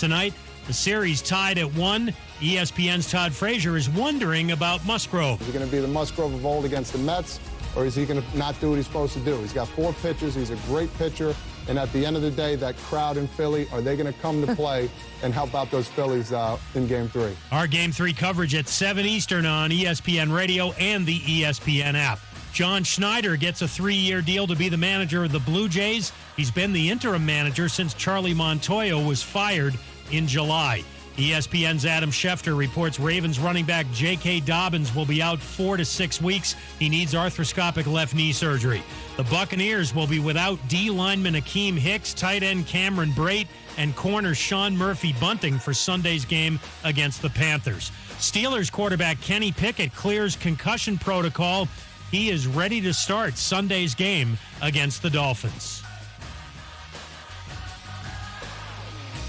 tonight. The series tied at 1. ESPN's Todd Frazier is wondering about Musgrove. Is he going to be the Musgrove of old against the Mets, or is he going to not do what he's supposed to do? He's got 4 pitchers. He's a great pitcher. And at the end of the day, that crowd in Philly, are they going to come to play and help out those Phillies in Game 3? Our Game 3 coverage at 7 Eastern on ESPN Radio and the ESPN app. John Schneider gets a 3-year deal to be the manager of the Blue Jays. He's been the interim manager since Charlie Montoyo was fired in July. ESPN's Adam Schefter reports Ravens running back J.K. Dobbins will be out 4 to 6 weeks. He needs arthroscopic left knee surgery. The Buccaneers will be without D lineman Akeem Hicks, tight end Cameron Brate, and corner Sean Murphy Bunting for Sunday's game against the Panthers. Steelers quarterback Kenny Pickett clears concussion protocol. He is ready to start Sunday's game against the Dolphins.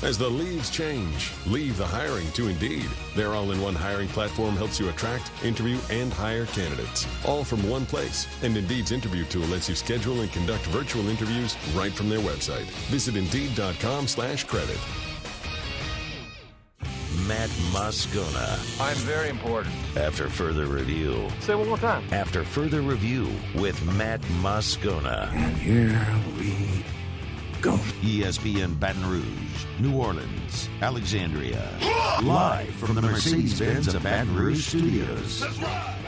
As the leaves change, leave the hiring to Indeed. Their all-in-one hiring platform helps you attract, interview, and hire candidates, all from one place. And Indeed's interview tool lets you schedule and conduct virtual interviews right from their website. Visit Indeed.com/credit. Matt Moscona. I'm very important. After further review. Say it one more time. After further review with Matt Moscona. And here we go. ESPN Baton Rouge, New Orleans, Alexandria. Live from the Mercedes-Benz of Baton Rouge Studios. That's right.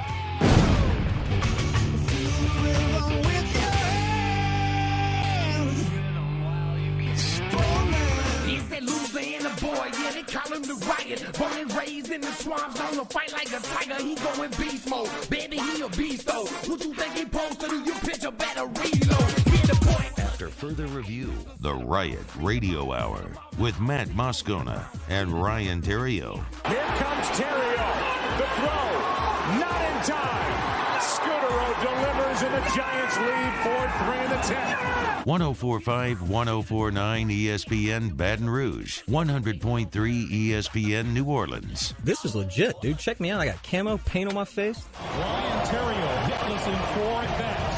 Boy, yeah, they call him the Riot. Born and raised in the swamps, on the fight like a tiger. He going beast mode, baby, he a beast though. What you think he supposed to do? You pitch a better reload. Get the point. After further review, the Riot Radio Hour with Matt Moscona and Ryan Theriot. Here comes Theriot. The throw, not in time. Scudero delivers and the Giants lead 4-3 in the 10th. 104.5, 104.9 ESPN Baton Rouge, 100.3 ESPN New Orleans. This is legit, dude. Check me out. I got camo paint on my face. Ryan Theriot hitless in 4 at-bats.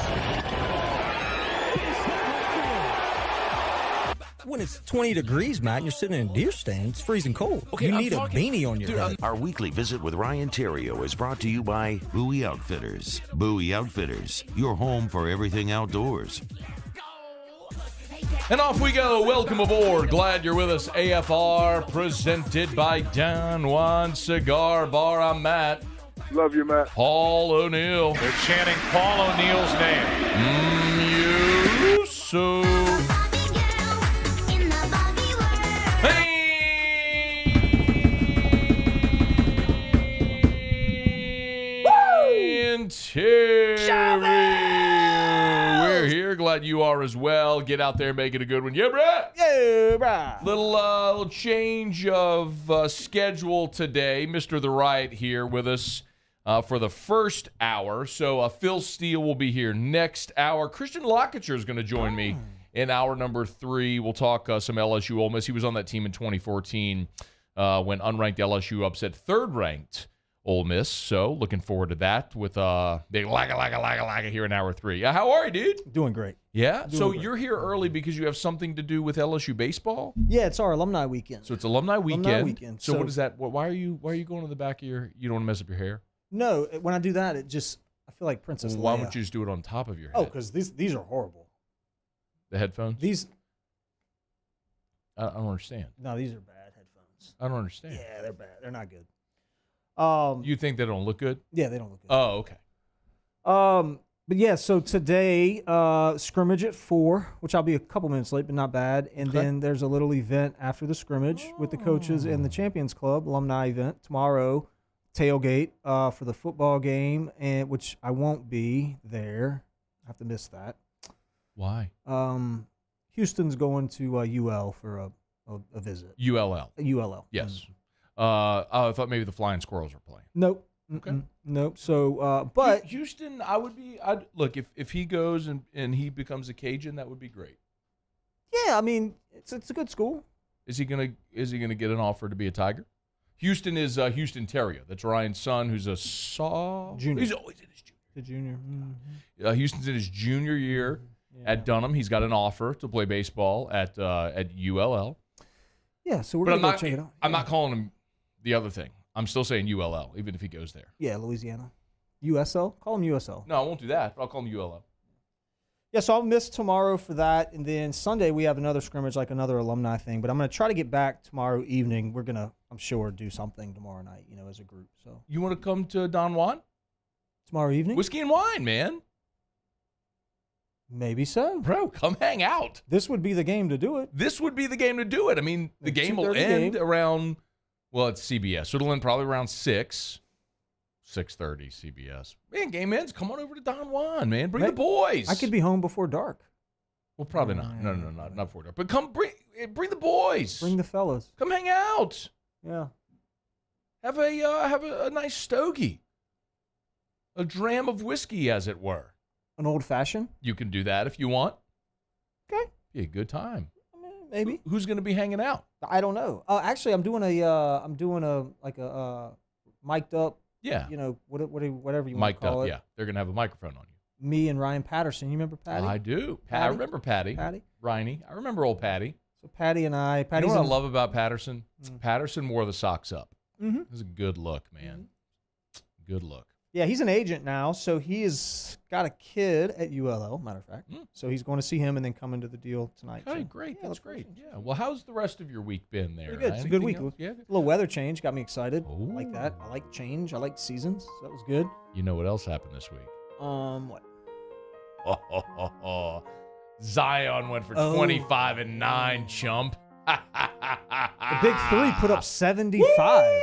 When it's 20 degrees, Matt, and you're sitting in a deer stand, it's freezing cold. Okay, you need a beanie on your head. Our weekly visit with Ryan Theriot is brought to you by Bowie Outfitters. Bowie Outfitters, your home for everything outdoors. And off we go. Welcome aboard. Glad you're with us. AFR presented by Don Juan Cigar Bar. I'm Matt. Love you, Matt. Paul O'Neill. They're chanting Paul O'Neill's name. You so. And Terry. We're here. Glad you are as well. Get out there and make it a good one. Yeah, bruh. Yeah, bruh. Little change of schedule today. Mr. The Riot here with us for the first hour. So Phil Steele will be here next hour. Christian LaCourture is going to join me in hour number 3. We'll talk some LSU Ole Miss. He was on that team in 2014 when unranked LSU upset third-ranked Ole Miss. So looking forward to that with big like here in hour 3. How are you, dude? Doing great. Yeah? Doing So great. you're here early because you have something to do with LSU baseball? Yeah, it's our alumni weekend. So it's alumni weekend. Alumni weekend. So what is that? Why are you going to the back of your? You don't want to mess up your hair? No, when I do that, it just I feel like Princess Leia. Why don't you just do it on top of your head? Oh, because these are horrible. The headphones? These. I don't understand. No, these are bad headphones. I don't understand. Yeah, they're bad. They're not good. You think they don't look good? Yeah, they don't look good. Oh, okay. But yeah, so today, scrimmage at 4, which I'll be a couple minutes late, but not bad. And then there's a little event after the scrimmage with the coaches and the Champions Club alumni event tomorrow. Tailgate for the football game, and which I won't be there. I have to miss that. Why? Houston's going to UL for a visit. ULL. ULL. Yes. I thought maybe the Flying Squirrels were playing. Nope. Okay. Nope. So, but Houston, I'd look if he goes and he becomes a Cajun, that would be great. Yeah, I mean it's a good school. Is he gonna get an offer to be a Tiger? Houston is Houston Theriot. That's Ryan's son, who's a junior. He's always in his junior. The junior. Mm-hmm. Houston's in his junior year at Dunham. He's got an offer to play baseball at ULL. Yeah, so we're But going to check it out. I'm not calling him the other thing. I'm still saying ULL, even if he goes there. Yeah, Louisiana. USL? Call him USL. No, I won't do that, but I'll call him ULL. Yeah, so I'll miss tomorrow for that. And then Sunday we have another scrimmage, like another alumni thing. But I'm going to try to get back tomorrow evening. We're going to, I'm sure, do something tomorrow night, as a group. So You want to come to Don Juan? tomorrow evening? Whiskey and wine, man. Maybe so. Bro, come hang out. This would be the game to do it. This would be the game to do it. I mean, the game will 2:30 end game. around, well, it's CBS. So it'll end probably around 6:30 CBS. Man, game ends. Come on over to Don Juan, man. Bring the boys. I could be home before dark. Well, probably not. No, not before dark. But come bring the boys. Bring the fellas. Come hang out. Yeah. Have a nice stogie. A dram of whiskey, as it were. An old fashioned? You can do that if you want. Okay. Be a good time. Maybe. Who's going to be hanging out? I don't know. Actually, I'm doing a mic'd up. Yeah. Whatever you want Mic'd to call up. it. Yeah. They're going to have a microphone on you. Me and Ryan Patterson. You remember Patty? I do. I Patty? remember Patty. Patty. Riney. I remember old Patty. So Patty and I. You Patty's know what I love about Patterson? Mm. Patterson wore the socks up. Mm-hmm. It was a good look, man. Good look. Yeah, he's an agent now, so he's got a kid at ULL, matter of fact. So he's going to see him and then come into the deal tonight. Okay, so, great. yeah, That's great. Yeah. Well, how's the rest of your week been there? Pretty good. It's a good week. Anything else? Yeah. A little weather change got me excited. Ooh. I like that. I like change. I like seasons. So that was good. You know what else happened this week? What? Zion went for 25 and 9, chump. The Big Three put up 75.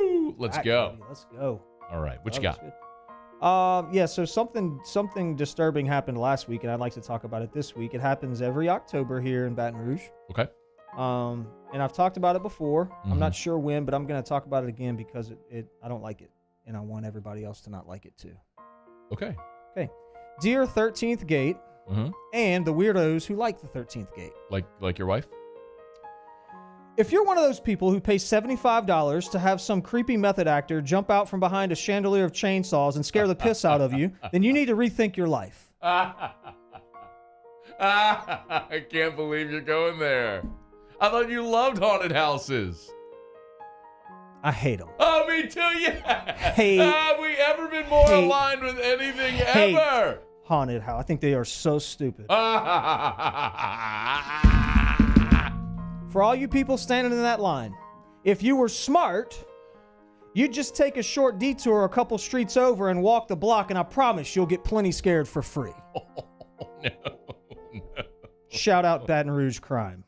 Woo! Let's go. Baby, let's go. All right. What you got? Yeah, so something disturbing happened last week, and I'd like to talk about it this week. It happens every October here in Baton Rouge. Okay. And I've talked about it before. Mm-hmm. I'm not sure when, but I'm going to talk about it again because I don't like it, and I want everybody else to not like it too. Okay. Okay. Dear 13th Gate and the weirdos who like the 13th Gate. Like your wife? If you're one of those people who pay $75 to have some creepy method actor jump out from behind a chandelier of chainsaws and scare the piss out of you, then you need to rethink your life. I can't believe you're going there. I thought you loved haunted houses. I hate them. Oh, me too, yeah. Hate. Have we ever been more aligned with anything ever? Haunted house. I think they are so stupid. For all you people standing in that line, if you were smart, you'd just take a short detour a couple streets over and walk the block, and I promise you'll get plenty scared for free. No. Shout out Baton Rouge crime.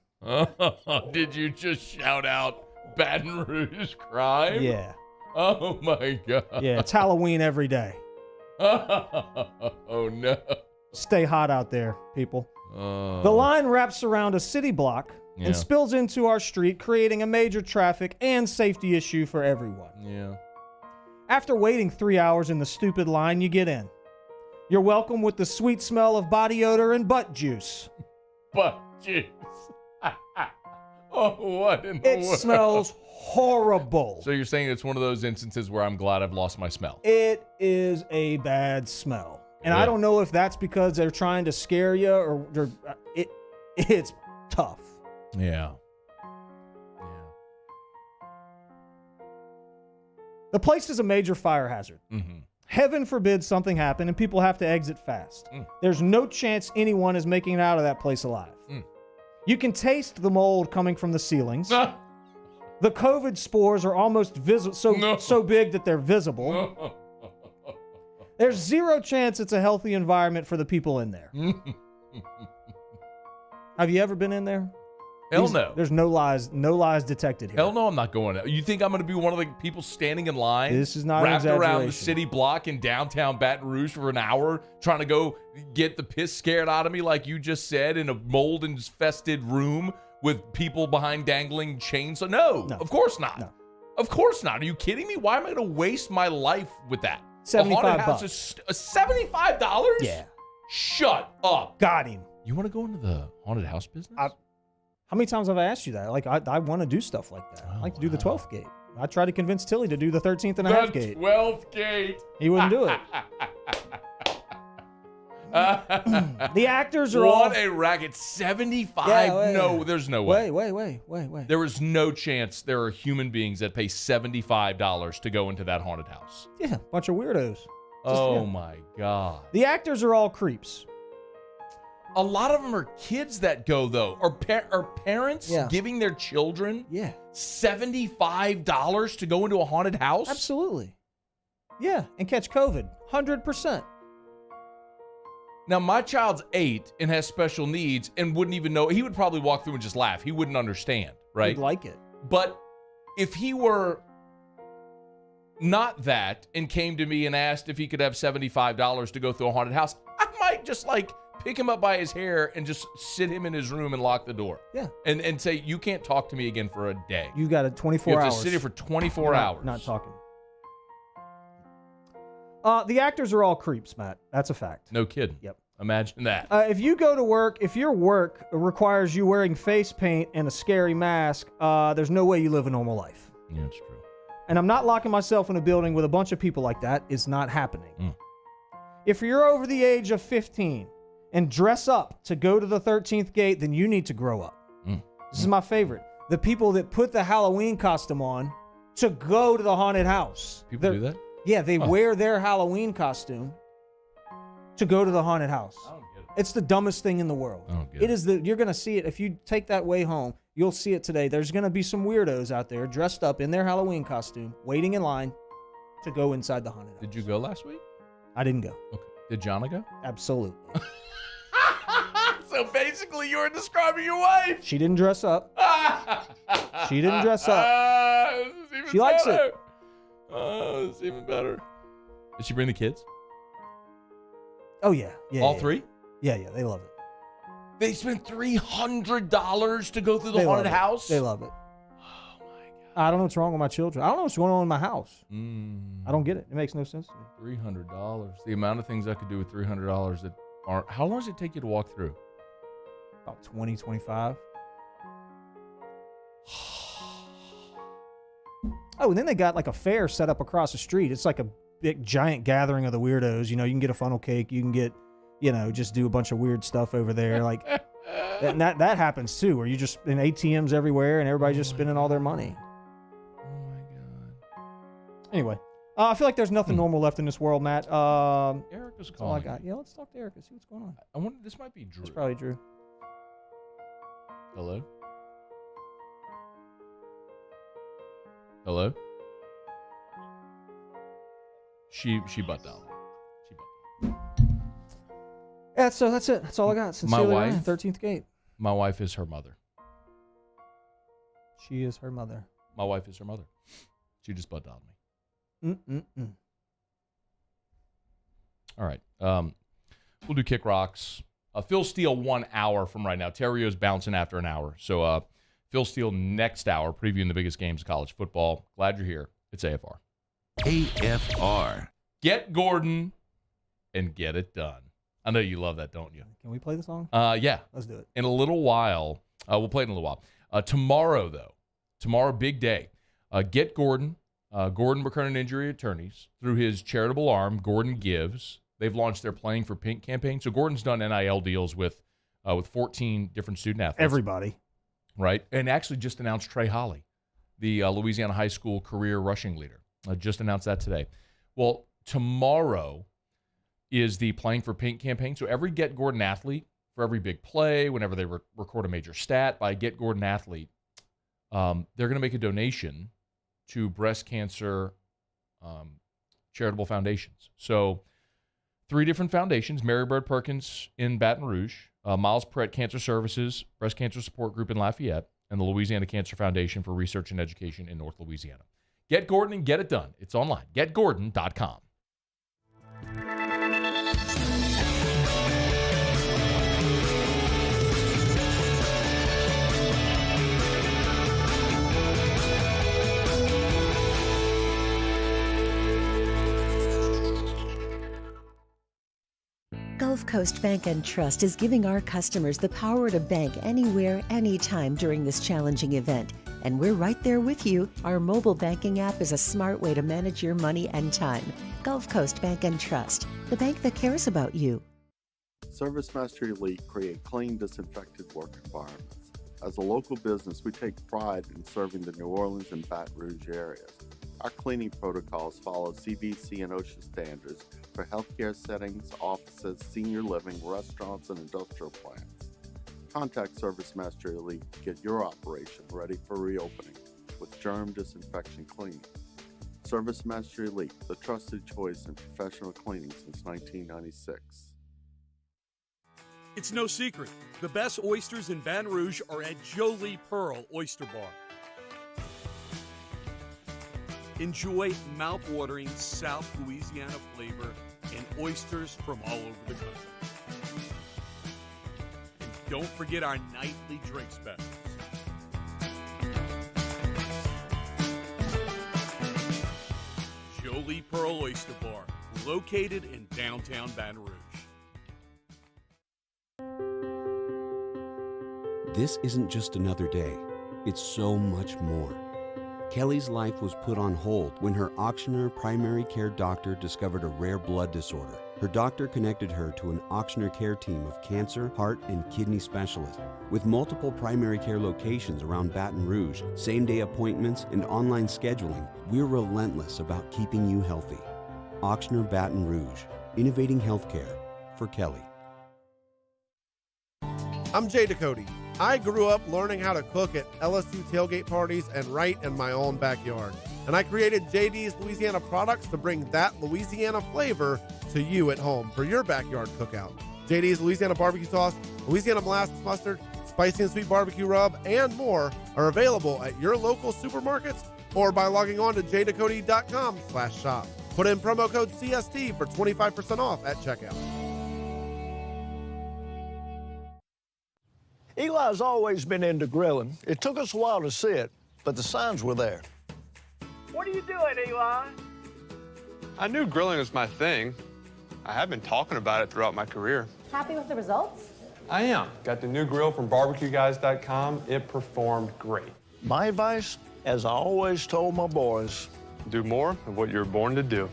Did you just shout out Baton Rouge crime? Yeah. Oh, my God. Yeah, it's Halloween every day. Oh, no. Stay hot out there, people. The line wraps around a city block and spills into our street, creating a major traffic and safety issue for everyone. Yeah. After waiting 3 hours in the stupid line, you get in. You're welcome with the sweet smell of body odor and butt juice. Butt juice. Oh, what in the world? It smells horrible. So you're saying it's one of those instances where I'm glad I've lost my smell? It is a bad smell. And Yeah. I don't know if that's because they're trying to scare you or it's tough. Yeah. The place is a major fire hazard. Mm-hmm. Heaven forbid something happen and people have to exit fast. There's no chance anyone is making it out of that place alive. You can taste the mold coming from the ceilings. The COVID spores are almost so big that they're visible. There's zero chance it's a healthy environment for the people in there. Have you ever been in there? Hell no. There's no lies detected here. Hell no, I'm not going there. You think I'm going to be one of the people standing in line? This is not wrapped an around the exaggeration. city block in downtown Baton Rouge for an hour trying to go get the piss scared out of me like you just said in a mold-infested room with people behind dangling chainsaws? No, of course not. No. Of course not. Are you kidding me? Why am I going to waste my life with that? $75. A haunted house is $75? Yeah. Shut up. Got him. You want to go into the haunted house business? How many times have I asked you that? Like, I want to do stuff like that. I like to do the 12th gate. I tried to convince Tilly to do the 13th and a half gate. 12th gate. He wouldn't do it. The actors are all... What a racket. 75? Yeah, no, there's no way. Wait. There is no chance there are human beings that pay $75 to go into that haunted house. Yeah, bunch of weirdos. My God. The actors are all creeps. A lot of them are kids that go, though. Are parents giving their children $75 to go into a haunted house? Absolutely. Yeah, and catch COVID. 100%. Now, my child's 8 and has special needs and wouldn't even know. He would probably walk through and just laugh. He wouldn't understand, right? He'd like it. But if he were not that and came to me and asked if he could have $75 to go through a haunted house, I might just pick him up by his hair and just sit him in his room and lock the door. Yeah. And say, you can't talk to me again for a day. You got it 24 hours. You have to sit here for 24 hours. Not talking. The actors are all creeps, Matt. That's a fact. No kidding. Yep. Imagine that. If you go to work, if your work requires you wearing face paint and a scary mask, there's no way you live a normal life. Yeah, it's true. And I'm not locking myself in a building with a bunch of people like that. It's not happening. If you're over the age of 15 and dress up to go to the 13th gate, then you need to grow up. This is my favorite. The people that put the Halloween costume on to go to the haunted house. People do that? Yeah, they wear their Halloween costume to go to the haunted house. I don't get it. It's the dumbest thing in the world. I don't get it. You're going to see it. If you take that way home, you'll see it today. There's going to be some weirdos out there dressed up in their Halloween costume, waiting in line to go inside the haunted house. Did you go last week? I didn't go. Okay. Did Jonna go? Absolutely. So basically, you were describing your wife. She didn't dress up. She didn't dress up. She likes it. Oh, it's even better. Did she bring the kids? Oh, yeah. All three? Yeah, they love it. They spent $300 to go through the haunted house? They love it. Oh, my God. I don't know what's wrong with my children. I don't know what's going on in my house. I don't get it. It makes no sense to me. $300. The amount of things I could do with $300 that aren't. How long does it take you to walk through? About 20, 25. Oh, and then they got like a fair set up across the street. It's like a big, giant gathering of the weirdos. You know, you can get a funnel cake. You can get, just do a bunch of weird stuff over there. Like, that happens too, where you just in ATMs everywhere and everybody's just spending all their money. Oh, my God. Anyway, I feel like there's nothing normal left in this world, Matt. Erica's calling. That's all I got. Yeah, let's talk to Erica, see what's going on. I wonder, this might be Drew. It's probably Drew. Hello? Hello? She butt dialed. Yeah, so that's it. That's all I got. Sincerely, My wife, 13th gate. My wife is her mother. She is her mother. My wife is her mother. She just butt dialed me. All right. We'll do Kick Rocks. Phil Steele 1 hour from right now. Theriot's bouncing after an hour. So Phil Steele next hour, previewing the biggest games of college football. Glad you're here. It's AFR. AFR. Get Gordon and get it done. I know you love that, don't you? Can we play the song? Yeah. Let's do it. In a little while. We'll play it in a little while. Tomorrow, though. Tomorrow, big day. Get Gordon. Gordon McKernan Injury Attorneys. Through his charitable arm, Gordon Gives. They've launched their Playing for Pink campaign. So Gordon's done NIL deals with 14 different student athletes. Everybody. Right. And actually just announced Trey Holly, the Louisiana high school career rushing leader. Just announced that today. Well, tomorrow is the Playing for Pink campaign. So every Get Gordon athlete, for every big play, whenever they record a major stat by Get Gordon athlete, they're going to make a donation to breast cancer charitable foundations. So 3 different foundations: Mary Bird Perkins in Baton Rouge, Miles Perret Cancer Services, Breast Cancer Support Group in Lafayette, and the Louisiana Cancer Foundation for Research and Education in North Louisiana. Get Gordon and get it done. It's online. GetGordon.com. Gulf Coast Bank and Trust is giving our customers the power to bank anywhere, anytime during this challenging event. And we're right there with you. Our mobile banking app is a smart way to manage your money and time. Gulf Coast Bank and Trust, the bank that cares about you. ServiceMaster Elite create clean, disinfected work environments. As a local business, we take pride in serving the New Orleans and Baton Rouge areas. Our cleaning protocols follow CDC and OSHA standards for healthcare settings, offices, senior living, restaurants, and industrial plants. Contact ServiceMaster Elite to get your operation ready for reopening with germ disinfection cleaning. ServiceMaster Elite, the trusted choice in professional cleaning since 1996. It's no secret. The best oysters in Baton Rouge are at Jolie Pearl Oyster Bar. Enjoy mouth-watering South Louisiana flavor and oysters from all over the country. And don't forget our nightly drink specials. Jolie Pearl Oyster Bar, located in downtown Baton Rouge. This isn't just another day. It's so much more. Kelly's life was put on hold when her auctioneer primary care doctor discovered a rare blood disorder. Her doctor connected her to an auctioneer care team of cancer, heart, and kidney specialists. With multiple primary care locations around Baton Rouge, same-day appointments, and online scheduling, we're relentless about keeping you healthy. Auctioneer Baton Rouge, innovating healthcare for Kelly. I'm Jay Ducote. I grew up learning how to cook at LSU tailgate parties and right in my own backyard. And I created JD's Louisiana products to bring that Louisiana flavor to you at home for your backyard cookout. JD's Louisiana barbecue sauce, Louisiana molasses mustard, spicy and sweet barbecue rub, and more are available at your local supermarkets or by logging on to jducote.com/shop. Put in promo code CST for 25% off at checkout. Eli's always been into grilling. It took us a while to see it, but the signs were there. What are you doing, Eli? I knew grilling was my thing. I have been talking about it throughout my career. Happy with the results? I am. Got the new grill from barbecueguys.com. It performed great. My advice, as I always told my boys, do more of what you're born to do.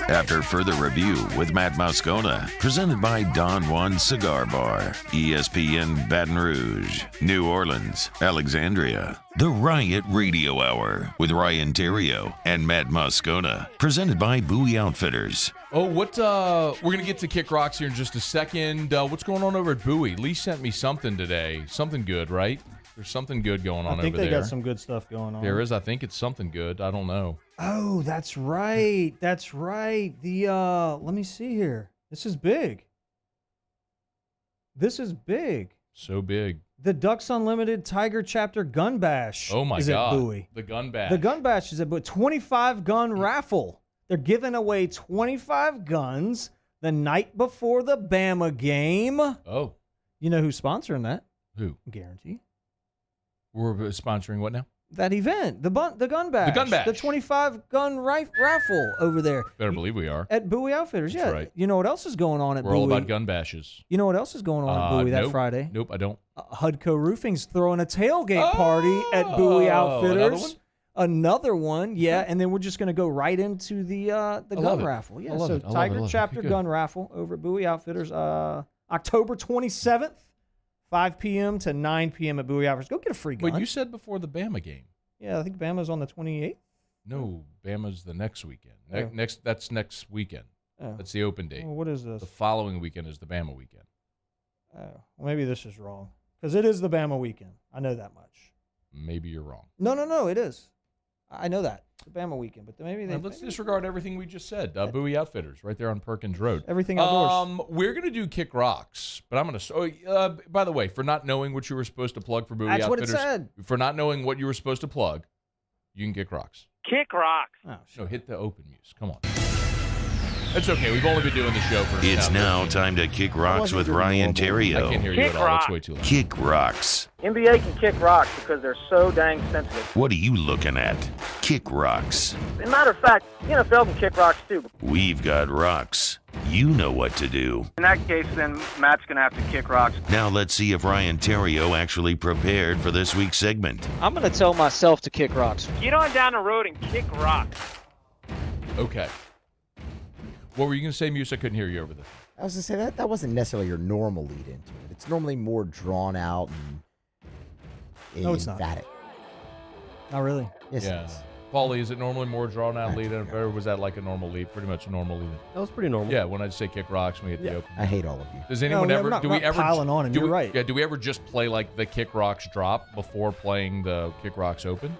After further review with Matt Moscona, presented by Don Juan Cigar Bar, ESPN Baton Rouge, New Orleans, Alexandria. The Riot Radio Hour with Ryan Theriot and Matt Moscona, presented by Bowie Outfitters. Oh, we're going to get to Kick Rocks here in just a second. What's going on over at Bowie? Lee sent me something today. Something good, right? There's something good going on over there. I think they got some good stuff going on. There is. I think it's something good. I don't know. Oh, that's right. That's right. Let me see here. This is big. This is big. So big. The Ducks Unlimited Tiger Chapter Gun Bash. Oh my is God. At Bowie. The Gun Bash. The Gun Bash is at Bowie. 25 gun raffle. They're giving away 25 guns the night before the Bama game. Oh. You know who's sponsoring that? Who? Guarantee. We're sponsoring what now? That event, the Gun Bash. The Gun Bash. The 25 gun raffle over there. Better believe we are. At Bowie Outfitters, That's yeah. right. You know what else is going on at We're Bowie? all about gun bashes. You know what else is going on at Bowie that nope. Friday? Nope, I don't. Hudco Roofing's throwing a tailgate party at Bowie Outfitters. Another one, yeah. And then we're just going to go right into the gun raffle. Yeah, so Tiger Chapter Gun Raffle over at Bowie Outfitters, October 27th. 5 p.m. to 9 p.m. at Bowie Outfitters. Go get a free gun. But you said before the Bama game. Yeah, I think Bama's on the 28th. No, Bama's the next weekend. Oh. That's next weekend. Oh. That's the open date. Well, what is this? The following weekend is the Bama weekend. Oh, well, maybe this is wrong. Because it is the Bama weekend. I know that much. Maybe you're wrong. No, it is. I know that. It's the Bama weekend. But maybe they... Let's disregard everything we just said. Bowie Outfitters, right there on Perkins Road. Everything outdoors. We're going to do Kick Rocks, but I'm going to... by the way, for not knowing what you were supposed to plug for Bowie Outfitters... That's what it said. For not knowing what you were supposed to plug, you can Kick Rocks. Kick Rocks. Oh, sure. No, hit the open muse. Come on. It's okay. We've only been doing the show for... It's now time to Kick Rocks with Ryan Theriot. I can't hear you at all. It's way too loud. Kick Rocks. NBA can kick rocks because they're so dang sensitive. What are you looking at? Kick Rocks. As a matter of fact, the NFL can kick rocks too. We've got rocks. You know what to do. In that case, then Matt's going to have to kick rocks. Now let's see if Ryan Theriot actually prepared for this week's segment. I'm going to tell myself to kick rocks. Get on down the road and kick rocks. Okay. What were you going to say, Muse? I couldn't hear you over there. I was going to say that wasn't necessarily your normal lead into it. It's normally more drawn out and No, it's not. emphatic. Not really. Yes, Yeah. it is. Paulie, is it normally more drawn out lead, or was that like a normal lead? Pretty much a normal lead. That was pretty normal. Yeah, when I say kick rocks, we hit the open. I hate all of you. Does anyone ever? We're do we not ever piling on him? do You're we- right. Yeah. Do we ever just play like the kick rocks drop before playing the kick rocks open?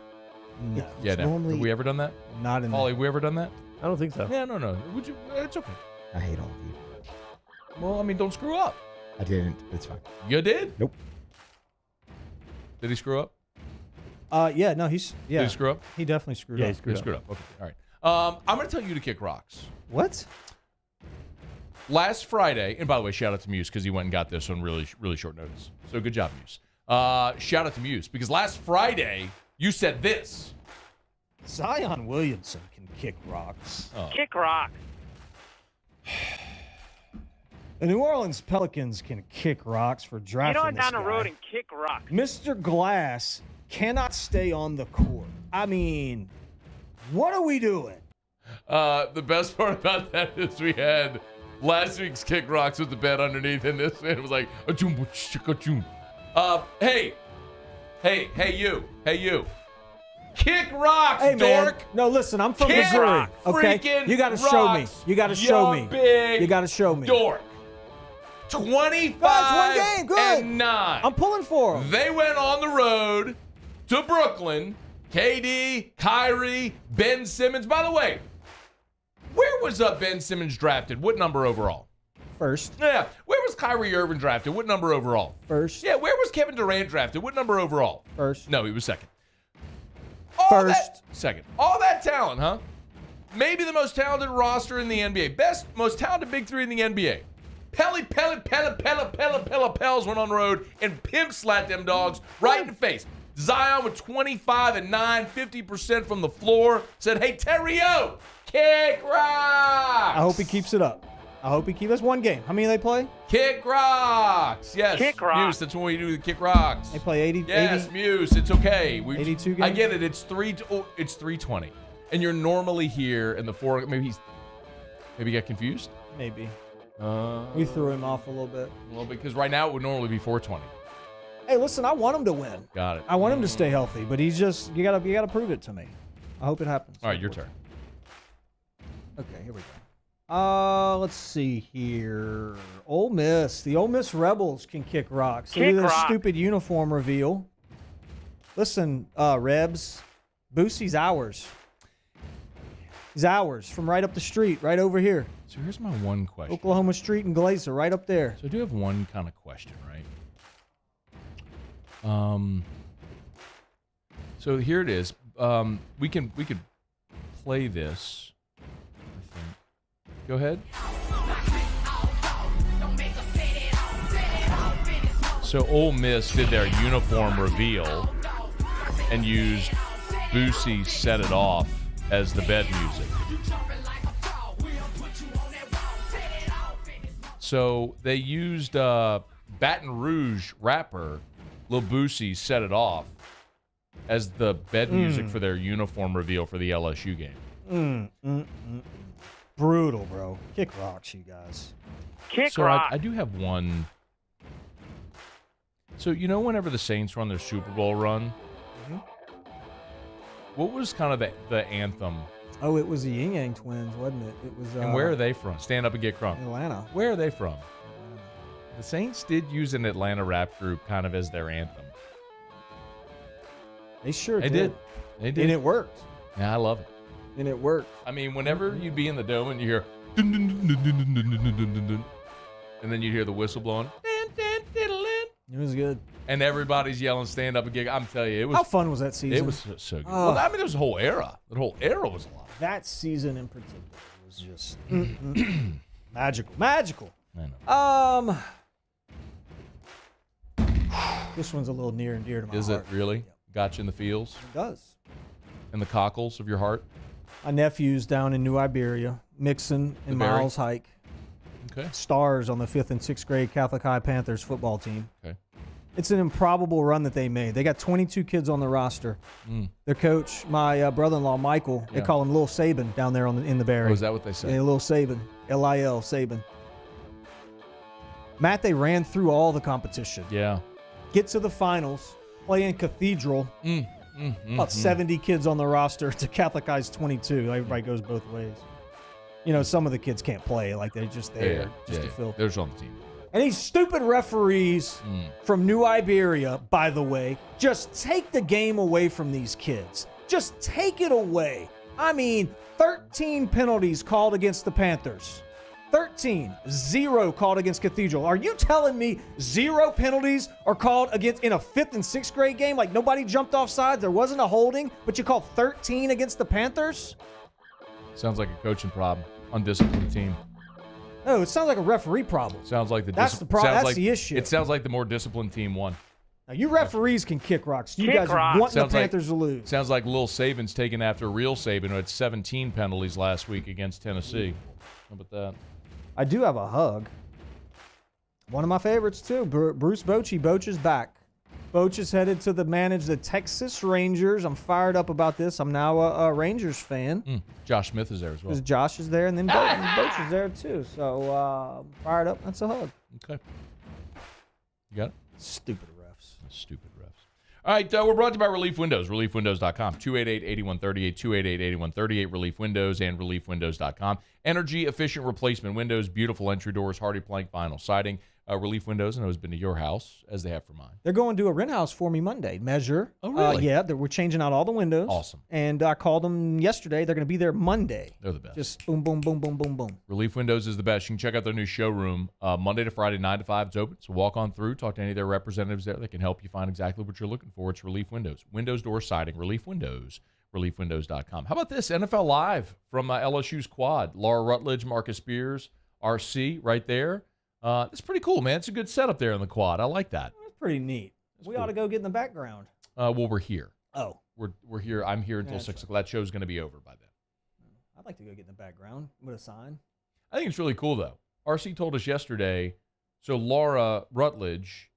No. Yeah. It's Never. normally- Have we ever done that? Not in Paulie, have we ever done that? I don't think so. Yeah. No. Would you? It's okay. I hate all of you. Well, I mean, don't screw up. I didn't. It's fine. You did? Nope. Did he screw up? Yeah, no, he's Did he screw up? He definitely screwed Yeah, up. he He screwed up. Okay. All right. I'm going to tell you to kick rocks. What? Last Friday, and by the way, shout out to Muse because he went and got this on really, really short notice. So good job, Muse. Shout out to Muse because last Friday you said this. Zion Williamson can kick rocks. Oh. Kick rocks. The New Orleans Pelicans can kick rocks for drafting Get on this down the guy. road and kick rocks. Mr. Glass cannot stay on the court. I mean, what are we doing? The best part about that is we had last week's kick rocks with the bet underneath, and this man was like, "Achoo, achoo." Hey, you. Kick rocks, Hey, man. dork. No, listen, I'm from Kick Missouri. Okay, freaking you got to show me. rocks, You got to show you me. big You got to show me. Dork. 25 Guys, one game, good. and 9. I'm pulling for him. They went on the road to Brooklyn. KD, Kyrie, Ben Simmons. By the way, where was Ben Simmons drafted? What number overall? First. Yeah. Where was Kyrie Irving drafted? What number overall? First. Yeah. Where was Kevin Durant drafted? What number overall? First. No, he was second. Second. All that talent, huh? Maybe the most talented roster in the NBA. Most talented big three in the NBA. Pels went on the road and pimp slapped them dogs right in the face. Zion with 25 and 9, 50% from the floor, said, "Hey, Theriot, kick rocks." I hope he keeps it up. That's one game. How many do they play? Kick rocks. Yes. Kick rocks. Muse, that's when we do the kick rocks. They play 80. Yes, 80? Muse, it's okay. 82 I games? get it. It's 320. And you're normally here in the 4. Maybe he got confused? Maybe. We threw him off a little bit. Well, because right now it would normally be 420. Hey, listen, I want him to win. Got it. I want him to stay healthy, but he's just you gotta prove it to me. I hope it happens. All right, your turn. Okay, here we go. Let's see here. Ole Miss. The Ole Miss Rebels can kick rocks. Look at Kick this rock. stupid uniform reveal. Listen, Rebs, Boosie's ours. He's ours from right up the street, right over here. So here's my one question. Oklahoma Street and Glazer, right up there. So I do have one kind of question, right? So here it is. We could play this. I think. Go ahead. So Ole Miss did their uniform reveal and used Boosie Set It Off as the bed music. So they used Baton Rouge rapper Lil Boosie Set It Off as the bed music for their uniform reveal for the LSU game. Brutal, bro. Kick rocks, you guys. Kick So rocks. I do have one. So you know whenever the Saints run their Super Bowl run, what was kind of the anthem? Oh, it was the Yin Yang Twins, wasn't it? It was. And where are they from? Stand up and get crunk. Atlanta. Where are they from? The Saints did use an Atlanta rap group kind of as their anthem. They sure They did. did. They did. And it worked. Yeah, I love it. And it worked. I mean, whenever you'd be in the dome and you hear dun, dun, dun, dun, dun, dun, dun, dun, dun, dun, dun, and then you hear the whistle blowing, dun, dun, diddle, It was good. and everybody's yelling, stand up and gig. I'm telling you, it was How fun was that season? It was so good. Well, I mean, there was a whole era. The whole era was a lot. That season in particular was just magical. Magical. I know. This one's a little near and dear to my Is heart. it really? Got you in the feels? It does. In the cockles of your heart? My nephew's down in New Iberia, Mixon and The berry? Miles Hike. stars on the 5th and 6th grade Catholic High Panthers football team. Okay. It's an improbable run that they made. They got 22 kids on the roster. Their coach, my brother-in-law, Michael, they call him Lil Saban down there in the Barry. Oh, is that what they say? Yeah, Lil Saban. L-I-L, Saban. Matt, they ran through all the competition. Yeah. Get to the finals, play in Cathedral. About 70 kids on the roster to Catholic High's 22. Everybody goes both ways. You know, some of the kids can't play. Like, they're just there to fill. They're just on the team. And these stupid referees from New Iberia, by the way, just take the game away from these kids. Just take it away. I mean, 13 penalties called against the Panthers. 13. 0 called against Cathedral. Are you telling me 0 penalties are called against in a 5th and 6th grade game? Like, nobody jumped off sides, there wasn't a holding, but you called 13 against the Panthers? Sounds like a coaching problem. Undisciplined team. No, it sounds like a referee problem. Sounds like That's the problem. That's the issue. It sounds like the more disciplined team won. Now, you referees can kick rocks. You guys are wanting the Panthers to lose. Sounds like Lil Saban's taking after real Saban, who had 17 penalties last week against Tennessee. How about that? I do have a hug. One of my favorites, too. Bruce Bochy. Boch is back. Boch is headed to manage the Texas Rangers. I'm fired up about this. I'm now a Rangers fan. Josh Smith is there as well. Because Josh is there, and then Boch is there, too. So, fired up. That's a hug. Okay. You got it? Stupid refs. Stupid refs. All right, we're brought to you by Relief Windows, reliefwindows.com, 288-8138, 288-8138, Relief Windows, and reliefwindows.com. Energy-efficient replacement windows, beautiful entry doors, hardy plank vinyl siding. Relief Windows, I know, has been to your house, as they have for mine. They're going to do a rent house for me Monday. Measure. Oh, really? Yeah, we're changing out all the windows. Awesome. And I called them yesterday. They're going to be there Monday. They're the best. Just boom, boom, boom, boom, boom, boom. Relief Windows is the best. You can check out their new showroom Monday to Friday, 9 to 5. It's open, so walk on through. Talk to any of their representatives there. They can help you find exactly what you're looking for. It's Relief Windows. Windows, door siding, Relief Windows, reliefwindows.com. How about this? NFL Live from LSU's quad. Laura Rutledge, Marcus Spears, RC right there. It's pretty cool, man. It's a good setup there in the quad. I like that. That's pretty neat. We ought to go get in the background. Well, we're here. Oh. We're here. I'm here until 6 o'clock. That show's going to be over by then. I'd like to go get in the background with a sign. I think it's really cool, though. RC told us yesterday, so Laura Rutledge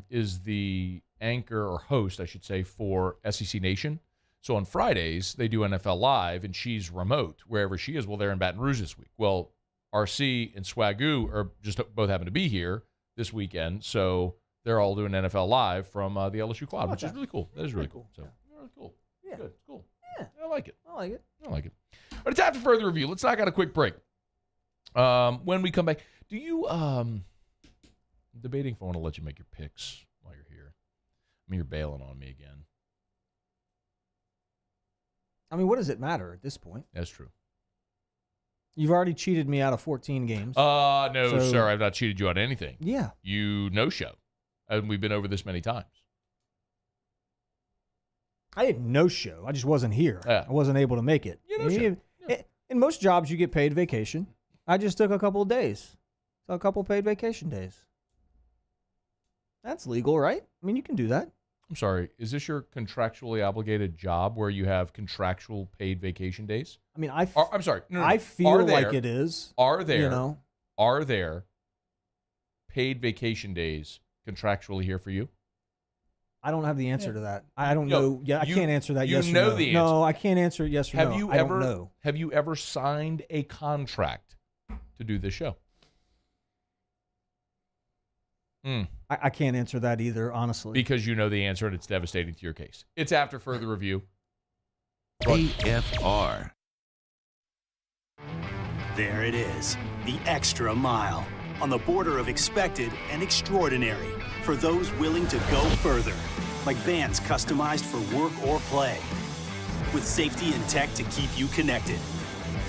is the anchor or host, I should say, for SEC Nation. So on Fridays, they do NFL Live, and she's remote wherever she is. Well, they're in Baton Rouge this week. Well, RC and Swagoo are just both happen to be here this weekend, so they're all doing NFL Live from the LSU quad, which is really cool. That is really cool. So, really cool. Yeah. Good. Cool. Yeah. I like it. I like it. I like it. But it's after further review. Let's knock out a quick break. When we come back, do you debating if I want to let you make your picks while you're here? I mean, you're bailing on me again. I mean, what does it matter at this point? That's true. You've already cheated me out of 14 games. No, sir. I've not cheated you on anything. Yeah. You no-show. And we've been over this many times. I didn't no-show. I just wasn't here. Yeah. I wasn't able to make it. You no-show. In most jobs, you get paid vacation. I just took a couple of days. So a couple paid vacation days. That's legal, right? I mean, you can do that. I'm sorry. Is this your contractually obligated job where you have contractual paid vacation days? I mean, I'm sorry. No. I feel like it is. Are there? You know? Are there paid vacation days contractually here for you? I don't have the answer to that. I don't know. Yeah, I can't answer that. Yes or know no. the answer. No, I can't answer it yes or no. I don't know. Have you ever signed a contract to do this show? I can't answer that either, honestly. Because you know the answer and it's devastating to your case. It's after further review. AFR. There it is, the extra mile, on the border of expected and extraordinary for those willing to go further, like vans customized for work or play, with safety and tech to keep you connected,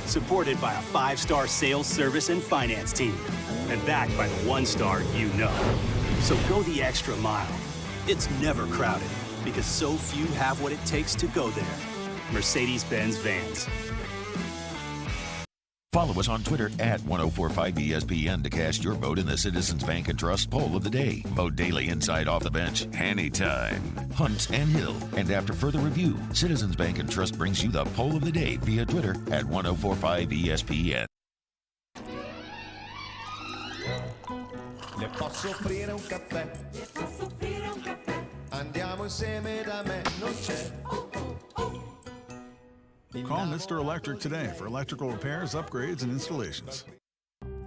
supported by a 5-star sales, service, and finance team, and backed by the 1-star you know. So go the extra mile. It's never crowded, because so few have what it takes to go there. Mercedes-Benz Vans. Follow us on Twitter at 1045ESPN to cast your vote in the Citizens Bank and Trust Poll of the Day. Vote daily inside Off the Bench, anytime. Hunt and Hill. And after further review, Citizens Bank and Trust brings you the Poll of the Day via Twitter at 1045ESPN. Le posso offrire un caffè? Andiamo insieme da me, non c'è. Call Mr. Electric today for electrical repairs, upgrades, and installations.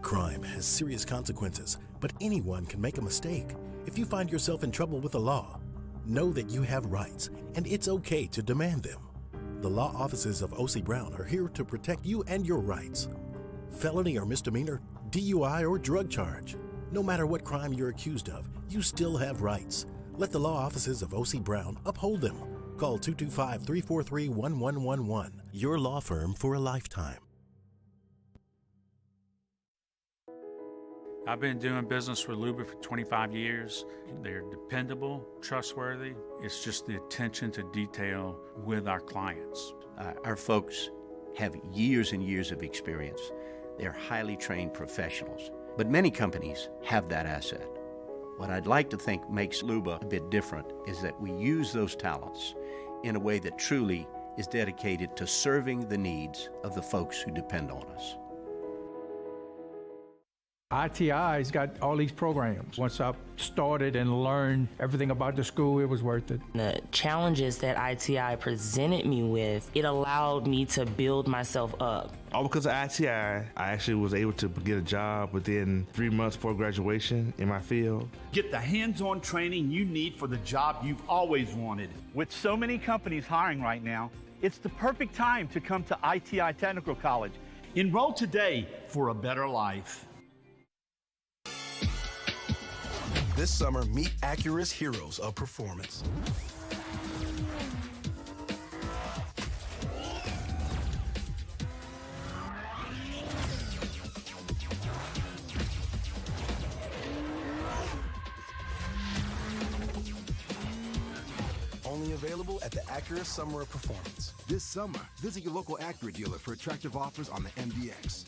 Crime has serious consequences, but anyone can make a mistake. If you find yourself in trouble with the law, know that you have rights, and it's okay to demand them. The law offices of O.C. Brown are here to protect you and your rights. Felony or misdemeanor, DUI or drug charge. No matter what crime you're accused of, you still have rights. Let the law offices of O.C. Brown uphold them. Call 225-343-1111. Your law firm for a lifetime. I've been doing business with Luba for 25 years. They're dependable, trustworthy. It's just the attention to detail with our clients. Our folks have years and years of experience. They're highly trained professionals, but many companies have that asset. What I'd like to think makes Luba a bit different is that we use those talents in a way that truly is dedicated to serving the needs of the folks who depend on us. ITI's got all these programs. Once I started and learned everything about the school, it was worth it. The challenges that ITI presented me with, it allowed me to build myself up. All because of ITI, I actually was able to get a job within 3 months before graduation in my field. Get the hands-on training you need for the job you've always wanted. With so many companies hiring right now, it's the perfect time to come to ITI Technical College. Enroll today for a better life. This summer, meet Acura's heroes of performance. Only available at the Acura Summer of Performance. This summer, visit your local Acura dealer for attractive offers on the MDX.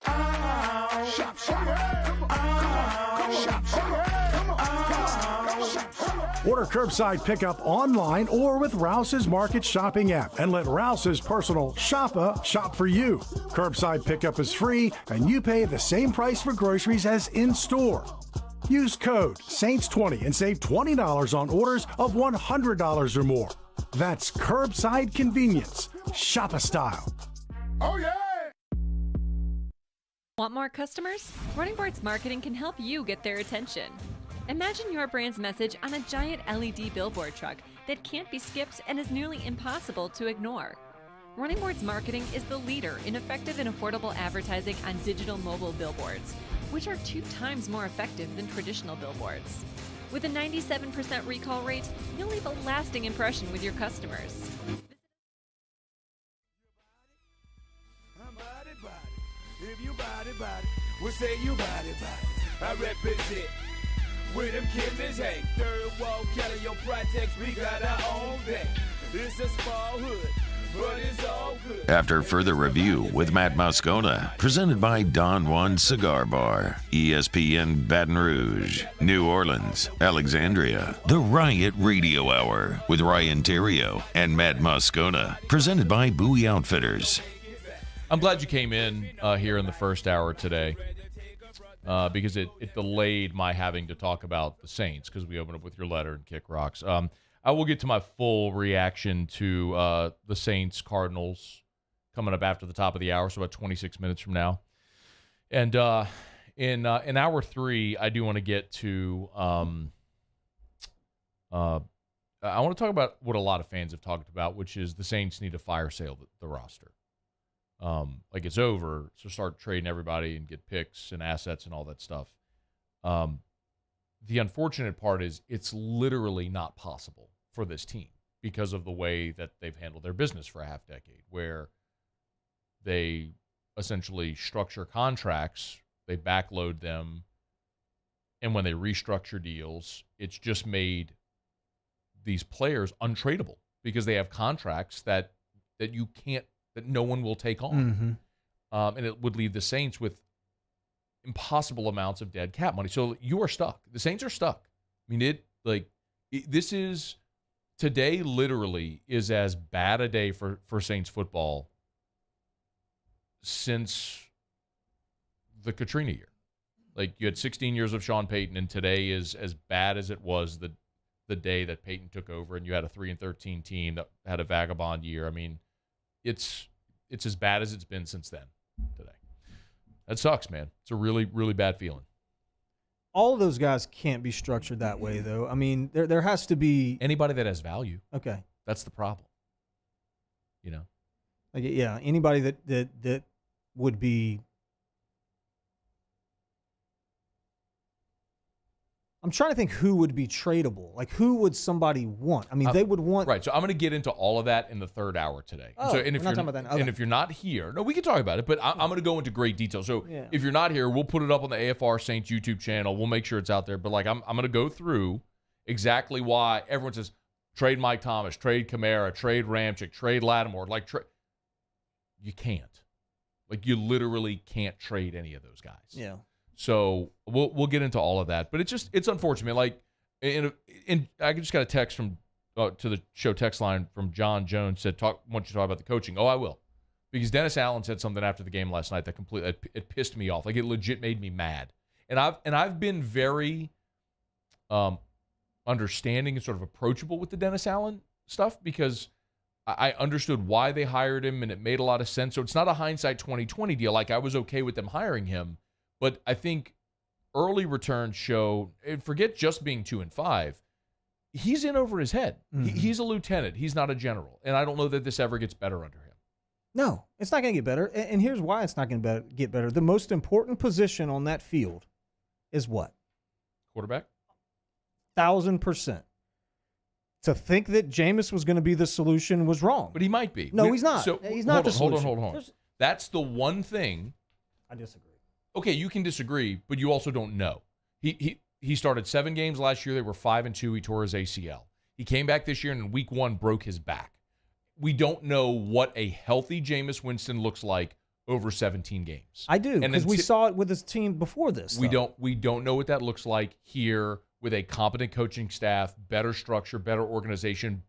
Shop, shop, shop, shop. Order curbside pickup online or with Rouse's Market Shopping app and let Rouse's personal shopper shop for you. Curbside pickup is free and you pay the same price for groceries as in-store. Use code SAINTS20 and save $20 on orders of $100 or more. That's curbside convenience. Shopper style. Oh, yeah! Want more customers? Running Boards Marketing can help you get their attention. Imagine your brand's message on a giant LED billboard truck that can't be skipped and is nearly impossible to ignore. Running Boards Marketing is the leader in effective and affordable advertising on digital mobile billboards, which are 2 times more effective than traditional billboards. With a 97% recall rate, you'll leave a lasting impression with your customers. If you body, we'll say you body. I represent with them killers, hey. Third Wall Kelly, your projects, we got our own day. It's a small hood, but it's all good. After further review with Matt Moscona, presented by Don Juan Cigar Bar, ESPN Baton Rouge, New Orleans, Alexandria, the Riot Radio Hour with Ryan Theriot and Matt Moscona, presented by Bowie Outfitters. I'm glad you came in here in the first hour today because it delayed my having to talk about the Saints because we opened up with your letter and Kick Rocks. I will get to my full reaction to the Saints Cardinals coming up after the top of the hour, so about 26 minutes from now. And in hour 3, I do want to get to I want to talk about what a lot of fans have talked about, which is the Saints need to fire sale the roster. Like it's over, so start trading everybody and get picks and assets and all that stuff. The unfortunate part is it's literally not possible for this team because of the way that they've handled their business for a half decade, where they essentially structure contracts, they backload them, and when they restructure deals, it's just made these players untradeable because they have contracts that you can't, that no one will take on. Mm-hmm. And it would leave the Saints with impossible amounts of dead cap money. So you are stuck. The Saints are stuck. I mean, this is, today literally is as bad a day for Saints football since the Katrina year. Like, you had 16 years of Sean Payton, and today is as bad as it was the day that Payton took over, and you had a 3-13 team that had a vagabond year. I mean, it's as bad as it's been since then today. That sucks, man. It's a really, really bad feeling. All of those guys can't be structured that way, though. I mean, there has to be anybody that has value. Okay, that's the problem. You know, like, yeah, anybody that would be. I'm trying to think who would be tradable. Like, who would somebody want? I mean, they would want. Right. So I'm going to get into all of that in the third hour today. Oh, so, we're not talking about that. Okay. And if you're not here, no, we can talk about it, but I'm going to go into great detail. So if you're not here, we'll put it up on the AFR Saints YouTube channel. We'll make sure it's out there. But, like, I'm going to go through exactly why everyone says trade Mike Thomas, trade Kamara, trade Ramchick, trade Lattimore. Like, you can't. Like, you literally can't trade any of those guys. Yeah. So we'll get into all of that, but it's unfortunate. Like, and I just got a text from to the show text line from John Jones, said, want you to talk about the coaching. Oh, I will, because Dennis Allen said something after the game last night that completely it pissed me off. Like, it legit made me mad. And I've been very understanding and sort of approachable with the Dennis Allen stuff, because I understood why they hired him and it made a lot of sense. So it's not a hindsight 2020 deal. Like, I was okay with them hiring him. But I think early returns show, and forget just being 2-5, he's in over his head. Mm-hmm. He's a lieutenant. He's not a general. And I don't know that this ever gets better under him. No, it's not going to get better. And here's why it's not going to get better. The most important position on that field is what? Quarterback? 1,000%. To think that Jameis was going to be the solution was wrong. But he might be. No, he's not. So, he's not the solution. Hold on. That's the one thing. I disagree. Okay, you can disagree, but you also don't know. He started 7 games last year. They were 5-2. He tore his ACL. He came back this year and in week 1 broke his back. We don't know what a healthy Jameis Winston looks like over 17 games. I do, because we saw it with his team before this. We don't know what that looks like here with a competent coaching staff, better structure, better organization,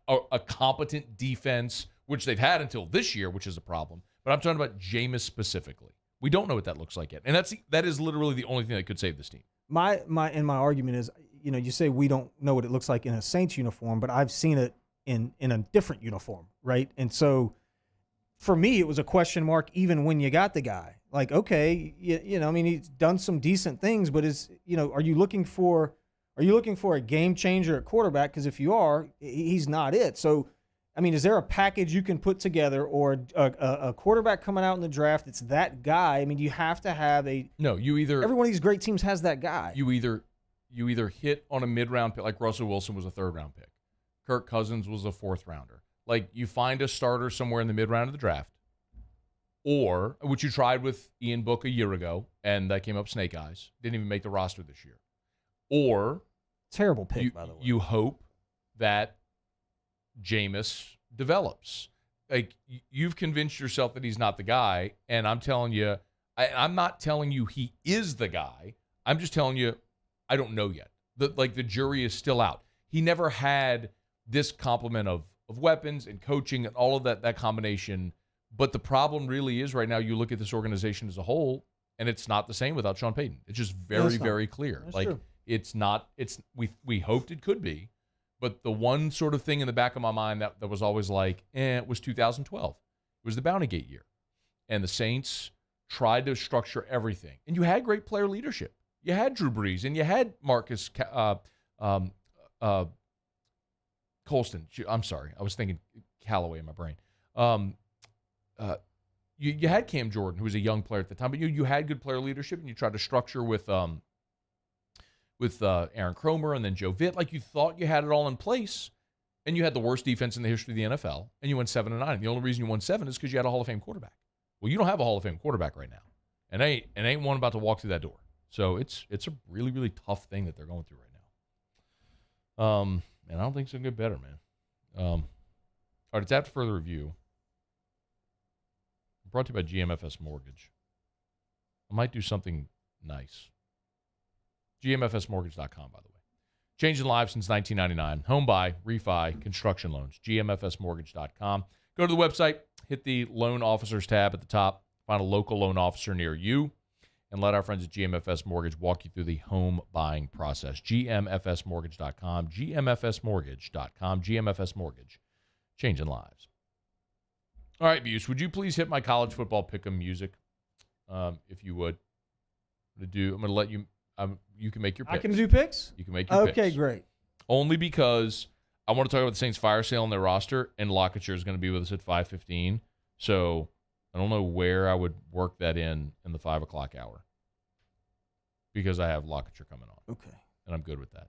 a competent defense, which they've had until this year, which is a problem. But I'm talking about Jameis specifically. We don't know what that looks like yet. And that is literally the only thing that could save this team. My argument is, you say we don't know what it looks like in a Saints uniform, but I've seen it in a different uniform, right? And so for me, it was a question mark even when you got the guy. Like, okay, he's done some decent things, but are you looking for a game changer at quarterback? Because if you are, he's not it. So, is there a package you can put together, or a quarterback coming out in the draft that's that guy? You have to have every one of these great teams has that guy. You either hit on a mid-round pick, like Russell Wilson was a third-round pick. Kirk Cousins was a fourth-rounder. Like, you find a starter somewhere in the mid-round of the draft, or, which you tried with Ian Book a year ago, and that came up snake eyes. Didn't even make the roster this year. Or terrible pick, by the way. You hope that Jameis develops. Like, you've convinced yourself that he's not the guy, and I'm telling you, I'm not telling you he is the guy. I'm just telling you, I don't know yet. The jury is still out. He never had this complement of weapons and coaching and all of that combination. But the problem really is right now, you look at this organization as a whole, and it's not the same without Sean Payton. It's just very clear. That's true. It's not. We hoped it could be. But the one sort of thing in the back of my mind that was always like, it was 2012. It was the Bountygate year. And the Saints tried to structure everything. And you had great player leadership. You had Drew Brees, and you had Marcus Colston. I'm sorry. I was thinking Callaway in my brain. You had Cam Jordan, who was a young player at the time. But you had good player leadership, and you tried to structure with Aaron Cromer and then Joe Vitt. Like, you thought you had it all in place, and you had the worst defense in the history of the NFL, and you went 7-9. And the only reason you won 7 is because you had a Hall of Fame quarterback. Well, you don't have a Hall of Fame quarterback right now, and ain't one about to walk through that door. So it's a really, really tough thing that they're going through right now. And I don't think it's going to get better, man. All right, it's after further review. Brought to you by GMFS Mortgage. I might do something nice. GMFSmortgage.com, by the way. Changing lives since 1999. Home buy, refi, construction loans. GMFSmortgage.com. Go to the website, hit the loan officers tab at the top, find a local loan officer near you, and let our friends at GMFS Mortgage walk you through the home buying process. GMFSmortgage.com, GMFSmortgage.com, GMFS Mortgage, changing lives. All right, Buse, would you please hit my college football pick'em music, if you would? I'm going to let you. You can make your picks. I can do picks? You can make your picks. Okay, great. Only because I want to talk about the Saints fire sale on their roster, and LaCourture is going to be with us at 5:15. So I don't know where I would work that in the 5 o'clock hour, because I have LaCourture coming on. Okay. And I'm good with that.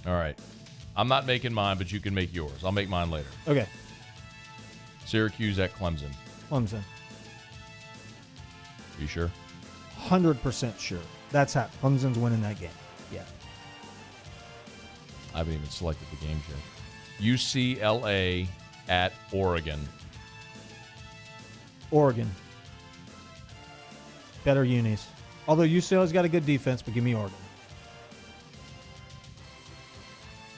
All right. I'm not making mine, but you can make yours. I'll make mine later. Okay. Syracuse at Clemson. Clemson. You sure? 100% sure. That's how Clemson's winning that game. Yeah. I haven't even selected the games yet. UCLA at Oregon. Oregon. Better unis. Although UCLA's got a good defense, but give me Oregon.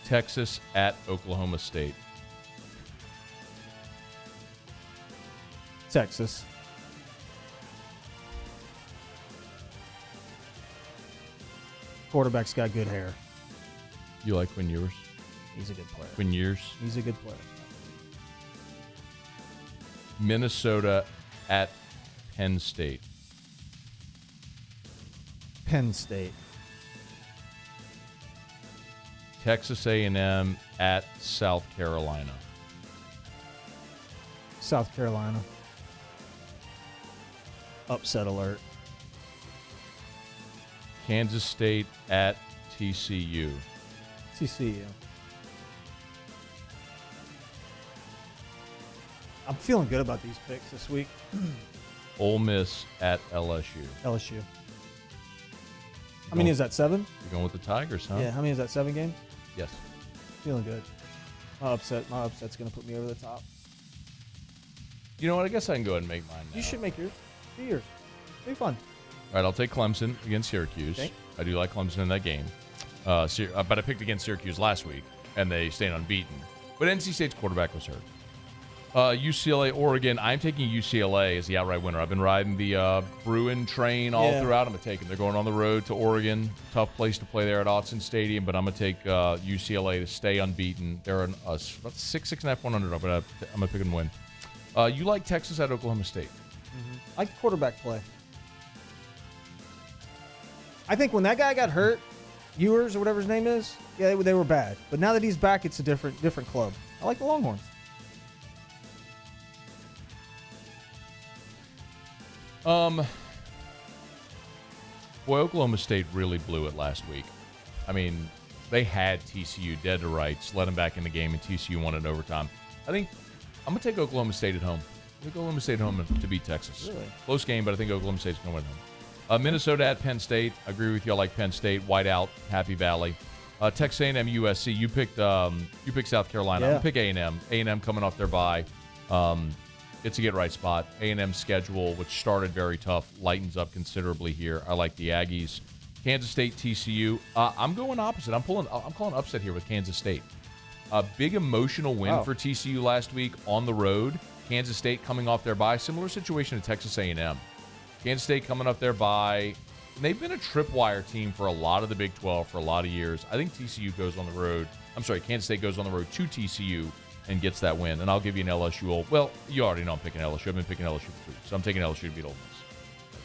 Texas at Oklahoma State. Texas. Quarterback's got good hair. You like Quinn Ewers? He's a good player. Quinn Ewers? He's a good player. Minnesota at Penn State. Penn State. Texas A&M at South Carolina. South Carolina. Upset alert. Kansas State at TCU. TCU. I'm feeling good about these picks this week. Ole Miss at LSU. LSU. How many is that, 7? You're going with the Tigers, huh? Yeah, how many is that, 7 games? Yes. Feeling good. My upset's going to put me over the top. You know what? I guess I can go ahead and make mine now. You should make yours. Do yours. Be fun. All right, I'll take Clemson against Syracuse. Okay. I do like Clemson in that game. But I picked against Syracuse last week, and they stayed unbeaten. But NC State's quarterback was hurt. UCLA, Oregon. I'm taking UCLA as the outright winner. I've been riding the Bruin train all throughout. I'm going to take them. They're going on the road to Oregon. Tough place to play there at Autzen Stadium, but I'm going to take UCLA to stay unbeaten. They're about 6.5, 1 underdog, but I'm going to pick them to win. You like Texas at Oklahoma State? Mm-hmm. I like quarterback play. I think when that guy got hurt, Ewers or whatever his name is, yeah, they were bad. But now that he's back, it's a different club. I like the Longhorns. Boy, Oklahoma State really blew it last week. I mean, they had TCU dead to rights, let them back in the game, and TCU won it in overtime. I think I'm going to take Oklahoma State at home. I think Oklahoma State at home to beat Texas. Really? Close game, but I think Oklahoma State's going to win at home. Minnesota at Penn State. I agree with you. I like Penn State. White out, Happy Valley. Texas A&M, USC. You picked South Carolina. Yeah. I'm going to pick A&M. A&M coming off their bye. It's a get-right spot. A&M's schedule, which started very tough, lightens up considerably here. I like the Aggies. Kansas State, TCU. I'm going opposite. I'm calling upset here with Kansas State. A big emotional win for TCU last week on the road. Kansas State coming off their bye. Similar situation to Texas A&M. Kansas State coming up their bye. They've been a tripwire team for a lot of the Big 12 for a lot of years. I think TCU goes on the road. Kansas State goes on the road to TCU and gets that win. And I'll give you an LSU. Well, you already know I'm picking LSU. I've been picking LSU for 3. So I'm taking LSU to beat Ole Miss.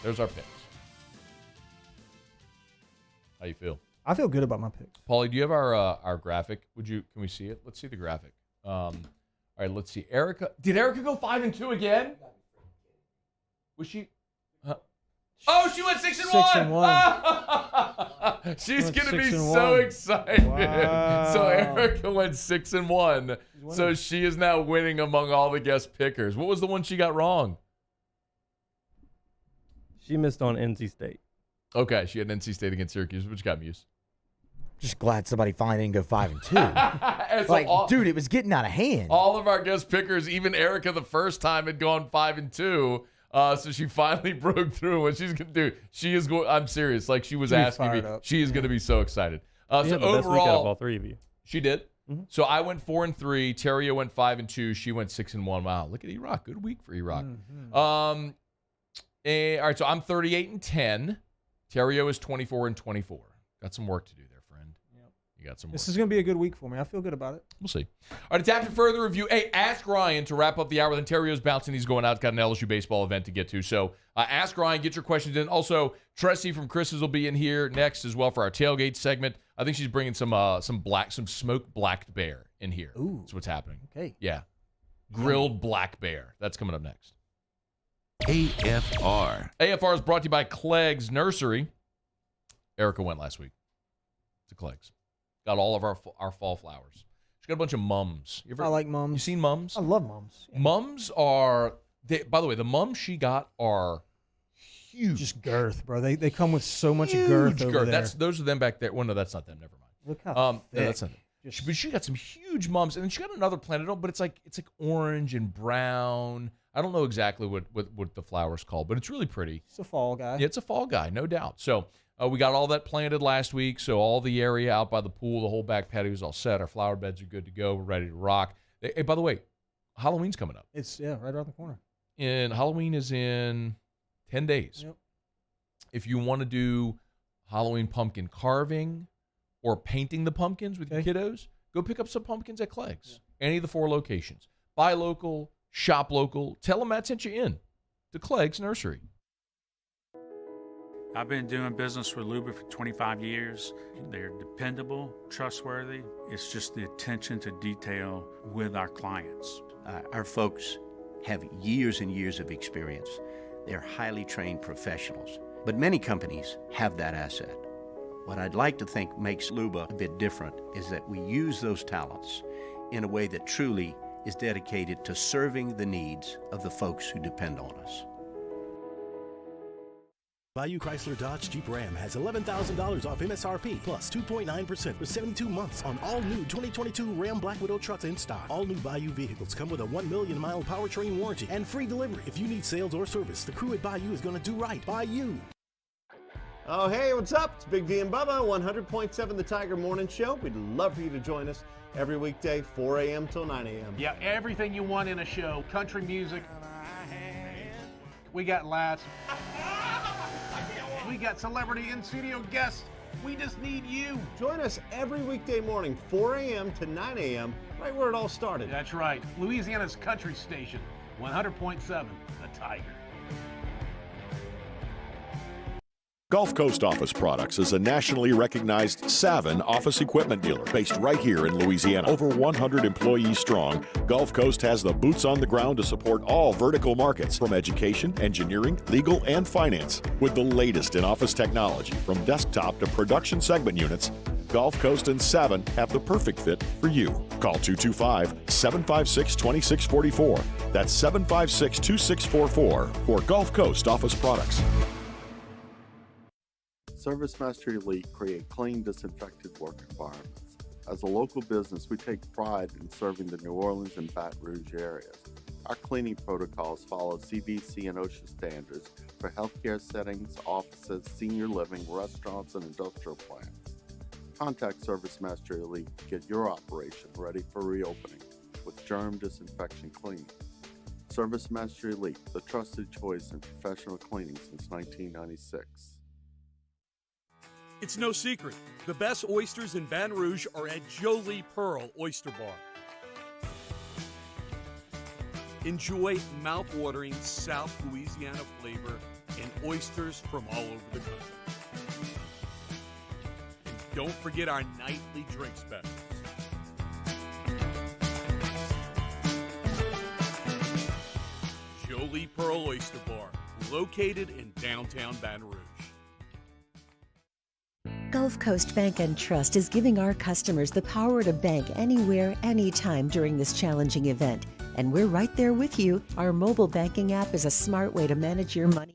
There's our picks. How you feel? I feel good about my picks. Paulie, do you have our graphic? Can we see it? Let's see the graphic. All right, let's see. Erica. Did Erica go 5-2 again? Was she? Oh, she went 6-1. She's gonna be so excited. Wow. So Erica went 6-1. So she is now winning among all the guest pickers. What was the one she got wrong? She missed on NC State. Okay, she had NC State against Syracuse, which got Muse. Just glad somebody finally didn't go 5-2. Dude, it was getting out of hand. All of our guest pickers, even Erica the first time, had gone 5-2. So she finally broke through. What she's going to do, she is going, I'm serious, like she was asking me, she is going to be so excited. So the best week out overall, of all 3 of you. She did. So I went 4-3. Theriot went 5-2. She went 6-1. Wow, look at E-Rock. Good week for E-Rock. All right, so I'm 38-10. Theriot is 24-24. Got some work to do there, friend. You got some work. This is going to be a good week for me. I feel good about it. We'll see. All right, it's after further review. Hey, ask Ryan to wrap up the hour. Then Terrio's bouncing. He's going out. Got an LSU baseball event to get to. So ask Ryan. Get your questions in. Also, Tressie from Chris's will be in here next as well for our tailgate segment. I think she's bringing some smoked black bear in here. Ooh. That's what's happening. Okay. Yeah. Grilled black bear. That's coming up next. AFR. AFR is brought to you by Clegg's Nursery. Erica went last week to Clegg's. Got all of our fall flowers. She's got a bunch of mums. I like mums. You seen mums? I love mums. Yeah. Mums are, by the way, the mums she got are huge. Just girth, bro. They come with so much Huge girth over there. Those are them back there. Well, no, that's not them. Never mind. Look how No, thick. that's not them. But she got some huge mums, and then she got another planted, but it's like orange and brown. I don't know exactly what the flower's called, but it's really pretty. It's a fall guy. Yeah, it's a fall guy, no doubt. So we got all that planted last week, so all the area out by the pool, the whole back patio is all set. Our flower beds are good to go. We're ready to rock. Hey, by the way, Halloween's coming up. It's, right around the corner. And Halloween is in 10 days. Yep. If you want to do Halloween pumpkin carving or painting the pumpkins with your kiddos, go pick up some pumpkins at Clegg's. Any of the 4 locations. Buy local, shop local. Tell them Matt sent you in to Clegg's Nursery. I've been doing business with Luba for 25 years. They're dependable, trustworthy. It's just the attention to detail with our clients. Our folks have years and years of experience. They're highly trained professionals. But many companies have that asset. What I'd like to think makes Luba a bit different is that we use those talents in a way that truly is dedicated to serving the needs of the folks who depend on us. Bayou Chrysler Dodge Jeep Ram has $11,000 off MSRP plus 2.9% for 72 months on all new 2022 Ram Black Widow trucks in stock. All new Bayou vehicles come with a 1 million mile powertrain warranty and free delivery. If you need sales or service, the crew at Bayou is going to do right by you. Oh, hey, what's up? It's Big D and Bubba, 100.7 The Tiger Morning Show. We'd love for you to join us every weekday, 4 a.m. till 9 a.m. Yeah, everything you want in a show. Country music. We got laughs. We got celebrity in-studio guests. We just need you. Join us every weekday morning, 4 a.m. to 9 a.m., right where it all started. That's right. Louisiana's country station, 100.7 The Tiger. Gulf Coast Office Products is a nationally recognized Savin office equipment dealer based right here in Louisiana. Over 100 employees strong, Gulf Coast has the boots on the ground to support all vertical markets, from education, engineering, legal, and finance. With the latest in office technology, from desktop to production segment units, Gulf Coast and Savin have the perfect fit for you. Call 225-756-2644. That's 756-2644 for Gulf Coast Office Products. ServiceMaster Elite create clean, disinfected work environments. As a local business, we take pride in serving the New Orleans and Baton Rouge areas. Our cleaning protocols follow CDC and OSHA standards for healthcare settings, offices, senior living, restaurants, and industrial plants. Contact ServiceMaster Elite to get your operation ready for reopening with germ disinfection cleaning. ServiceMaster Elite, the trusted choice in professional cleaning since 1996. It's no secret. The best oysters in Baton Rouge are at Jolie Pearl Oyster Bar. Enjoy mouth-watering South Louisiana flavor and oysters from all over the country. And don't forget our nightly drink specials. Jolie Pearl Oyster Bar, located in downtown Baton Rouge. Gulf Coast Bank and Trust is giving our customers the power to bank anywhere, anytime during this challenging event. And we're right there with you. Our mobile banking app is a smart way to manage your money.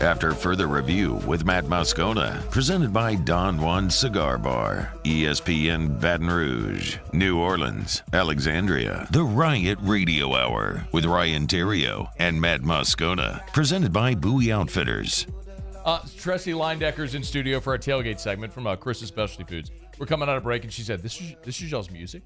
After further review with Matt Moscona, presented by Don Juan Cigar Bar, ESPN Baton Rouge, New Orleans, Alexandria, the Riot Radio Hour with Ryan Theriot and Matt Moscona, presented by Bowie Outfitters. Tressie Leindecker's in studio for our tailgate segment from Chris's Specialty Foods. We're coming out of break, and she said, "This is y'all's music."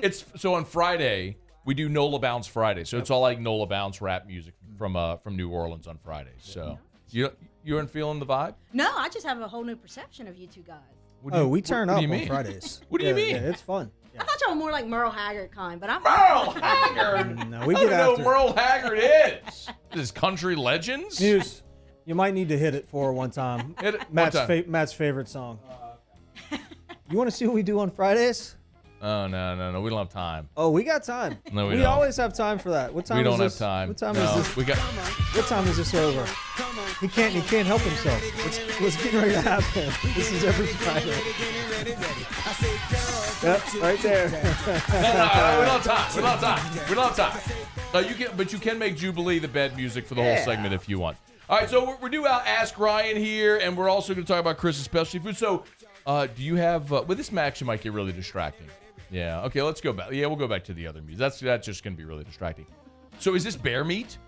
It's so on Friday we do Nola Bounce Friday, so it's all like Nola Bounce rap music from New Orleans on Fridays. So you aren't feeling the vibe? No, I just have a whole new perception of you two guys. We turn up on Fridays. What do you mean? Yeah, it's fun. I thought y'all were more like Merle Haggard kind, but I'm Merle Haggard. No, we I get don't know after who Merle Haggard is. This country legends. Muse, you might need to hit it for one time. Hit it Matt's, one time. Matt's favorite song. You want to see what we do on Fridays? Oh no, we don't have time. Oh, we got time. No, we we don't. always have time for that. What time? We is don't this? have time. What time No, is this? we got. What time is this over? He can't help himself. What's getting ready to happen? This is every Friday. Yep, right there. No, we don't have time. But you can make Jubilee the bed music for the whole segment if you want. All right, so we're due out Ask Ryan here, and we're also going to talk about Chris's Specialty Food. So, do you have? With this match, it might get really distracting. Yeah. Okay, let's go back. Yeah, we'll go back to the other meat. That's just going to be really distracting. So, is this bear meat,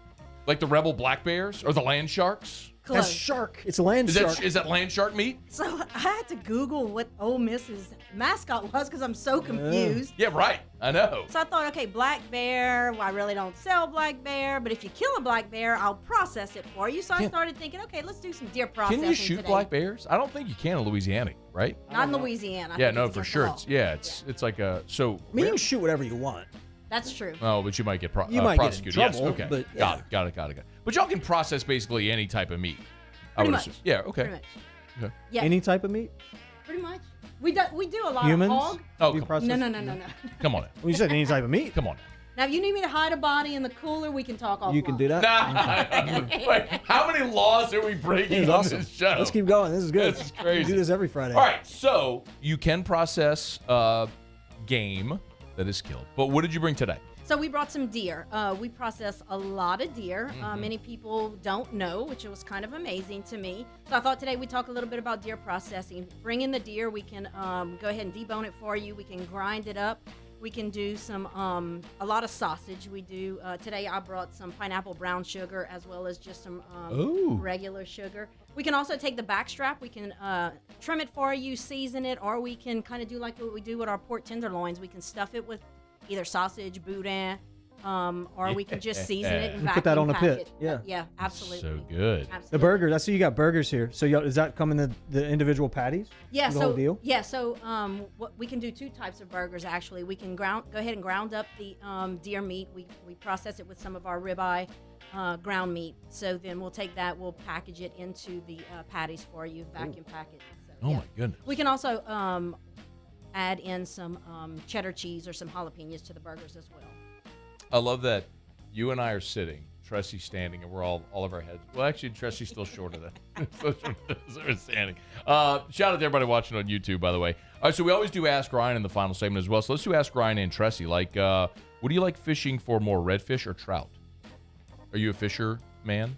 like the Rebel Black Bears or the Land Sharks? Close. That's shark. It's a land shark. Is that land shark meat? So I had to Google what Ole Miss's mascot was because I'm so confused. Yeah, right. I know. So I thought, okay, black bear. Well, I really don't sell black bear, but if you kill a black bear, I'll process it for you. So I started thinking, okay, let's do some deer processing. Can you shoot today. black bears? I don't think you can in Louisiana, right? Not in Louisiana. I Yeah, think no, it's for against sure. the law. It's like a so. I mean, you can shoot whatever you want. That's true. Oh, but you might get You might get in prosecuted. trouble, Yes, okay. but, Got it. But y'all can process basically any type of meat. Pretty much. Yeah, okay. Pretty much. Okay. Yeah. Any type of meat? Pretty much. We do a lot Humans? of hog. Oh, Do you process- No. Come on. Well, you said any type of meat. Come on. Now, if you need me to hide a body in the cooler, we can talk offline. You can do that. Wait, how many laws are we breaking This is on awesome. this show? Let's keep going. This is good. This is crazy. We do this every Friday. All right, so you can process game that is killed. But what did you bring today? So we brought some deer. We process a lot of deer. Mm-hmm. Many people don't know, which was kind of amazing to me. So I thought today we'd talk a little bit about deer processing. Bring in the deer. We can go ahead and debone it for you. We can grind it up. We can do some a lot of sausage. We do today. I brought some pineapple brown sugar as well as just some regular sugar. We can also take the backstrap. We can trim it for you, season it, or we can kind of do like what we do with our pork tenderloins. We can stuff it with either sausage, boudin, or we can just season it and You put that on a pack pit. it. Yeah. Yeah, absolutely. So good. Absolutely. The burgers. I see you got burgers here. So does that come in the individual patties? Yeah, The whole deal? what we can do two types of burgers actually. We can go ahead and ground up the deer meat. We process it with some of our ribeye ground meat. So then we'll take that, we'll package it into the patties for you, vacuum pack it. So, Oh my goodness. We can also add in some cheddar cheese or some jalapenos to the burgers as well. I love that you and I are sitting, Tressy's standing, and we're all of our heads. Well, actually, Tressy's still shorter than so we're standing. Shout out to everybody watching on YouTube, by the way. All right, so we always do Ask Ryan in the final segment as well. So let's do Ask Ryan and Tressy. Like, what do you like fishing for more, redfish or trout? Are you a fisher man?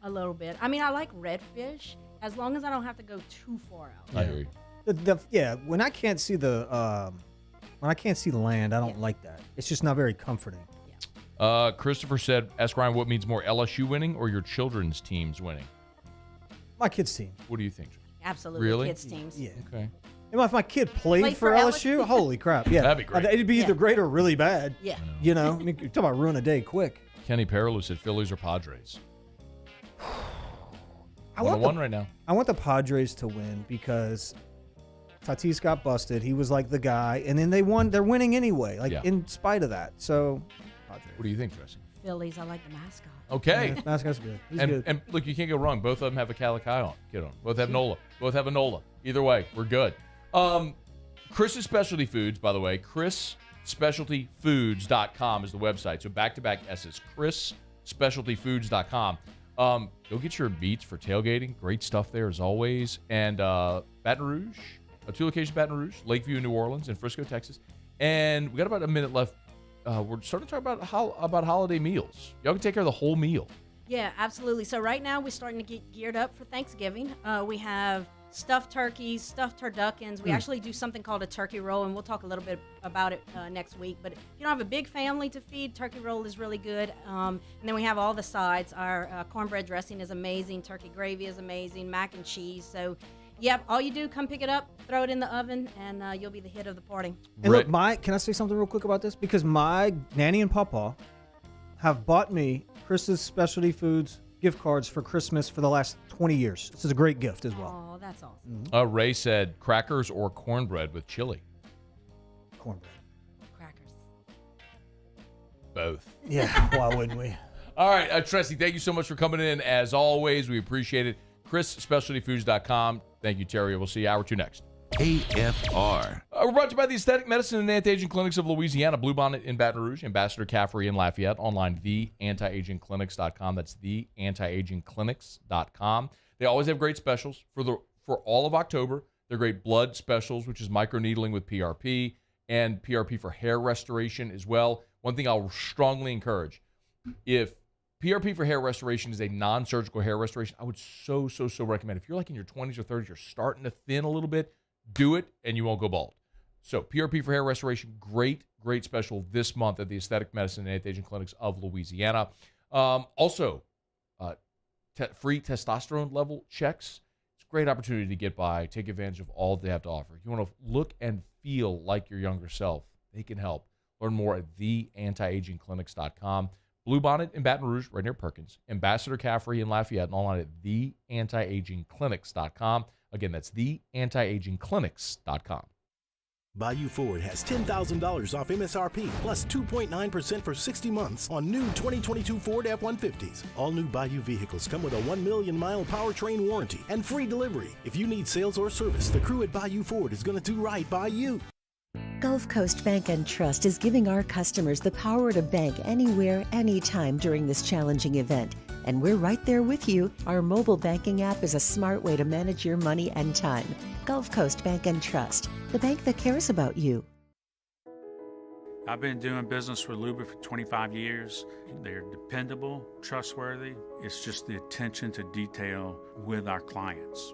A little bit. I mean, I like redfish as long as I don't have to go too far out. I hear you. When I can't see the land, I don't like that. It's just not very comforting. Christopher said, ask Ryan what means more, LSU winning or your children's teams winning? My kids' team. What do you think? Absolutely. Really? Kids teams. Yeah. Okay. And if my kid played for LSU, holy crap. Yeah. That'd be great. It'd be either great or really bad. Yeah. You know, I mean, you're talking about ruin a day quick. Kenny Perilou said Phillies or Padres. I want one right now. I want the Padres to win because Tatis got busted. He was like the guy, and then they won. They're winning anyway, in spite of that. So, Padres. What do you think, Tracy? Phillies. I like the mascot. Okay. Yeah, mascot's good. He's and, good. And look, you can't go wrong. Both of them have a Calico kid on. Both have Nola. Both have a Nola. Either way, we're good. Chris's Specialty Foods, by the way, chrisspecialtyfoods.com is the website. So back-to-back S's, chrisspecialtyfoods.com. Go get your meats for tailgating. Great stuff there as always. And Baton Rouge, 2 locations, Baton Rouge, Lakeview, New Orleans, and Frisco, Texas. And we got about a minute left. We're starting to talk about holiday meals. Y'all can take care of the whole meal. Yeah, absolutely. So right now we're starting to get geared up for Thanksgiving. We have stuffed turkeys, stuffed turduckens. We actually do something called a turkey roll, and we'll talk a little bit about it next week. But if you don't have a big family to feed, turkey roll is really good. And then we have all the sides. Our cornbread dressing is amazing. Turkey gravy is amazing. Mac and cheese. So, yep, all you do, come pick it up, throw it in the oven, and you'll be the hit of the party. And look, can I say something real quick about this? Because my nanny and papa have bought me Chris's Specialty Foods gift cards for Christmas for the last 20 years. This is a great gift as well. Oh, that's awesome. Ray said crackers or cornbread with chili. Cornbread. Crackers. Both. Yeah, why wouldn't we? All right, Tressie, thank you so much for coming in. As always, we appreciate it. ChrisSpecialtyFoods.com. Thank you, Terry. We'll see you hour 2 next. AFR. We're brought to you by the Aesthetic Medicine and Anti-Aging Clinics of Louisiana, Bluebonnet in Baton Rouge, Ambassador Caffrey in Lafayette, online, theantiagingclinics.com. That's theantiagingclinics.com. They always have great specials for all of October. They're great blood specials, which is microneedling with PRP and PRP for hair restoration as well. One thing I'll strongly encourage, if PRP for hair restoration is a non-surgical hair restoration, I would so recommend. If you're like in your 20s or 30s, you're starting to thin a little bit, do it and you won't go bald. So PRP for hair restoration, great special this month at the Aesthetic Medicine and Anti-Aging Clinics of Louisiana. Also, free testosterone level checks. It's a great opportunity to get by, take advantage of all they have to offer. You want to look and feel like your younger self. They can help. Learn more at theantiagingclinics.com. Bluebonnet in Baton Rouge, right near Perkins. Ambassador Caffrey in Lafayette, and online at theantiagingclinics.com. Again, that's theantiagingclinics.com. Bayou Ford has $10,000 off MSRP plus 2.9% for 60 months on new 2022 Ford F-150s. All new Bayou vehicles come with a 1 million mile powertrain warranty and free delivery. If you need sales or service, the crew at Bayou Ford is going to do right by you. Gulf Coast Bank and Trust is giving our customers the power to bank anywhere, anytime during this challenging event. And we're right there with you. Our mobile banking app is a smart way to manage your money and time. Gulf Coast Bank and Trust, the bank that cares about you. I've been doing business with Luba for 25 years. They're dependable, trustworthy. It's just the attention to detail with our clients.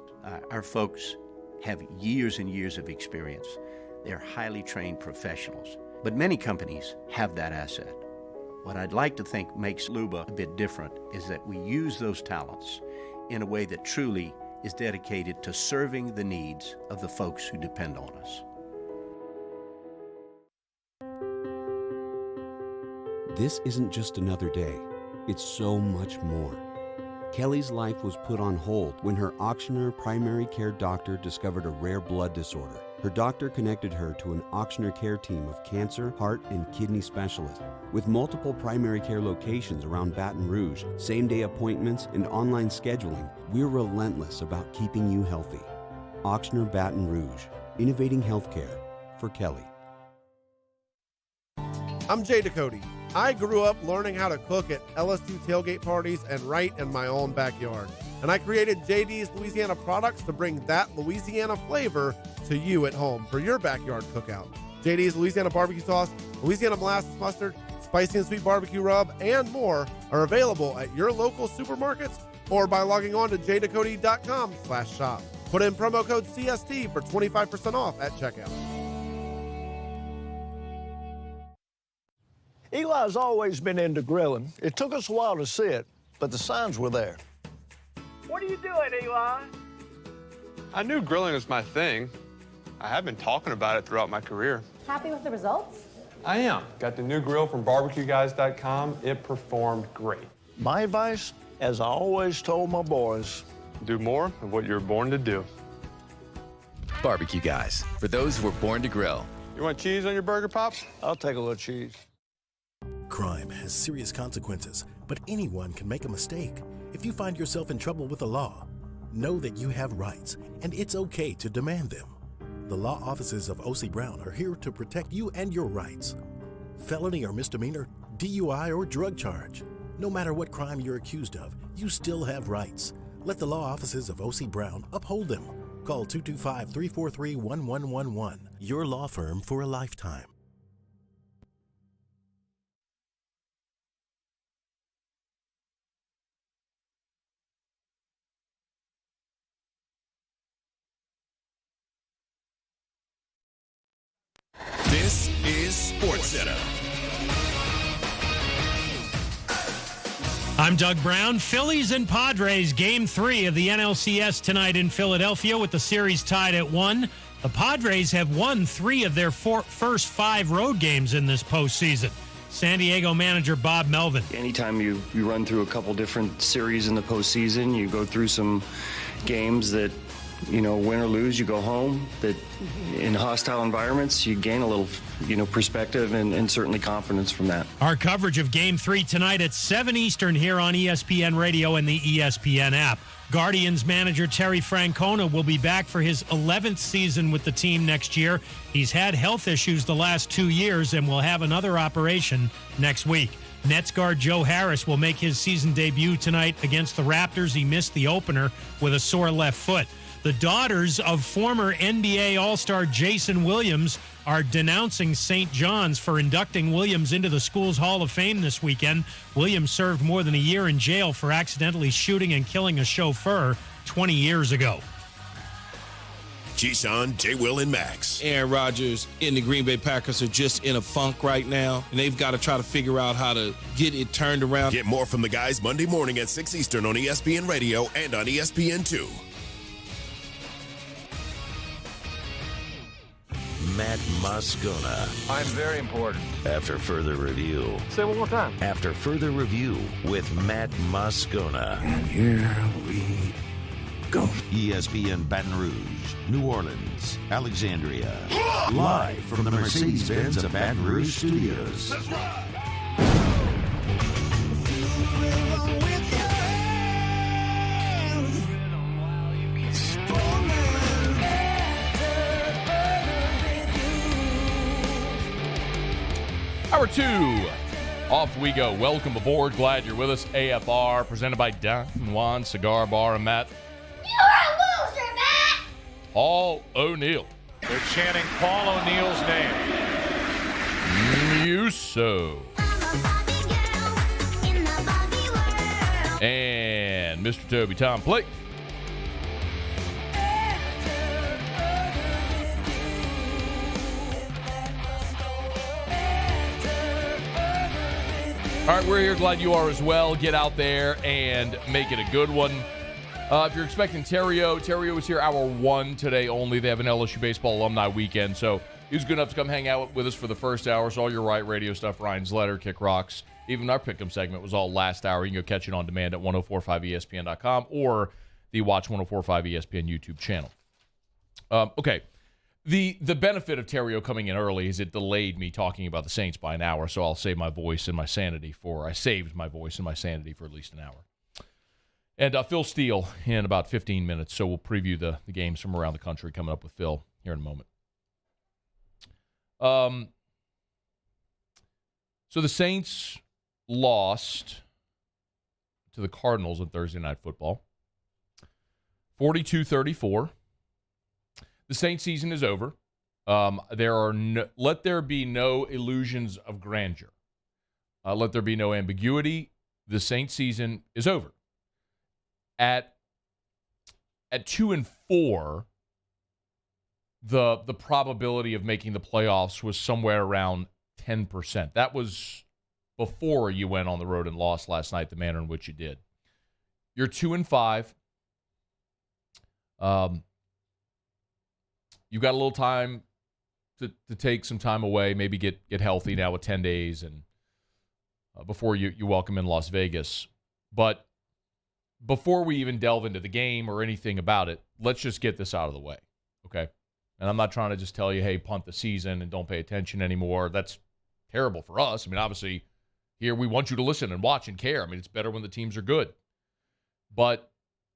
Our folks have years and years of experience. They're highly trained professionals, but many companies have that asset. What I'd like to think makes Luba a bit different is that we use those talents in a way that truly is dedicated to serving the needs of the folks who depend on us. This isn't just another day. It's so much more. Kelly's life was put on hold when her auctioneer primary care doctor discovered a rare blood disorder. Her doctor connected her to an auctioneer care team of cancer, heart, and kidney specialists. With multiple primary care locations around Baton Rouge, same-day appointments, and online scheduling, we're relentless about keeping you healthy. Auctioneer Baton Rouge, innovating healthcare for Kelly. I'm Jay Ducote. I grew up learning how to cook at LSU tailgate parties and right in my own backyard. And I created JD's Louisiana products to bring that Louisiana flavor to you at home for your backyard cookout. JD's Louisiana barbecue sauce, Louisiana molasses mustard, spicy and sweet barbecue rub, and more are available at your local supermarkets or by logging on to jducote.com/shop. Put in promo code CST for 25% off at checkout. Eli's always been into grilling. It took us a while to see it, but the signs were there. What are you doing, Eli? I knew grilling was my thing. I have been talking about it throughout my career. Happy with the results? I am. Got the new grill from barbecueguys.com. It performed great. My advice, as I always told my boys, do more of what you're born to do. Barbecue Guys, for those who were born to grill. You want cheese on your burger, Pops? I'll take a little cheese. Crime has serious consequences, but anyone can make a mistake. If you find yourself in trouble with the law, know that you have rights, and it's okay to demand them. The law offices of O.C. Brown are here to protect you and your rights. Felony or misdemeanor, DUI or drug charge. No matter what crime you're accused of, you still have rights. Let the law offices of O.C. Brown uphold them. Call 225-343-1111. Your law firm for a lifetime. This is SportsCenter. I'm Doug Brown. Phillies and Padres, Game 3 of the NLCS tonight in Philadelphia with the series tied at 1. The Padres have won 3 of their first 5 road games in this postseason. San Diego manager Bob Melvin. Anytime you run through a couple different series in the postseason, you go through some games that, win or lose, you go home, that in hostile environments, you gain a little, perspective and certainly confidence from that. Our coverage of Game 3 tonight at 7 Eastern here on ESPN Radio and the ESPN app. Guardians manager Terry Francona will be back for his 11th season with the team next year. He's had health issues the last 2 years and will have another operation next week. Nets guard Joe Harris will make his season debut tonight against the Raptors. He missed the opener with a sore left foot. The daughters of former NBA All-Star Jason Williams are denouncing St. John's for inducting Williams into the school's Hall of Fame this weekend. Williams served more than a year in jail for accidentally shooting and killing a chauffeur 20 years ago. Keyshawn, J. Will, and Max. Aaron Rodgers and the Green Bay Packers are just in a funk right now, and they've got to try to figure out how to get it turned around. Get more from the guys Monday morning at 6 Eastern on ESPN Radio and on ESPN2. Matt Moscona. I'm very important. After further review. Say it one more time. After further review with Matt Moscona. And here we go. ESPN Baton Rouge, New Orleans, Alexandria. Live from the Mercedes-Benz of Baton Rouge Studios. That's right. Hour 2, off we go. Welcome aboard. Glad you're with us. AFR, presented by Don Juan Cigar Bar and Matt. You're a loser, Matt! Paul O'Neill. They're chanting Paul O'Neill's name. Muso. And Mr. Toby Tom Blake. All right, we're here. Glad you are as well. Get out there and make it a good one. If you're expecting Theriot is here hour 1 today only. They have an LSU baseball alumni weekend, so he was good enough to come hang out with us for the first hour. So all your right radio stuff, Ryan's Letter, Kick Rocks, even our Pick'em segment was all last hour. You can go catch it on demand at 1045ESPN.com or the Watch 1045 ESPN YouTube channel. Okay. The benefit of Theriot coming in early is it delayed me talking about the Saints by an hour, so I'll save my voice and my sanity for at least an hour. And Phil Steele in about 15 minutes, so we'll preview the games from around the country coming up with Phil here in a moment. So the Saints lost to the Cardinals on Thursday Night Football, 42-34. The Saints season is over. Let there be no illusions of grandeur. Let there be no ambiguity. The Saints season is over. At 2-4, the probability of making the playoffs was somewhere around 10%. That was before you went on the road and lost last night, the manner in which you did. You're 2-5. You've got a little time to take some time away, maybe get healthy now with 10 days and before you welcome in Las Vegas. But before we even delve into the game or anything about it, let's just get this out of the way, okay? And I'm not trying to just tell you, hey, punt the season and don't pay attention anymore. That's terrible for us. I mean, obviously, here we want you to listen and watch and care. I mean, it's better when the teams are good. But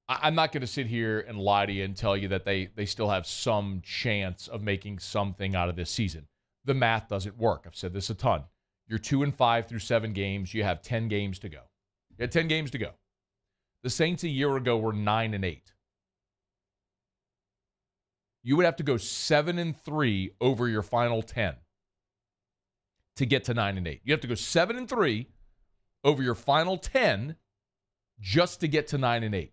I'm not going to sit here and lie to you and tell you that they still have some chance of making something out of this season. The math doesn't work. I've said this a ton. You're 2-5 through 7 games. You have 10 games to go. You had 10 games to go. The Saints a year ago were 9-8. You would have to go 7-3 over your final 10 to get to 9-8. You have to go 7-3 over your final 10 just to get to 9-8.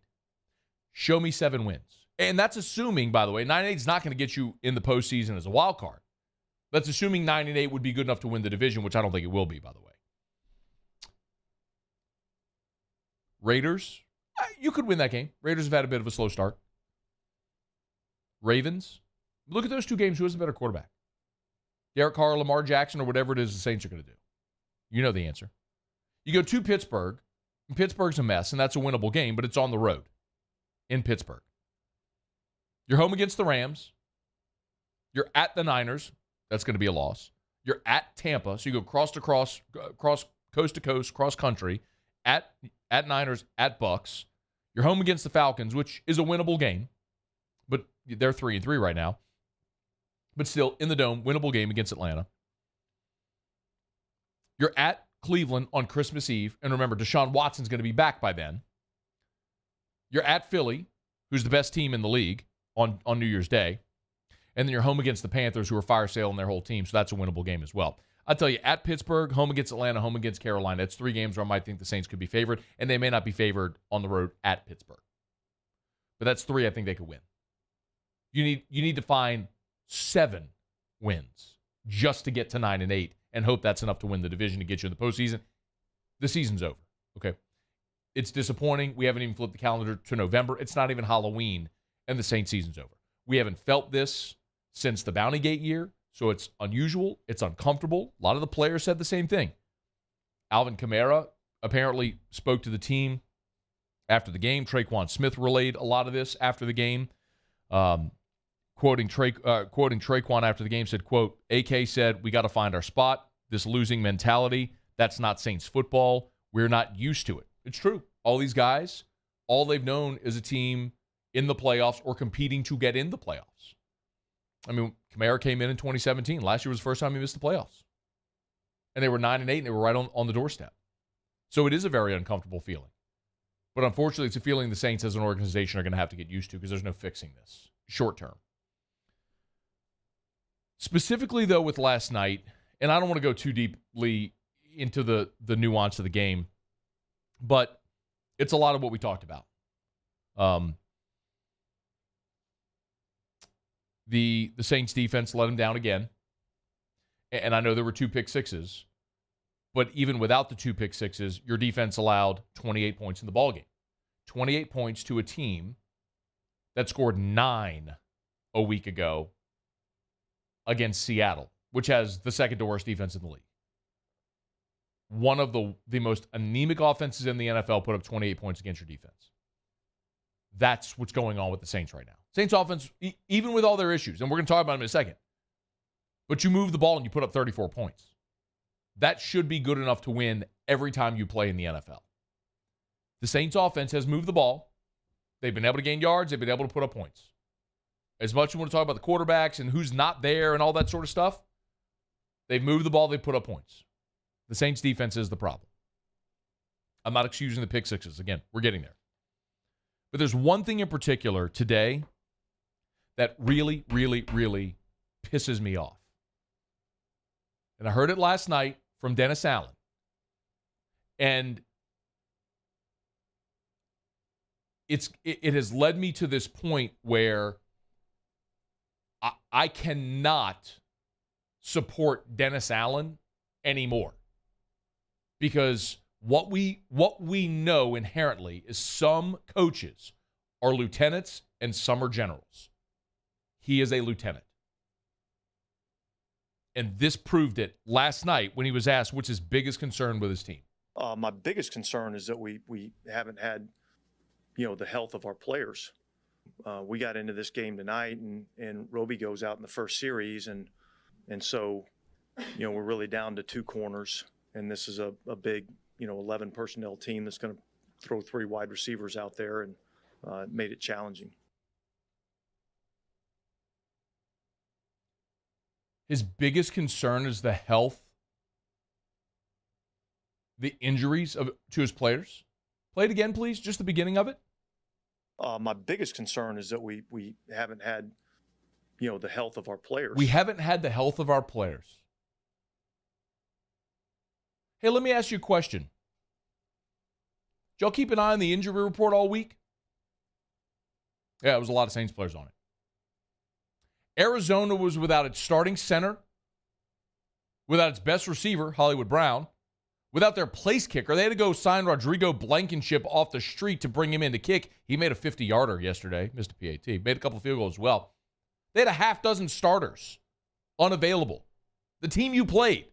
Show me 7 wins. And that's assuming, by the way, 9-8 is not going to get you in the postseason as a wild card. That's assuming 9-8 would be good enough to win the division, which I don't think it will be, by the way. Raiders, you could win that game. Raiders have had a bit of a slow start. Ravens, look at those two games. Who has a better quarterback? Derek Carr, Lamar Jackson, or whatever it is the Saints are going to do. You know the answer. You go to Pittsburgh, and Pittsburgh's a mess, and that's a winnable game, but it's on the road in Pittsburgh. You're home against the Rams. You're at the Niners. That's going to be a loss. You're at Tampa, so you go coast to coast, cross country, at Niners, at Bucks. You're home against the Falcons, which is a winnable game, but they're 3-3 right now. But still, in the Dome, winnable game against Atlanta. You're at Cleveland on Christmas Eve, and remember, Deshaun Watson's going to be back by then. You're at Philly, who's the best team in the league on New Year's Day. And then you're home against the Panthers, who are fire sale in their whole team, so that's a winnable game as well. I'll tell you, at Pittsburgh, home against Atlanta, home against Carolina, it's 3 games where I might think the Saints could be favored, and they may not be favored on the road at Pittsburgh. But that's 3 I think they could win. You need to find 7 wins just to get to 9-8 and hope that's enough to win the division to get you in the postseason. The season's over, okay? It's disappointing. We haven't even flipped the calendar to November. It's not even Halloween, and the Saints season's over. We haven't felt this since the Bounty Gate year, so it's unusual. It's uncomfortable. A lot of the players said the same thing. Alvin Kamara apparently spoke to the team after the game. Traquan Smith relayed a lot of this after the game. Quoting Traquan after the game, said, quote, AK said, we got to find our spot. This losing mentality, that's not Saints football. We're not used to it. It's true. All these guys, all they've known is a team in the playoffs or competing to get in the playoffs. I mean, Kamara came in 2017. Last year was the first time he missed the playoffs. And they were 9-8, and they were right on the doorstep. So it is a very uncomfortable feeling. But unfortunately, it's a feeling the Saints as an organization are going to have to get used to because there's no fixing this short term. Specifically, though, with last night, and I don't want to go too deeply into the nuance of the game, but it's a lot of what we talked about. The Saints defense let them down again. And I know there were 2 pick sixes, but even without the 2 pick sixes, your defense allowed 28 points in the ballgame. 28 points to a team that scored 9 a week ago against Seattle, which has the second to worst defense in the league. One of the most anemic offenses in the NFL put up 28 points against your defense. That's what's going on with the Saints right now. Saints offense, even with all their issues, and we're going to talk about them in a second, but you move the ball and you put up 34 points. That should be good enough to win every time you play in the NFL. The Saints offense has moved the ball. They've been able to gain yards. They've been able to put up points. As much as we want to talk about the quarterbacks and who's not there and all that sort of stuff, they've moved the ball. They've put up points. The Saints defense is the problem. I'm not excusing the pick sixes. Again, we're getting there. But there's one thing in particular today that really, really, really pisses me off. And I heard it last night from Dennis Allen. And it has led me to this point where I cannot support Dennis Allen anymore. Because what we know inherently is some coaches are lieutenants and some are generals. He is a lieutenant. And this proved it last night when he was asked what's his biggest concern with his team. My biggest concern is that we haven't had, the health of our players. We got into this game tonight, and Roby goes out in the first series, and so, we're really down to 2 corners, and this is a big, 11 personnel team that's going to throw 3 wide receivers out there, and it made it challenging. His biggest concern is the health, the injuries to his players. Play it again, please, just the beginning of it. My biggest concern is that we haven't had, the health of our players. We haven't had the health of our players. Hey, let me ask you a question. Did y'all keep an eye on the injury report all week? Yeah, it was a lot of Saints players on it. Arizona was without its starting center, without its best receiver, Hollywood Brown, without their place kicker. They had to go sign Rodrigo Blankenship off the street to bring him in to kick. He made a 50-yarder yesterday, missed a PAT, made a couple field goals as well. They had a half dozen starters unavailable. The team you played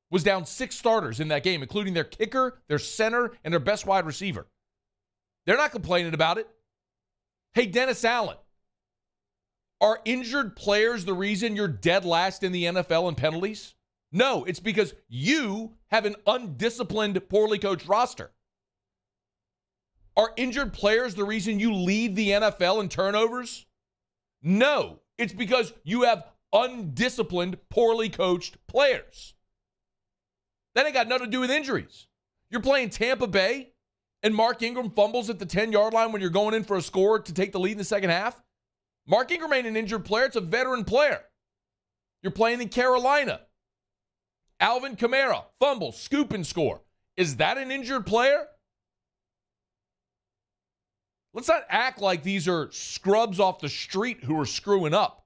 was down 6 starters in that game, including their kicker, their center, and their best wide receiver. They're not complaining about it. Hey, Dennis Allen, are injured players the reason you're dead last in the NFL in penalties? No, it's because you have an undisciplined, poorly coached roster. Are injured players the reason you lead the NFL in turnovers? No, it's because you have undisciplined, poorly coached players. That ain't got nothing to do with injuries. You're playing Tampa Bay, and Mark Ingram fumbles at the 10-yard line when you're going in for a score to take the lead in the second half. Mark Ingram ain't an injured player. It's a veteran player. You're playing in Carolina. Alvin Kamara, fumble, scoop and score. Is that an injured player? Let's not act like these are scrubs off the street who are screwing up.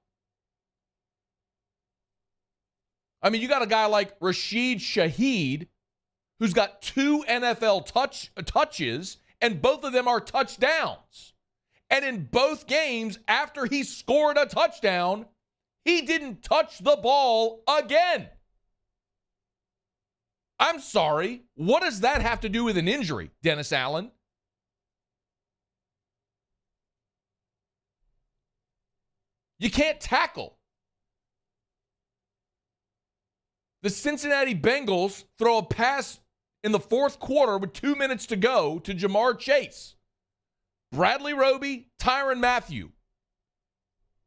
I mean, you got a guy like Rashid Shaheed, who's got 2 NFL touches, and both of them are touchdowns. And in both games, after he scored a touchdown, he didn't touch the ball again. I'm sorry. What does that have to do with an injury, Dennis Allen? You can't tackle. The Cincinnati Bengals throw a pass in the fourth quarter with 2 minutes to go to Jamar Chase. Bradley Roby, Tyrann Mathieu.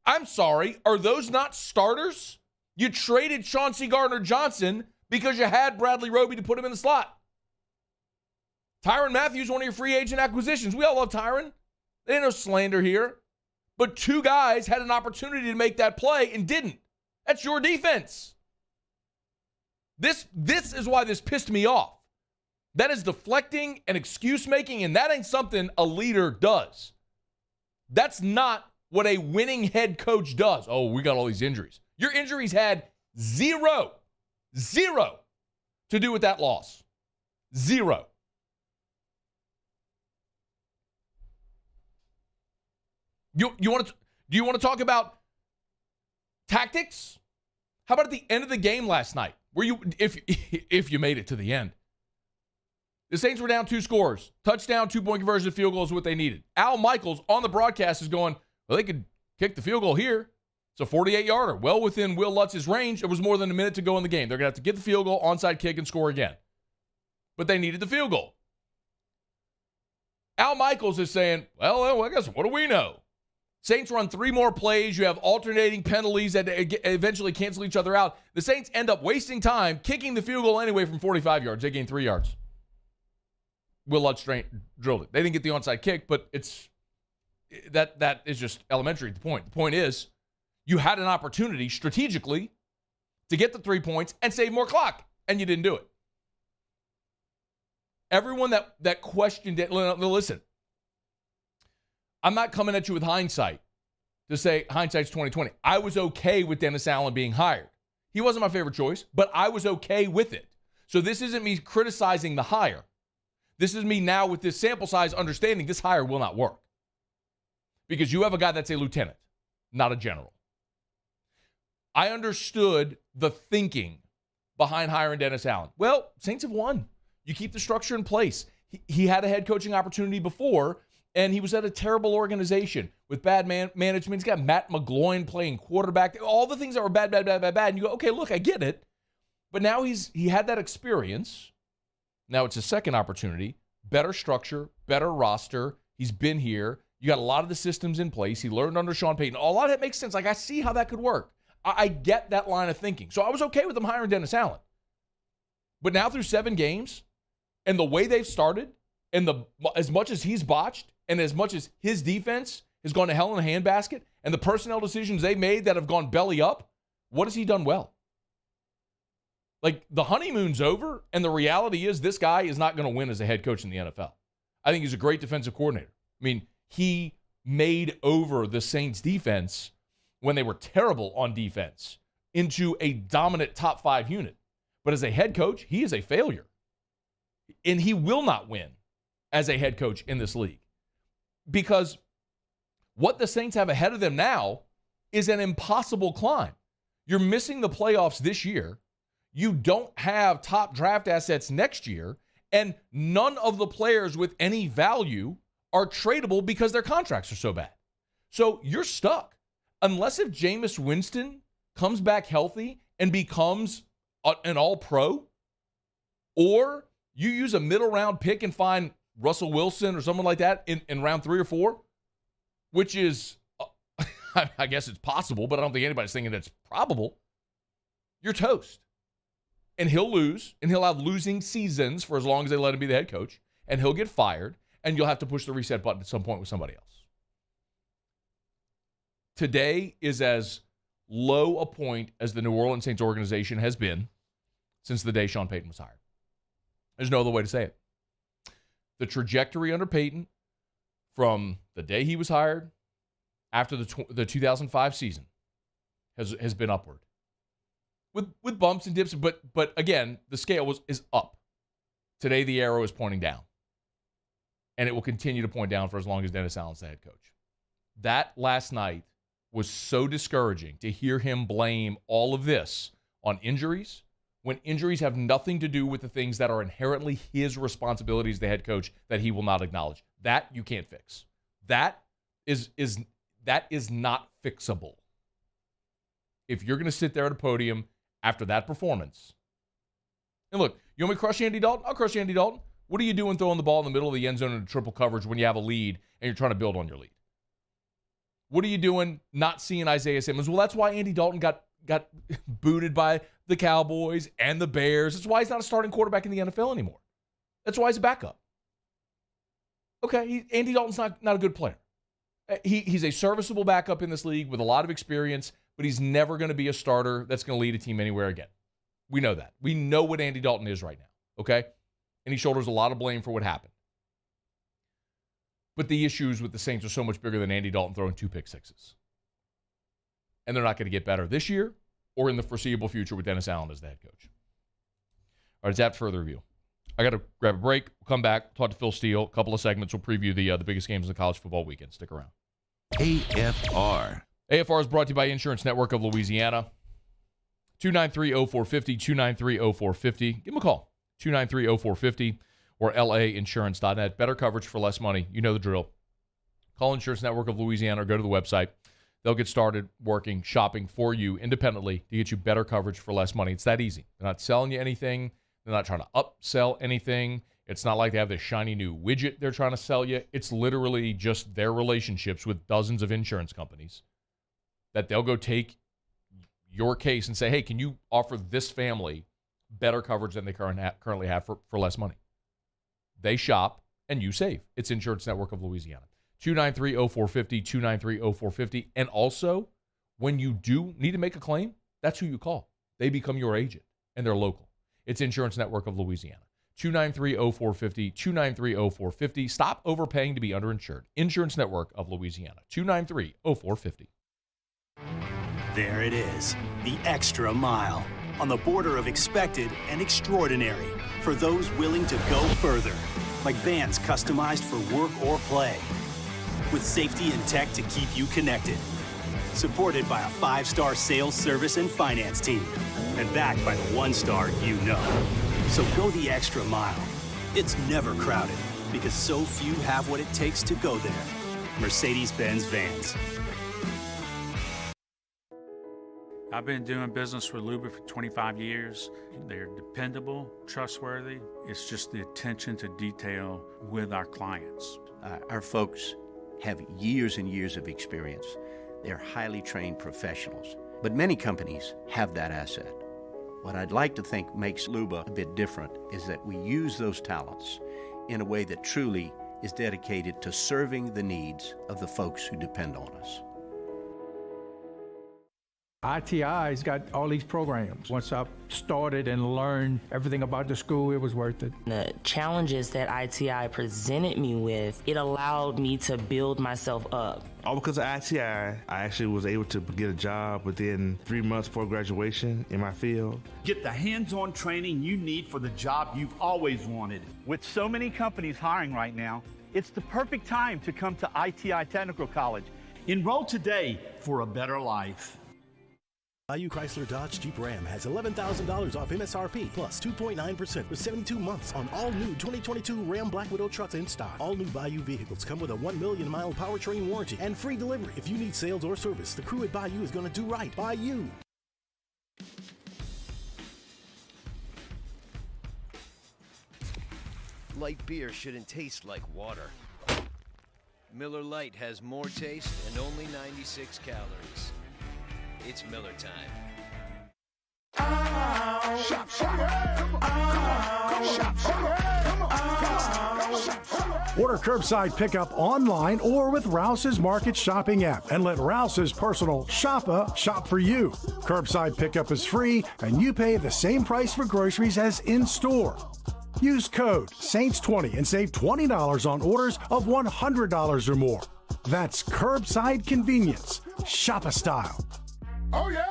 I'm sorry, are those not starters? You traded Chauncey Gardner-Johnson because you had Bradley Roby to put him in the slot. Tyrann Mathieu is one of your free agent acquisitions. We all love Tyrann. There ain't no slander here. But 2 guys had an opportunity to make that play and didn't. That's your defense. This is why this pissed me off. That is deflecting and excuse making, and that ain't something a leader does. That's not what a winning head coach does. Oh, we got all these injuries. Your injuries had zero to do with that loss. Zero. Do you want to talk about tactics? How about at the end of the game last night, where if you made it to the end, the Saints were down 2 scores, touchdown, 2-point conversion, field goal is what they needed. Al Michaels on the broadcast is going, well, they could kick the field goal here. It's a 48-yarder, well within Will Lutz's range. It was more than a minute to go in the game. They're going to have to get the field goal, onside kick, and score again. But they needed the field goal. Al Michaels is saying, well, I guess, what do we know? Saints run 3 more plays. You have alternating penalties that eventually cancel each other out. The Saints end up wasting time, kicking the field goal anyway from 45 yards. They gain 3 yards. Will Lutz drilled it. They didn't get the onside kick, but that is just elementary at the point. The point is, you had an opportunity strategically to get the 3 points and save more clock, and you didn't do it. Everyone that questioned it, listen, I'm not coming at you with hindsight to say hindsight's 20/20. I was okay with Dennis Allen being hired. He wasn't my favorite choice, but I was okay with it. So this isn't me criticizing the hire. This is me now with this sample size understanding this hire will not work. Because you have a guy that's a lieutenant, not a general. I understood the thinking behind hiring Dennis Allen. Well, Saints have won. You keep the structure in place. He had a head coaching opportunity before, and he was at a terrible organization with bad management. He's got Matt McGloin playing quarterback. All the things that were bad. And you go, okay, look, I get it. But now he had that experience. Now it's a second opportunity. Better structure, better roster. He's been here. You got a lot of the systems in place. He learned under Sean Payton. A lot of it makes sense. Like, I see how that could work. I get that line of thinking. So I was okay with them hiring Dennis Allen. But now through 7 games, and the way they've started, and as much as he's botched, and as much as his defense has gone to hell in a handbasket, and the personnel decisions they made that have gone belly up, what has he done well? Like, the honeymoon's over, and the reality is this guy is not going to win as a head coach in the NFL. I think he's a great defensive coordinator. I mean, he made over the Saints defense when they were terrible on defense into a dominant top 5 unit. But as a head coach, he is a failure. And he will not win as a head coach in this league. Because what the Saints have ahead of them now is an impossible climb. You're missing the playoffs this year. You don't have top draft assets next year. And none of the players with any value are tradable because their contracts are so bad. So you're stuck. Unless if Jameis Winston comes back healthy and becomes an all-pro, or you use a middle-round pick and find Russell Wilson or someone like that in round 3 or 4, which is, I guess it's possible, but I don't think anybody's thinking that's probable, you're toast. And he'll lose, and he'll have losing seasons for as long as they let him be the head coach, and he'll get fired, and you'll have to push the reset button at some point with somebody else. Today is as low a point as the New Orleans Saints organization has been since the day Sean Payton was hired. There's no other way to say it. The trajectory under Payton from the day he was hired after the 2005 season has been upward. With bumps and dips, but again, the scale is up. Today, the arrow is pointing down. And it will continue to point down for as long as Dennis Allen's the head coach. That last night was so discouraging to hear him blame all of this on injuries, when injuries have nothing to do with the things that are inherently his responsibilities as the head coach that he will not acknowledge. That you can't fix. That is not fixable. If you're going to sit there at a podium after that performance, and look, you want me to crush Andy Dalton? I'll crush Andy Dalton. What are you doing throwing the ball in the middle of the end zone in triple coverage when you have a lead and you're trying to build on your lead? What are you doing not seeing Isaiah Simmons? Well, that's why Andy Dalton got booted by the Cowboys and the Bears. That's why he's not a starting quarterback in the NFL anymore. That's why he's a backup. Okay, Andy Dalton's not a good player. He's a serviceable backup in this league with a lot of experience, but he's never going to be a starter that's going to lead a team anywhere again. We know that. We know what Andy Dalton is right now, okay? And he shoulders a lot of blame for what happened. But the issues with the Saints are so much bigger than Andy Dalton throwing 2 pick sixes. And they're not going to get better this year or in the foreseeable future with Dennis Allen as the head coach. All right, it's after further review. I got to grab a break. We'll come back, talk to Phil Steele. A couple of segments. We'll preview the biggest games in the college football weekend. Stick around. AFR. AFR is brought to you by Insurance Network of Louisiana. 293-0450, 293-0450. Give them a call. 293-0450 or lainsurance.net. Better coverage for less money. You know the drill. Call Insurance Network of Louisiana or go to the website. They'll get started working, shopping for you independently to get you better coverage for less money. It's that easy. They're not selling you anything. They're not trying to upsell anything. It's not like they have this shiny new widget they're trying to sell you. It's literally just their relationships with dozens of insurance companies that they'll go take your case and say, hey, can you offer this family better coverage than they currently have for less money? They shop and you save. It's Insurance Network of Louisiana. 293-0450, 293-0450. And also, when you do need to make a claim, that's who you call. They become your agent, and they're local. It's Insurance Network of Louisiana. 293-0450, 293-0450. Stop overpaying to be underinsured. Insurance Network of Louisiana. 293-0450. There it is, the extra mile. On the border of expected and extraordinary for those willing to go further. Like vans customized for work or play. With safety and tech to keep you connected. Supported by a 5-star sales, service, and finance team. And backed by the 1-star you know. So go the extra mile. It's never crowded because so few have what it takes to go there. Mercedes-Benz Vans. I've been doing business with Luba for 25 years. They're dependable, trustworthy. It's just the attention to detail with our clients. Our folks have years and years of experience. They're highly trained professionals. But many companies have that asset. What I'd like to think makes Luba a bit different is that we use those talents in a way that truly is dedicated to serving the needs of the folks who depend on us. ITI's got all these programs. Once I started and learned everything about the school, it was worth it. The challenges that ITI presented me with, it allowed me to build myself up. All because of ITI, I actually was able to get a job within 3 months before graduation in my field. Get the hands-on training you need for the job you've always wanted. With so many companies hiring right now, it's the perfect time to come to ITI Technical College. Enroll today for a better life. Bayou Chrysler Dodge Jeep Ram has $11,000 off MSRP plus 2.9% for 72 months on all new 2022 Ram Black Widow trucks in stock. All new Bayou vehicles come with a 1 million mile powertrain warranty and free delivery. If you need sales or service, the crew at Bayou is going to do right by you. Light beer shouldn't taste like water. Miller Lite has more taste and only 96 calories. It's Miller time. Order curbside pickup online or with Rouse's Market Shopping app and let Rouse's personal shopper shop for you. Curbside pickup is free and you pay the same price for groceries as in-store. Use code SAINTS20 and save $20 on orders of $100 or more. That's curbside convenience. Shopper style. Oh, yeah!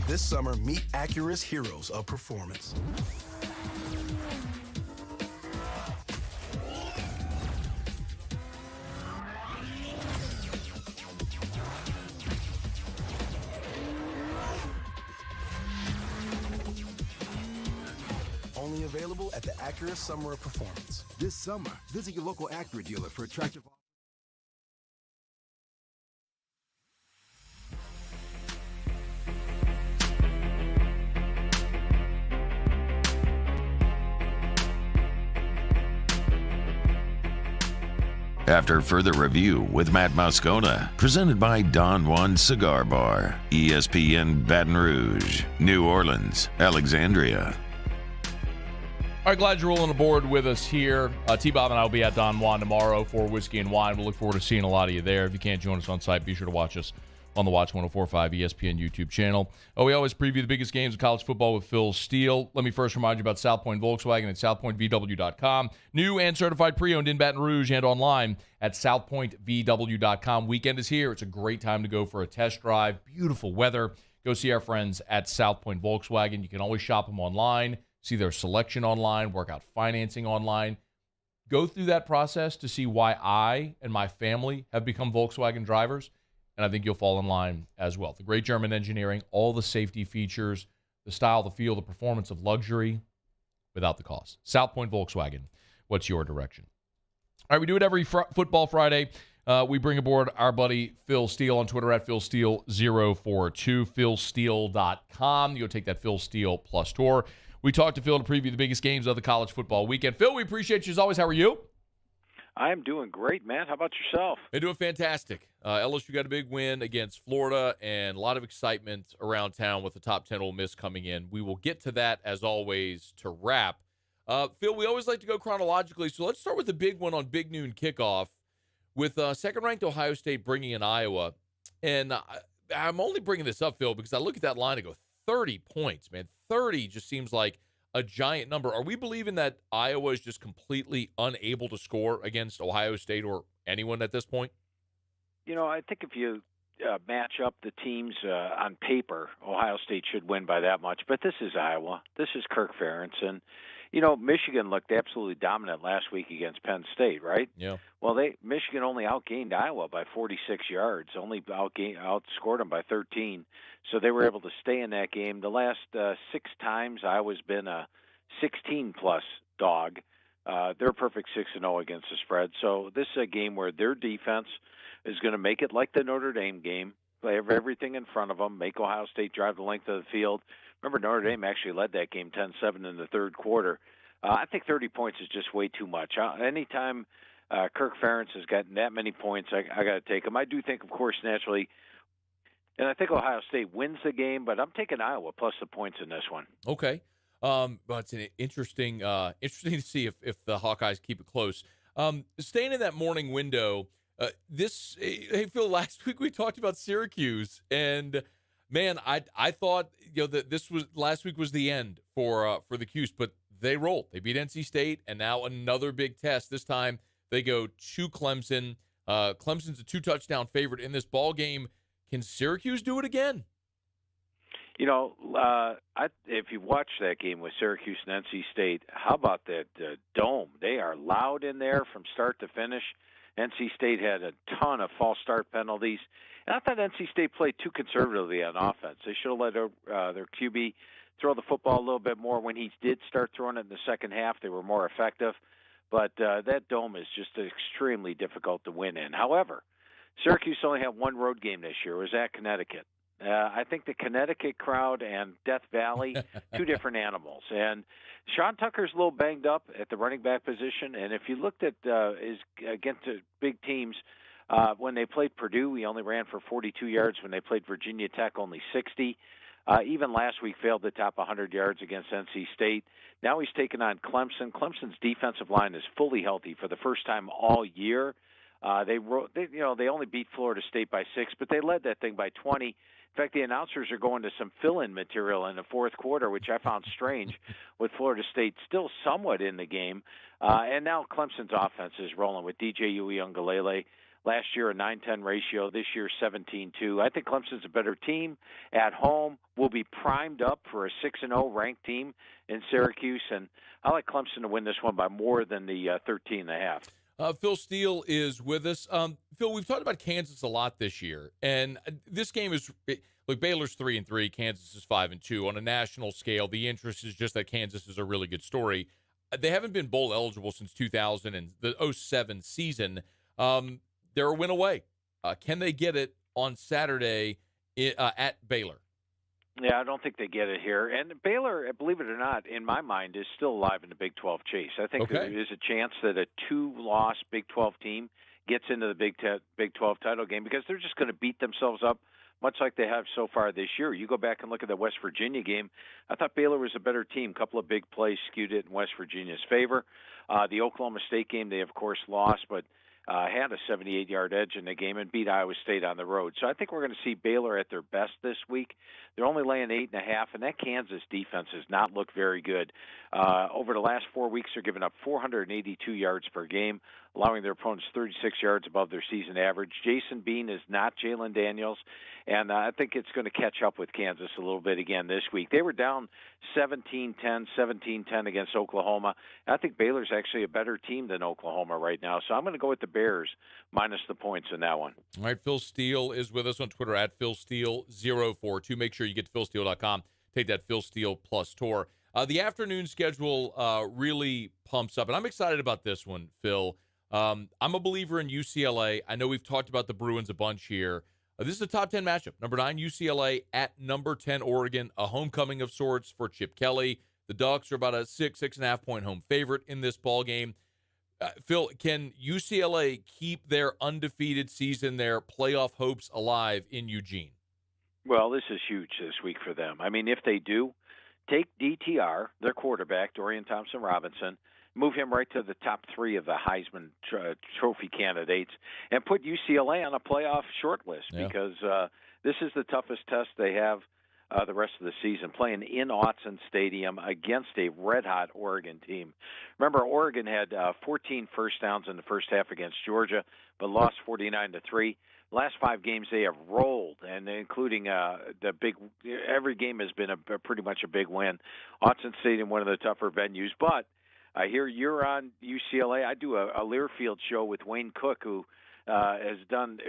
This summer, meet Acura's heroes of performance. Only available at the Acura Summer of Performance. This summer, visit your local Acura dealer for attractive offers. After further review with Matt Moscona, presented by Don Juan Cigar Bar, ESPN Baton Rouge, New Orleans, Alexandria. All right, glad you're rolling aboard with us here. T-Bob and I will be at Don Juan tomorrow for Whiskey and Wine. We'll look forward to seeing a lot of you there. If you can't join us on site, be sure to watch us on the Watch 104.5 ESPN YouTube channel. We always preview the biggest games of college football with Phil Steele. Let me first remind you about South Point Volkswagen at southpointvw.com. New and certified pre-owned in Baton Rouge and online at southpointvw.com. Weekend is here. It's a great time to go for a test drive. Beautiful weather. Go see our friends at South Point Volkswagen. You can always shop them online, see their selection online, work out financing online. Go through that process to see why I and my family have become Volkswagen drivers. And I think you'll fall in line as well. The great German engineering, all the safety features, the style, the feel, the performance of luxury without the cost. South Point Volkswagen, what's your direction? All right, we do it every Football Friday. We bring aboard our buddy Phil Steele on Twitter at PhilSteele042, PhilSteele.com. You go take that Phil Steele Plus tour. We talked to Phil to preview the biggest games of the college football weekend. Phil, we appreciate you as always. How are you? I am doing great, Matt. How about yourself? They're doing fantastic. LSU got a big win against Florida and a lot of excitement around town with the top 10 Ole Miss coming in. We will get to that, as always, to wrap. Phil, we always like to go chronologically, so let's start with the big one on Big Noon Kickoff with second-ranked Ohio State bringing in Iowa. And I'm only bringing this up, Phil, because I look at that line and go, 30 points, man. 30 just seems like a giant number. Are we believing that Iowa is just completely unable to score against Ohio State or anyone at this point? You know, I think if you match up the teams on paper, Ohio State should win by that much. But this is Iowa. This is Kirk Ferentz. And, you know, Michigan looked absolutely dominant last week against Penn State, right? Yeah. Well, Michigan only outgained Iowa by 46 yards, only outscored them by 13. So they were able to stay in that game. The last 6 times Iowa's been a 16-plus dog. They're a perfect 6-0 against the spread. So this is a game where their defense is going to make it like the Notre Dame game. They have everything in front of them, make Ohio State drive the length of the field. Remember, Notre Dame actually led that game 10-7 in the third quarter. I think 30 points is just way too much. Anytime Kirk Ferentz has gotten that many points, I got to take him. I do think, of course, naturally, and I think Ohio State wins the game, but I'm taking Iowa plus the points in this one. Okay. But it's an interesting to see if the Hawkeyes keep it close. Staying in that morning window, Hey, Phil, last week we talked about Syracuse, and man, I thought that last week was the end for the Cuse, but they rolled. They beat NC State, and now another big test. This time they go to Clemson. Clemson's a 2-touchdown favorite in this ball game. Can Syracuse do it again? If you watch that game with Syracuse and NC State, how about that dome? They are loud in there from start to finish. NC State had a ton of false start penalties. And I thought NC State played too conservatively on offense. They should have let their QB throw the football a little bit more. When he did start throwing it in the second half, they were more effective. But that dome is just extremely difficult to win in. However, Syracuse only had one road game this year. It was at Connecticut. I think the Connecticut crowd and Death Valley, two different animals. And Sean Tucker's a little banged up at the running back position. And if you looked at against the big teams, when they played Purdue, he only ran for 42 yards. When they played Virginia Tech, only 60. Even last week failed to top 100 yards against NC State. Now he's taken on Clemson. Clemson's defensive line is fully healthy for the first time all year. They only beat Florida State by 6, but they led that thing by 20. In fact, the announcers are going to some fill-in material in the fourth quarter, which I found strange, with Florida State still somewhat in the game. And now Clemson's offense is rolling with DJ Uiagalelei. Last year, a 9-10 ratio. This year, 17-2. I think Clemson's a better team at home. Will be primed up for a 6-0 ranked team in Syracuse. And I like Clemson to win this one by more than the 13.5. Phil Steele is with us. Phil, we've talked about Kansas a lot this year, and this game is Baylor's 3-3, Kansas is 5-2. On a national scale, the interest is just that Kansas is a really good story. They haven't been bowl eligible since 2000 and the 2007 season. They're a win away. Can they get it on Saturday at Baylor? Yeah, I don't think they get it here. And Baylor, believe it or not, in my mind, is still alive in the Big 12 chase. I think there is a chance that a 2-loss Big 12 team gets into the Big 12 title game because they're just going to beat themselves up much like they have so far this year. You go back and look at the West Virginia game. I thought Baylor was a better team. A couple of big plays skewed it in West Virginia's favor. The Oklahoma State game, they, of course, lost, but had a 78-yard edge in the game and beat Iowa State on the road. So I think we're going to see Baylor at their best this week. They're only laying 8.5, and that Kansas defense has not looked very good. Over the last 4 weeks, they're giving up 482 yards per game, allowing their opponents 36 yards above their season average. Jason Bean is not Jalen Daniels, and I think it's going to catch up with Kansas a little bit again this week. They were down 17-10 against Oklahoma. I think Baylor's actually a better team than Oklahoma right now, so I'm going to go with the Bears minus the points in that one. All right, Phil Steele is with us on Twitter at PhilSteele042. Make sure you get to PhilSteele.com. Take that Phil Steele Plus tour. The afternoon schedule really pumps up, and I'm excited about this one, Phil. I'm a believer in UCLA. I know we've talked about the Bruins a bunch here. This is a top 10 matchup. Number 9, UCLA at number 10, Oregon. A homecoming of sorts for Chip Kelly. The Ducks are about a 6.5 point home favorite in this ball game. Phil, can UCLA keep their undefeated season, their playoff hopes alive in Eugene? Well, this is huge this week for them. I mean, if they do, take DTR, their quarterback, Dorian Thompson-Robinson, move him right to the top 3 of the Heisman Trophy candidates, and put UCLA on a playoff short list because this is the toughest test they have the rest of the season, playing in Autzen Stadium against a red-hot Oregon team. Remember, Oregon had 14 first downs in the first half against Georgia, but lost 49-3. Last 5 games they have rolled, and including every game has been pretty much a big win. Autzen Stadium, one of the tougher venues, but I hear you're on UCLA. I do a Learfield show with Wayne Cook, who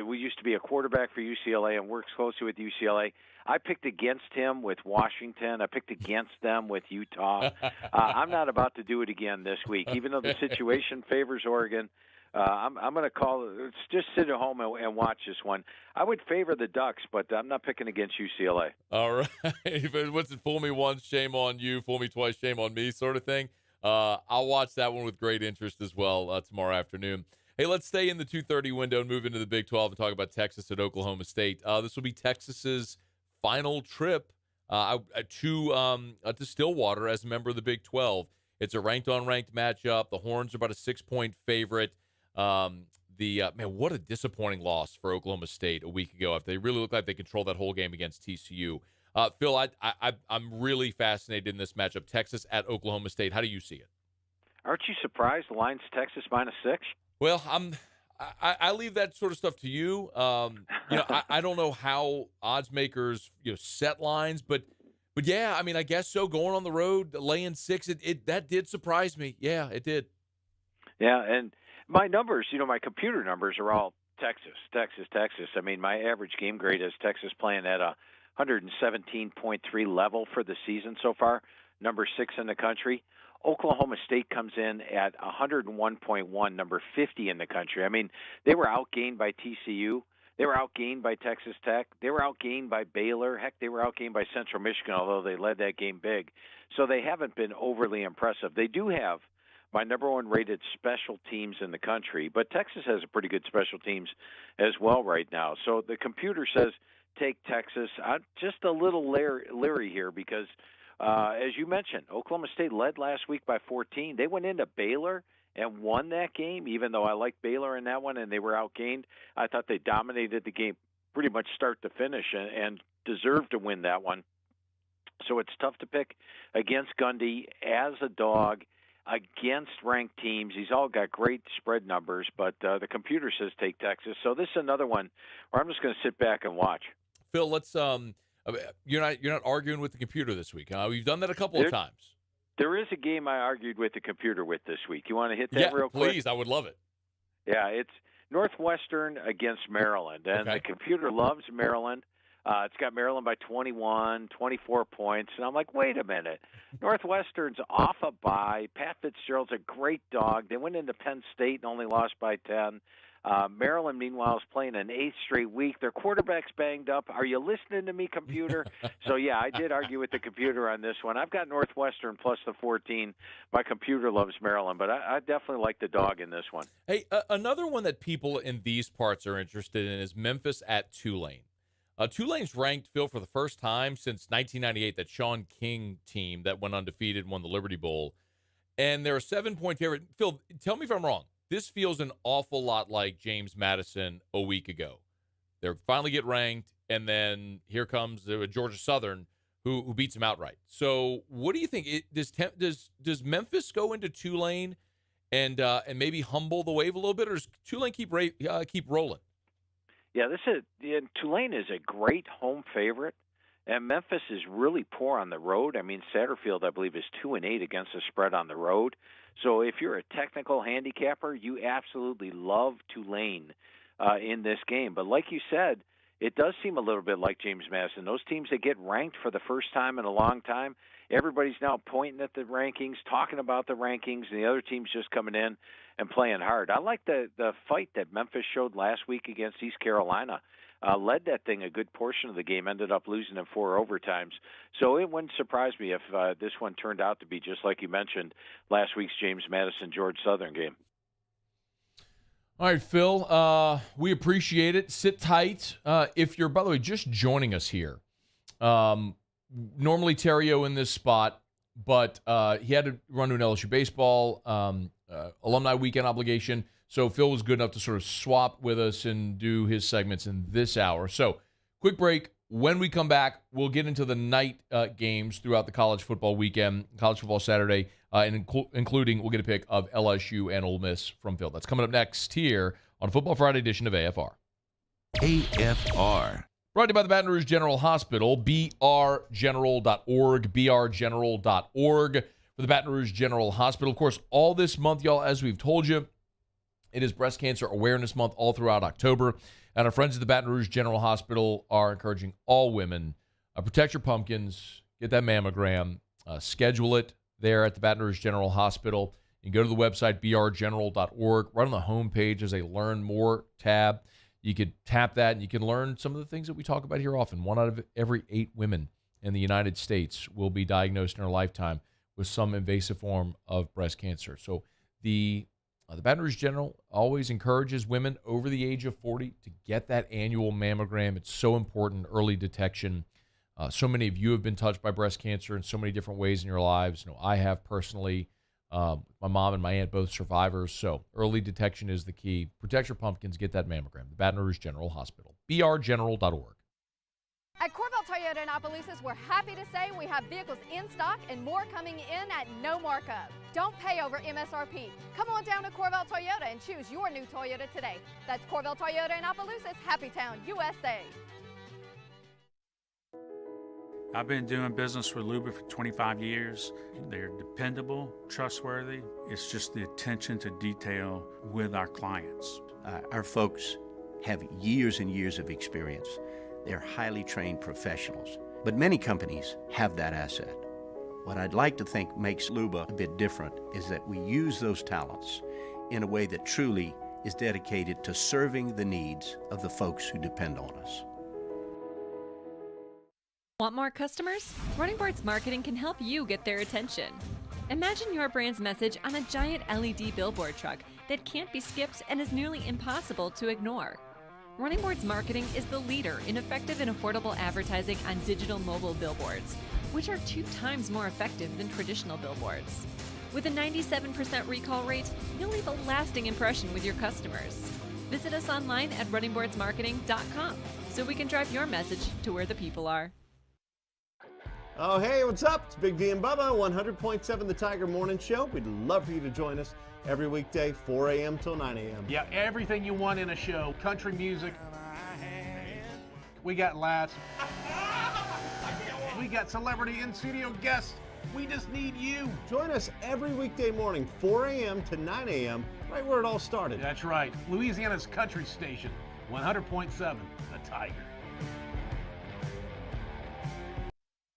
we used to be a quarterback for UCLA and works closely with UCLA. I picked against him with Washington. I picked against them with Utah. I'm not about to do it again this week, even though the situation favors Oregon. I'm going to call it. Just sit at home and watch this one. I would favor the Ducks, but I'm not picking against UCLA. All right. What's it? Fool me once, shame on you. Fool me twice, shame on me, sort of thing. I'll watch that one with great interest as well tomorrow afternoon. Hey, let's stay in the 2:30 window and move into the Big 12 and talk about Texas at Oklahoma State. This will be Texas's final trip to Stillwater as a member of the Big 12. It's a ranked-on-ranked matchup. The Horns are about a 6-point favorite. man, what a disappointing loss for Oklahoma State a week ago after they really looked like they controlled that whole game against TCU. Phil, I'm really fascinated in this matchup, Texas at Oklahoma State. How do you see it? Aren't you surprised the line's Texas -6? Well, I leave that sort of stuff to you. I don't know how odds makers set lines, but yeah, I mean, I guess so. Going on the road, laying 6, that did surprise me. Yeah, it did. Yeah, and my numbers, my computer numbers are all Texas. I mean, my average game grade is Texas playing at a 117.3 level for the season so far, number 6 in the country. Oklahoma State comes in at 101.1, number 50 in the country. I mean, they were outgained by TCU. They were outgained by Texas Tech. They were outgained by Baylor. Heck, they were outgained by Central Michigan, although they led that game big. So they haven't been overly impressive. They do have my number 1 rated special teams in the country, but Texas has a pretty good special teams as well right now. So the computer says take Texas. I'm just a little leery here because, as you mentioned, Oklahoma State led last week by 14. They went into Baylor and won that game, even though I liked Baylor in that one and they were outgained. I thought they dominated the game pretty much start to finish and deserved to win that one. So it's tough to pick against Gundy as a dog against ranked teams. He's all got great spread numbers, but the computer says take Texas. So this is another one where I'm just going to sit back and watch. Phil, let's you're not arguing with the computer this week. We've done that a couple of times. There is a game I argued with the computer with this week. You want to hit that real quick? Please. I would love it. Yeah, it's Northwestern against Maryland, and the computer loves Maryland. It's got Maryland by 21, 24 points. And I'm like, wait a minute. Northwestern's off a bye. Pat Fitzgerald's a great dog. They went into Penn State and only lost by 10. Maryland, meanwhile, is playing an 8th straight week. Their quarterback's banged up. Are you listening to me, computer? So, yeah, I did argue with the computer on this one. I've got Northwestern plus the 14. My computer loves Maryland, but I definitely like the dog in this one. Hey, another one that people in these parts are interested in is Memphis at Tulane. Tulane's ranked, Phil, for the first time since 1998, that Sean King team that went undefeated and won the Liberty Bowl. And they're a 7-point favorite. Phil, tell me if I'm wrong. This feels an awful lot like James Madison a week ago. They finally get ranked, and then here comes Georgia Southern, who beats them outright. So what do you think? Does Memphis go into Tulane and maybe humble the wave a little bit, or does Tulane keep rolling? Yeah, Tulane is a great home favorite, and Memphis is really poor on the road. I mean, Satterfield, I believe, is 2-8 against the spread on the road. So if you're a technical handicapper, you absolutely love Tulane in this game. But like you said, it does seem a little bit like James Madison. Those teams that get ranked for the first time in a long time, everybody's now pointing at the rankings, talking about the rankings, and the other team's just coming in and playing hard. I like the fight that Memphis showed last week against East Carolina. Led that thing a good portion of the game, ended up losing in 4 overtimes. So it wouldn't surprise me if this one turned out to be just like you mentioned, last week's James Madison-Georgia Southern game. All right, Phil, we appreciate it. Sit tight. If you're, by the way, just joining us here, normally Theriot in this spot, but he had to run to an LSU baseball alumni weekend obligation. So Phil was good enough to sort of swap with us and do his segments in this hour. So quick break. When we come back, we'll get into the night games throughout the college football weekend, college football Saturday, and including we'll get a pick of LSU and Ole Miss from Phil. That's coming up next here on Football Friday edition of AFR. AFR. Brought to you by the Baton Rouge General Hospital, brgeneral.org, brgeneral.org for the Baton Rouge General Hospital. Of course, all this month, y'all, as we've told you, it is Breast Cancer Awareness Month all throughout October. And our friends at the Baton Rouge General Hospital are encouraging all women, protect your pumpkins, get that mammogram, schedule it there at the Baton Rouge General Hospital. You can go to the website, brgeneral.org. Right on the homepage there's a Learn More tab. You could tap that, and you can learn some of the things that we talk about here often. 1 out of every 8 women in the United States will be diagnosed in her lifetime with some invasive form of breast cancer. So the Baton Rouge General always encourages women over the age of 40 to get that annual mammogram. It's so important, early detection. So many of you have been touched by breast cancer in so many different ways in your lives. I have personally. My mom and my aunt both survivors, so early detection is the key. Protect your pumpkins. Get that mammogram. The Baton Rouge General Hospital. brgeneral.org. At Corvell Toyota in Opelousas, we're happy to say we have vehicles in stock and more coming in at no markup. Don't pay over MSRP. Come on down to Corvell Toyota and choose your new Toyota today. That's Corvell Toyota in Opelousas, Happy Town, USA. I've been doing business with Luba for 25 years. They're dependable, trustworthy. It's just the attention to detail with our clients. Our folks have years and years of experience. They're highly trained professionals, but many companies have that asset. What I'd like to think makes Luba a bit different is that we use those talents in a way that truly is dedicated to serving the needs of the folks who depend on us. Want more customers? Running Boards Marketing can help you get their attention. Imagine your brand's message on a giant LED billboard truck that can't be skipped and is nearly impossible to ignore. Running Boards Marketing is the leader in effective and affordable advertising on digital mobile billboards, which are 2 times more effective than traditional billboards. With a 97% recall rate, you'll leave a lasting impression with your customers. Visit us online at runningboardsmarketing.com so we can drive your message to where the people are. Oh, hey, what's up? It's Big D and Bubba, 100.7 The Tiger Morning Show. We'd love for you to join us every weekday, 4 a.m. till 9 a.m. Yeah, everything you want in a show. Country music. We got laughs. We got celebrity in-studio guests. We just need you. Join us every weekday morning, 4 a.m. to 9 a.m., right where it all started. That's right. Louisiana's country station, 100.7 The Tiger.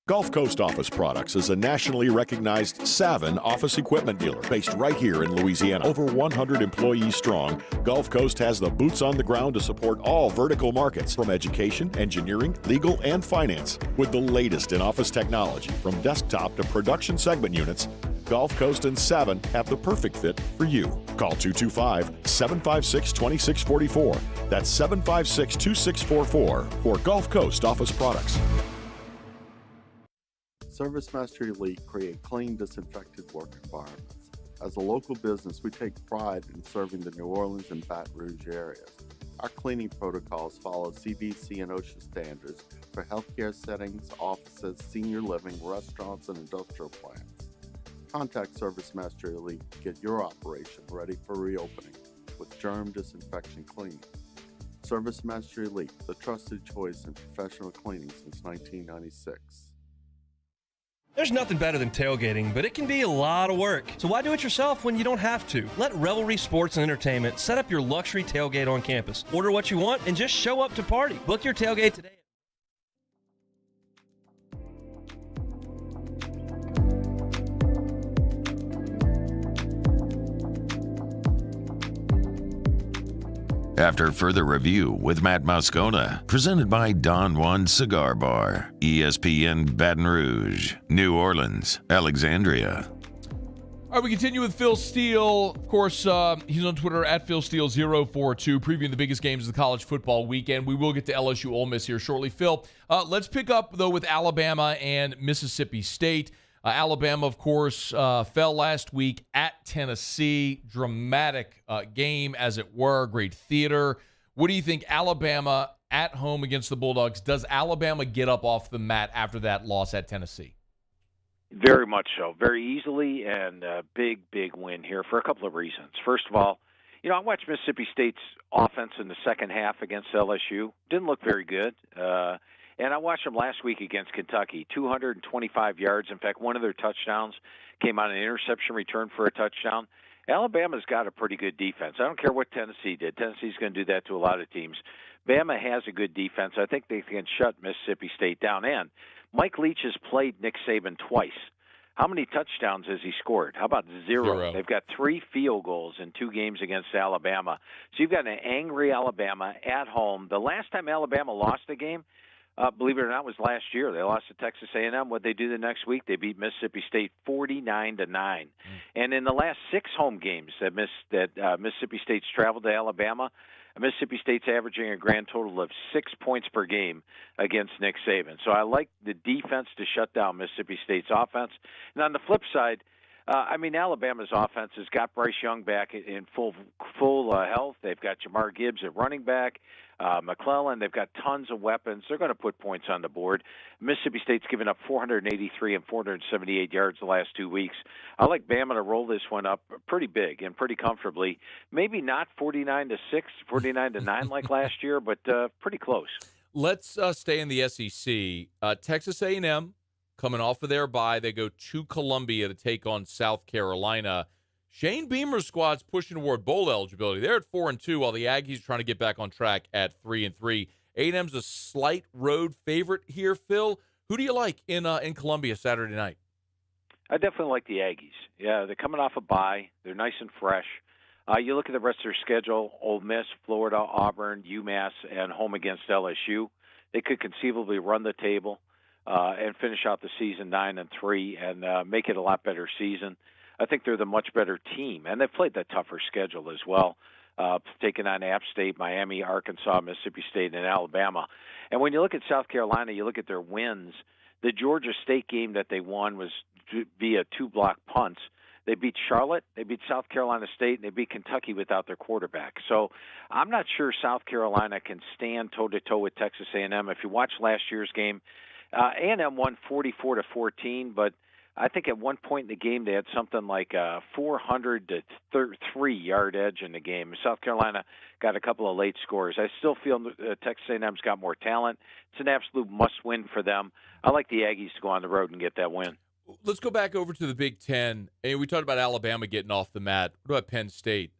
Gulf Coast Office Products is a nationally recognized Savin office equipment dealer based right here in Louisiana. Over 100 employees strong, Gulf Coast has the boots on the ground to support all vertical markets, from education, engineering, legal, and finance. With the latest in office technology, from desktop to production segment units, Gulf Coast and Savin have the perfect fit for you. Call 225-756-2644. That's 756-2644 for Gulf Coast Office Products. ServiceMaster Elite create clean, disinfected work environments. As a local business, we take pride in serving the New Orleans and Baton Rouge areas. Our cleaning protocols follow CDC and OSHA standards for healthcare settings, offices, senior living, restaurants, and industrial plants. Contact ServiceMaster Elite to get your operation ready for reopening with germ disinfection cleaning. ServiceMaster Elite, the trusted choice in professional cleaning since 1996. There's nothing better than tailgating, but it can be a lot of work. So why do it yourself when you don't have to? Let Revelry Sports and Entertainment set up your luxury tailgate on campus. Order what you want and just show up to party. Book your tailgate today. After further review with Matt Moscona, presented by Don Juan Cigar Bar, ESPN Baton Rouge, New Orleans, Alexandria. All right, we continue with Phil Steele. Of course, he's on Twitter at PhilSteele042, previewing the biggest games of the college football weekend. We will get to LSU Ole Miss here shortly. Phil, let's pick up, though, with Alabama and Mississippi State. Alabama, of course, fell last week at Tennessee. Dramatic game, as it were. Great theater. What do you think, Alabama at home against the Bulldogs? Does Alabama get up off the mat after that loss at Tennessee? Very much so. Very easily, and a big, big win here for a couple of reasons. First of all, I watched Mississippi State's offense in the second half against LSU. Didn't look very good. And I watched them last week against Kentucky, 225 yards. In fact, one of their touchdowns came on an interception return for a touchdown. Alabama's got a pretty good defense. I don't care what Tennessee did. Tennessee's going to do that to a lot of teams. Bama has a good defense. I think they can shut Mississippi State down. And Mike Leach has played Nick Saban twice. How many touchdowns has he scored? How about zero? They've got 3 field goals in 2 games against Alabama. So you've got an angry Alabama at home. The last time Alabama lost a game, believe it or not, was last year. They lost to Texas A&M. What they do the next week, they beat Mississippi State 49-9. And in the last 6 home games that Mississippi State's traveled to Alabama, Mississippi State's averaging a grand total of 6 points per game against Nick Saban. So I like the defense to shut down Mississippi State's offense. And on the flip side, Alabama's offense has got Bryce Young back in full health. They've got Jamar Gibbs at running back, McClellan. They've got tons of weapons. They're going to put points on the board. Mississippi State's given up 483 and 478 yards the last 2 weeks. I like Bama to roll this one up pretty big and pretty comfortably. Maybe not 49-6, 49-9 like last year, but pretty close. Let's stay in the SEC. Texas A&M. Coming off of their bye, they go to Columbia to take on South Carolina. Shane Beamer's squad's pushing toward bowl eligibility. They're at 4-2, while the Aggies are trying to get back on track at 3-3. A&M's a slight road favorite here, Phil. Who do you like in Columbia Saturday night? I definitely like the Aggies. Yeah, they're coming off a bye. They're nice and fresh. You look at the rest of their schedule: Ole Miss, Florida, Auburn, UMass, and home against LSU. They could conceivably run the table and finish out the season 9-3 and make it a lot better season. I think they're the much better team, and they've played that tougher schedule as well, taking on App State, Miami, Arkansas, Mississippi State, and Alabama. And when you look at South Carolina, you look at their wins. The Georgia State game that they won was via 2-block punts. They beat Charlotte, they beat South Carolina State, and they beat Kentucky without their quarterback. So I'm not sure South Carolina can stand toe-to-toe with Texas A&M. If you watch last year's game, A&M won 44-14, but I think at one point in the game they had something like a 403-yard edge in the game. South Carolina got a couple of late scores. I still feel Texas A&M's got more talent. It's an absolute must-win for them. I like the Aggies to go on the road and get that win. Let's go back over to the Big Ten. And we talked about Alabama getting off the mat. What about Penn State?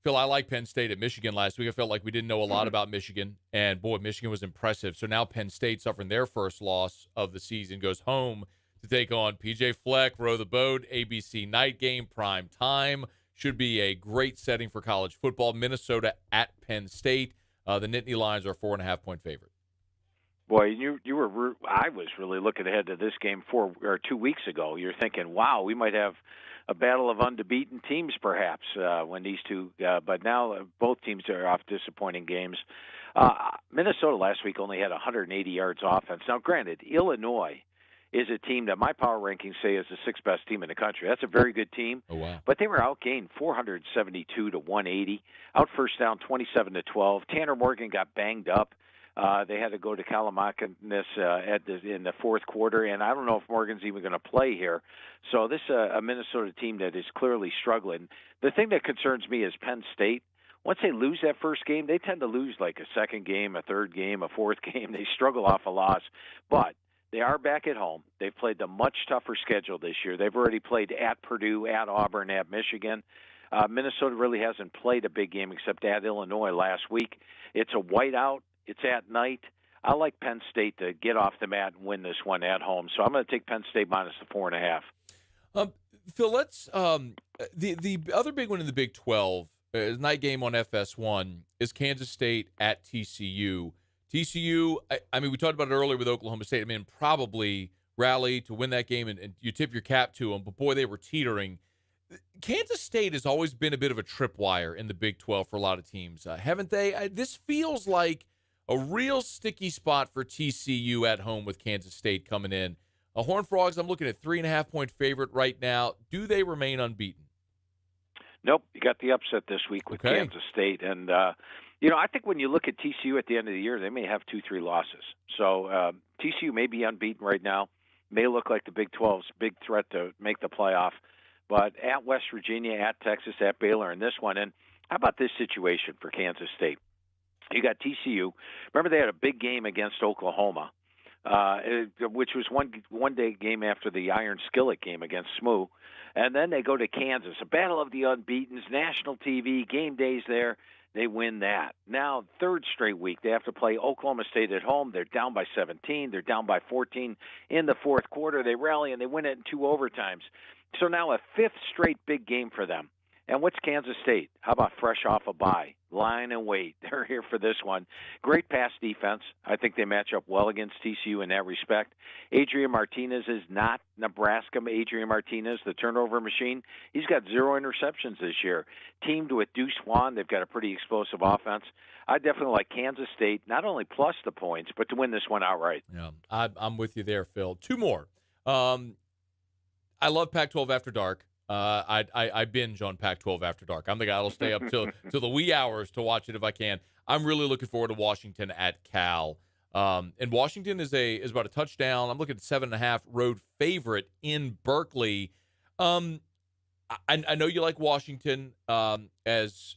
Phil, I like Penn State at Michigan last week. I felt like we didn't know a lot about Michigan, and boy, Michigan was impressive. So now Penn State, suffering their first loss of the season, goes home to take on PJ Fleck, row the boat, ABC night game, prime time. Should be a great setting for college football. Minnesota at Penn State. The Nittany Lions are 4.5-point favorite. Boy, I was really looking ahead to this game 2 weeks ago. You're thinking, wow, we might have a battle of unbeaten teams perhaps when these two, but now both teams are off disappointing games. Minnesota last week only had 180 yards offense. Now, granted, Illinois is a team that my power rankings say is the sixth best team in the country. That's a very good team. Oh, wow. But they were outgained 472-180, out first down 27-12. Tanner Morgan got banged up. They had to go to Kalamakinis in the fourth quarter, and I don't know if Morgan's even going to play here. So this is a Minnesota team that is clearly struggling. The thing that concerns me is Penn State. Once they lose that first game, they tend to lose like a second game, a third game, a fourth game. They struggle off a loss. But they are back at home. They've played the much tougher schedule this year. They've already played at Purdue, at Auburn, at Michigan. Minnesota really hasn't played a big game except at Illinois last week. It's a whiteout. It's at night. I like Penn State to get off the mat and win this one at home. So I'm going to take Penn State minus the 4.5. Phil, let's the other big one in the Big 12, night game on FS1, is Kansas State at TCU. TCU, I mean, we talked about it earlier with Oklahoma State. I mean, probably rally to win that game, and you tip your cap to them. But, boy, they were teetering. Kansas State has always been a bit of a tripwire in the Big 12 for a lot of teams, haven't they? This feels like a real sticky spot for TCU at home with Kansas State coming in. Horned Frogs, I'm looking at 3.5-point favorite right now. Do they remain unbeaten? Nope. You got the upset this week with Kansas State. And, I think when you look at TCU at the end of the year, they may have 2-3 losses. So TCU may be unbeaten right now, may look like the Big 12's big threat to make the playoff. But at West Virginia, at Texas, at Baylor in this one. And how about this situation for Kansas State? You got TCU. Remember, they had a big game against Oklahoma, which was one-day game after the Iron Skillet game against SMU. And then they go to Kansas, a battle of the unbeatens, national TV, game days there. They win that. Now, third straight week, they have to play Oklahoma State at home. They're down by 17. They're down by 14 in the fourth quarter. They rally, and they win it in 2 overtimes. So now a fifth straight big game for them. And what's Kansas State? How about fresh off a bye? Line and wait. They're here for this one. Great pass defense. I think they match up well against TCU in that respect. Adrian Martinez is not Nebraska Adrian Martinez, the turnover machine. He's got 0 interceptions this year. Teamed with Deuce Vaughn, they've got a pretty explosive offense. I definitely like Kansas State, not only plus the points, but to win this one outright. Yeah, I'm with you there, Phil. 2 more. I love Pac-12 After Dark. I binge on Pac-12 After Dark. I'm the guy that'll stay up till the wee hours to watch it if I can. I'm really looking forward to Washington at Cal. And Washington is about a touchdown. I'm looking at 7.5 road favorite in Berkeley. I know you like Washington as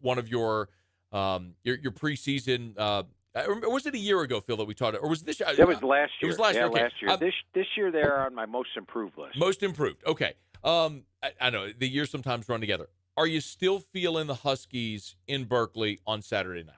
one of your preseason. Or was it a year ago, Phil, that we taught it? Or was it this year? That was last year. It was last year. Okay. Last year. This year they're on my most improved list. Most improved. Okay. I know the years sometimes run together. Are you still feeling the Huskies in Berkeley on Saturday night?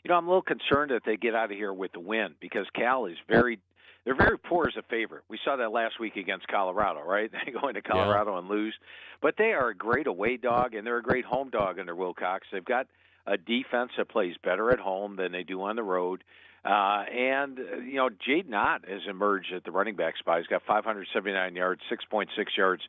I'm a little concerned that they get out of here with the win because Cal is they're very poor as a favorite. We saw that last week against Colorado, right? They go into Colorado and lose. But they are a great away dog, and they're a great home dog under Wilcox. They've got a defense that plays better at home than they do on the road. Jade Knott has emerged at the running back spot. He's got 579 yards, 6.6 yards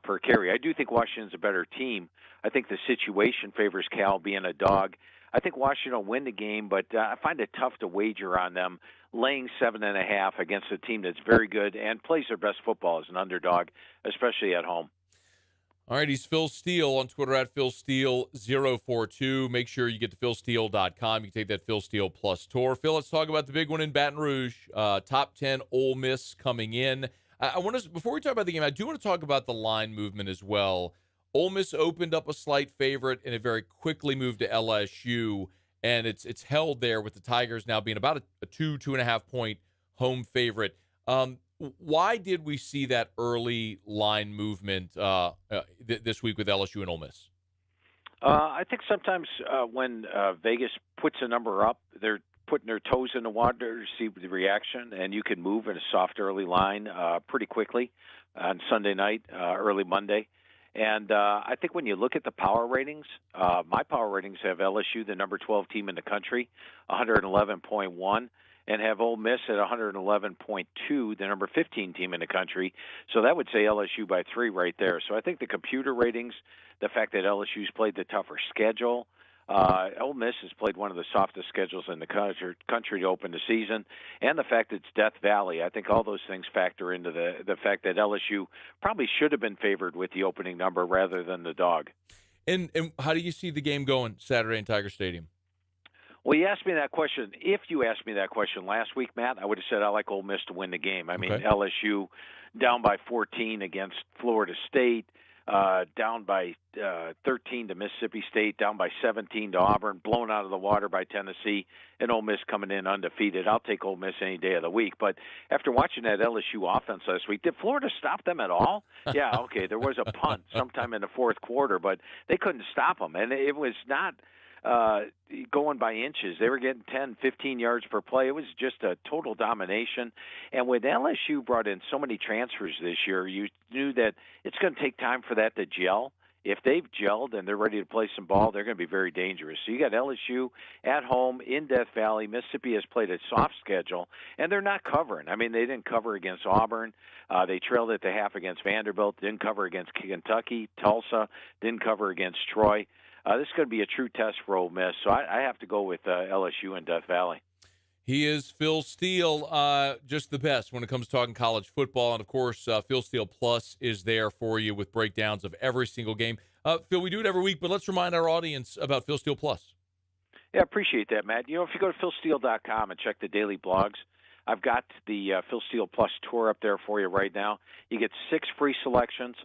per carry. I do think Washington's a better team. I think the situation favors Cal being a dog. I think Washington will win the game, but I find it tough to wager on them laying 7.5 against a team that's very good and plays their best football as an underdog, especially at home. All right, he's Phil Steele on Twitter at PhilSteele042. Make sure you get to PhilSteele.com. You can take that Phil Steele Plus tour. Phil, let's talk about the big one in Baton Rouge. Top 10 Ole Miss coming in. I want to, before we talk about the game, I do want to talk about the line movement as well. Ole Miss opened up a slight favorite, and it very quickly moved to LSU, and it's held there with the Tigers now being about a 2.5 point home favorite. Why did we see that early line movement this week with LSU and Ole Miss? I think sometimes when Vegas puts a number up, they're putting their toes in the water to see the reaction, and you can move in a soft early line pretty quickly on Sunday night, early Monday. And I think when you look at the power ratings, my power ratings have LSU, the number 12 team in the country, 111.1. And have Ole Miss at 111.2, the number 15 team in the country. So that would say LSU by 3 right there. So I think the computer ratings, the fact that LSU's played the tougher schedule, Ole Miss has played one of the softest schedules in the country to open the season, and the fact it's Death Valley. I think all those things factor into the fact that LSU probably should have been favored with the opening number rather than the dog. And how do you see the game going Saturday in Tiger Stadium? Well, you asked me that question. If you asked me that question last week, Matt, I would have said I like Ole Miss to win the game. I mean, LSU down by 14 against Florida State, down by 13 to Mississippi State, down by 17 to Auburn, blown out of the water by Tennessee, and Ole Miss coming in undefeated. I'll take Ole Miss any day of the week. But after watching that LSU offense last week, did Florida stop them at all? Yeah, okay, there was a punt sometime in the fourth quarter, but they couldn't stop them. And it was not going by inches. They were getting 10, 15 yards per play. It was just a total domination. And when LSU brought in so many transfers this year, you knew that it's going to take time for that to gel. If they've gelled and they're ready to play some ball, they're going to be very dangerous. So you got LSU at home in Death Valley. Mississippi has played a soft schedule, and they're not covering. I mean, they didn't cover against Auburn. They trailed at the half against Vanderbilt, didn't cover against Kentucky, Tulsa, didn't cover against Troy. This is going to be a true test for Ole Miss, so I have to go with LSU and Death Valley. He is Phil Steele, just the best when it comes to talking college football. And, of course, Phil Steele Plus is there for you with breakdowns of every single game. Phil, we do it every week, but let's remind our audience about Phil Steele Plus. Yeah, I appreciate that, Matt. If you go to philsteele.com and check the daily blogs, I've got the Phil Steele Plus tour up there for you right now. You get 6 free selections,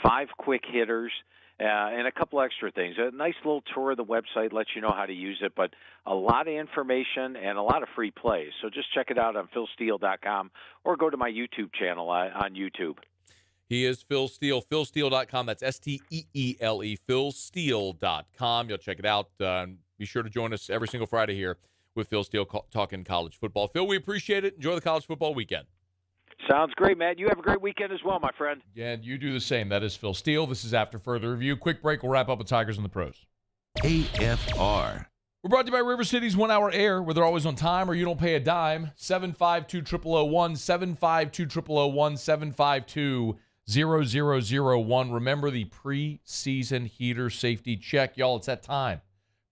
5 quick hitters, and a couple extra things. A nice little tour of the website lets you know how to use it, but a lot of information and a lot of free plays. So just check it out on philsteele.com or go to my YouTube channel on YouTube. He is Phil Steele, philsteele.com. That's STEELE, philsteele.com. You'll check it out. Be sure to join us every single Friday here with Phil Steele talking college football. Phil, we appreciate it. Enjoy the college football weekend. Sounds great, Matt. You have a great weekend as well, my friend. Yeah, and you do the same. That is Phil Steele. This is After Further Review. Quick break. We'll wrap up with Tigers and the Pros. AFR. We're brought to you by River City's 1 Hour Air, where they're always on time or you don't pay a dime. 752-0001, 752-0001, 752-0001. Remember the preseason heater safety check. Y'all, it's that time.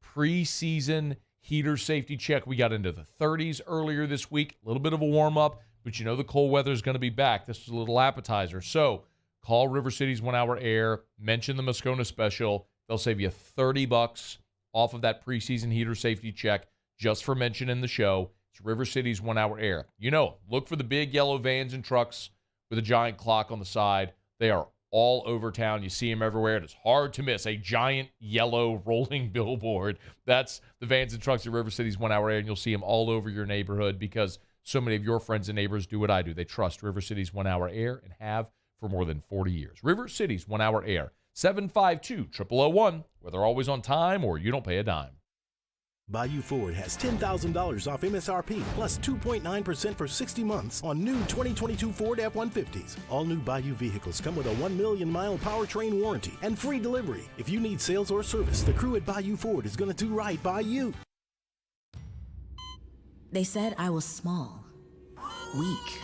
Preseason heater safety check. We got into the 30s earlier this week. A little bit of a warm-up. but you know the cold weather is going to be back. This is a little appetizer. So call River City's 1 Hour Air, mention the Moscona special. They'll save you $30 off of that preseason heater safety check just for mentioning the show. It's River City's 1 Hour Air. You know, look for the big yellow vans and trucks with a giant clock on the side. They are all over town. You see them everywhere. It's hard to miss. A giant yellow rolling billboard. That's the vans and trucks at River City's 1 Hour Air, and you'll see them all over your neighborhood because so many of your friends and neighbors do what I do. They trust River City's 1 Hour Air and have for more than 40 years. River City's 1 Hour Air, 752-0001, where they're always on time or you don't pay a dime. Bayou Ford has $10,000 off MSRP plus 2.9% for 60 months on new 2022 Ford F-150s. All new Bayou vehicles come with a 1 million mile powertrain warranty and free delivery. If you need sales or service, the crew at Bayou Ford is going to do right by you. They said I was small, weak,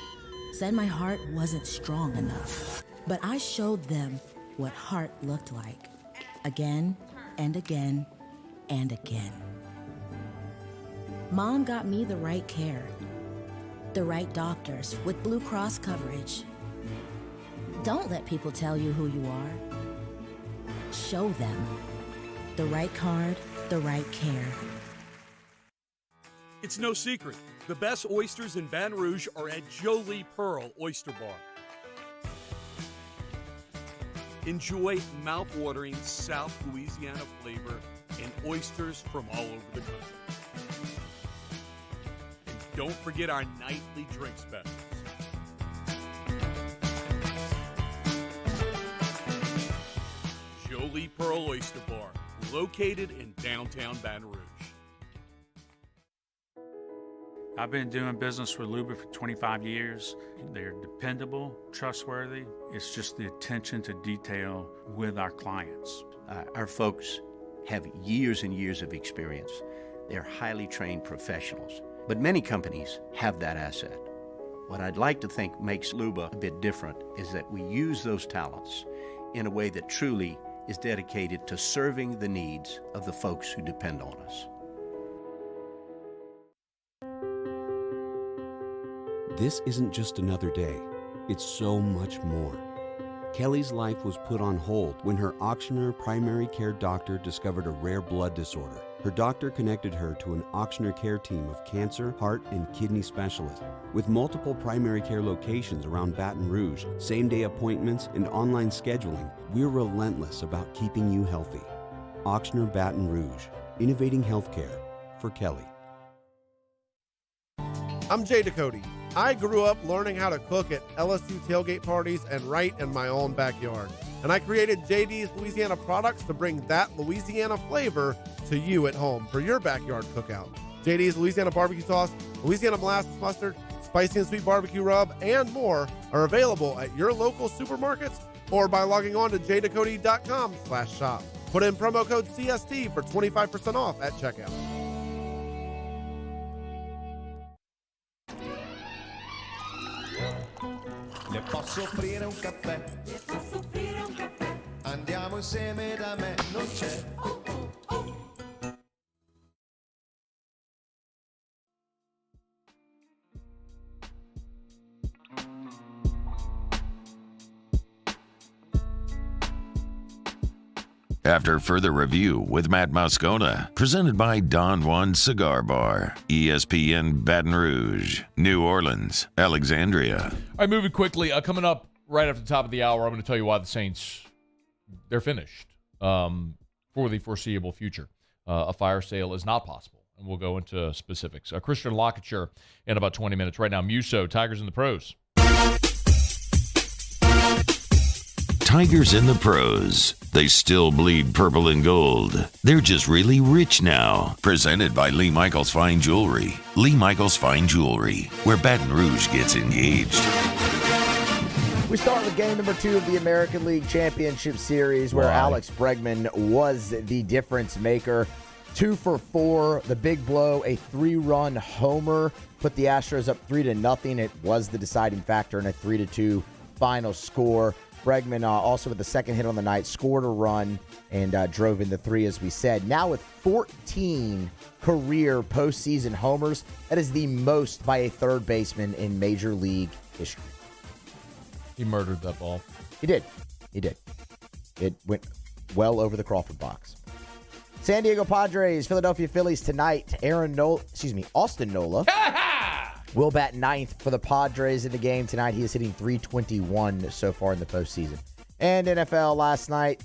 said my heart wasn't strong enough. But I showed them what heart looked like, again and again and again. Mom got me the right care, the right doctors with Blue Cross coverage. Don't let people tell you who you are. Show them the right card, the right care. It's no secret. The best oysters in Baton Rouge are at Jolie Pearl Oyster Bar. Enjoy mouth-watering South Louisiana flavor and oysters from all over the country. And don't forget our nightly drink specials. Jolie Pearl Oyster Bar, located in downtown Baton Rouge. I've been doing business with Luba for 25 years. They're dependable, trustworthy. It's just the attention to detail with our clients. Our folks have years and years of experience. They're highly trained professionals. But many companies have that asset. What I'd like to think makes Luba a bit different is that we use those talents in a way that truly is dedicated to serving the needs of the folks who depend on us. This isn't just another day. It's so much more. Kelly's life was put on hold when her auctioneer primary care doctor discovered a rare blood disorder. Her doctor connected her to an auctioneer care team of cancer, heart, and kidney specialists. With multiple primary care locations around Baton Rouge, same-day appointments, and online scheduling, we're relentless about keeping you healthy. Auctioneer Baton Rouge, innovating healthcare for Kelly. I'm Jay Ducote. I grew up learning how to cook at LSU tailgate parties and right in my own backyard. And I created JD's Louisiana products to bring that Louisiana flavor to you at home for your backyard cookout. JD's Louisiana barbecue sauce, Louisiana molasses mustard, spicy and sweet barbecue rub, and more are available at your local supermarkets or by logging on to jducote.com/shop. Put in promo code CST for 25% off at checkout. Le posso offrire un caffè? Andiamo insieme da me, non c'è. After further review with Matt Moscona, presented by Don Juan Cigar Bar, ESPN Baton Rouge, New Orleans, Alexandria. All right, moving quickly. Coming up right after the top of the hour, I'm going to tell you why the Saints, they're finished for the foreseeable future. A fire sale is not possible, and we'll go into specifics. Christian LaCourture in about 20 minutes. Right now, Muso, Tigers in the Pros. Tigers in the Pros. They still bleed purple and gold. They're just really rich now. Presented by Lee Michaels Fine Jewelry. Lee Michaels Fine Jewelry, where Baton Rouge gets engaged. We start with game number 2 of the American League Championship Series, where Alex Bregman was the difference maker. 2 for 4, the big blow, a 3-run homer, put the Astros up 3-0. It was the deciding factor in a 3-2 final score. Bregman also with the second hit on the night, scored a run and drove in the 3, as we said. Now with 14 career postseason homers, that is the most by a third baseman in Major League history. He murdered that ball. He did. It went well over the Crawford box. San Diego Padres, Philadelphia Phillies tonight. Austin Nola will bat 9th for the Padres in the game tonight. He is hitting .321 so far in the postseason. And NFL last night,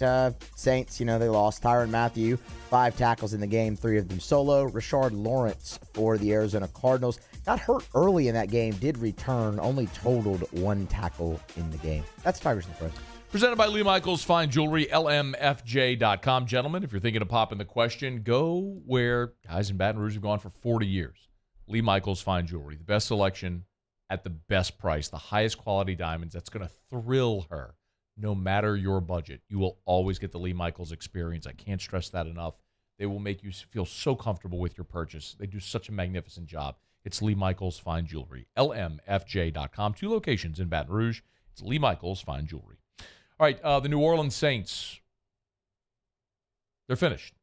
Saints, they lost. Tyrann Mathieu, 5 tackles in the game, 3 of them solo. Rashard Lawrence for the Arizona Cardinals got hurt early in that game, did return, only totaled 1 tackle in the game. That's Tigers in the Press. Presented by Lee Michaels Fine Jewelry, LMFJ.com. Gentlemen, if you're thinking of popping the question, go where guys in Baton Rouge have gone for 40 years. Lee Michaels Fine Jewelry, the best selection at the best price, the highest quality diamonds. That's going to thrill her. No matter your budget, you will always get the Lee Michaels experience. I can't stress that enough. They will make you feel so comfortable with your purchase. They do such a magnificent job. It's Lee Michaels Fine Jewelry, LMFJ.com. 2 locations in Baton Rouge. It's Lee Michaels Fine Jewelry. All right, the New Orleans Saints, they're finished.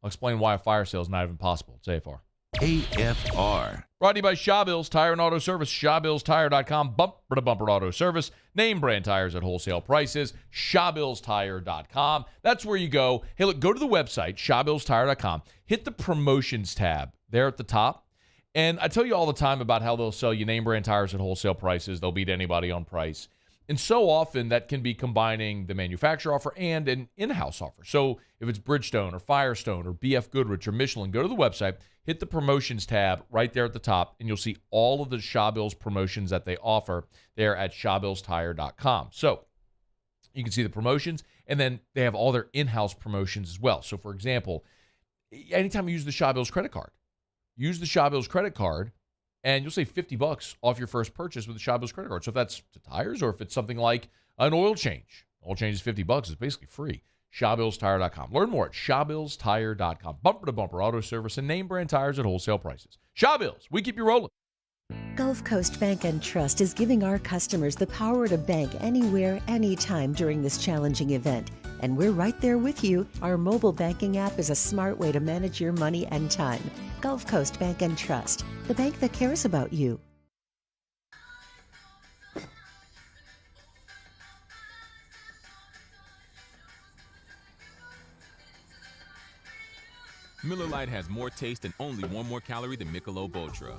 I'll explain why a fire sale is not even possible. It's AFR. AFR. Brought to you by Shaw Bills Tire and Auto Service, ShawBillsTire.com, bumper-to-bumper auto service, name brand tires at wholesale prices, ShawBillsTire.com. That's where you go. Hey, look, go to the website, ShawBillsTire.com, hit the promotions tab there at the top, and I tell you all the time about how they'll sell you name brand tires at wholesale prices. They'll beat anybody on price. And so often that can be combining the manufacturer offer and an in-house offer. So if it's Bridgestone or Firestone or BF Goodrich or Michelin, go to the website, hit the promotions tab right there at the top, and you'll see all of the Shaw Bills promotions that they offer there at ShawBillsTire.com. So you can see the promotions, and then they have all their in-house promotions as well. So, for example, anytime you use the Shaw Bills credit card, and you'll save $50 off your first purchase with the Shaw Bills credit card. So if that's the tires or if it's something like an oil change is $50. It's basically free. ShawBillsTire.com. Learn more at ShawBillsTire.com. Bumper-to-bumper auto service and name brand tires at wholesale prices. Shaw Bills, we keep you rolling. Gulf Coast Bank and Trust is giving our customers the power to bank anywhere, anytime during this challenging event. And we're right there with you. Our mobile banking app is a smart way to manage your money and time. Gulf Coast Bank and Trust, the bank that cares about you. Miller Lite has more taste and only 1 more calorie than Michelob Ultra.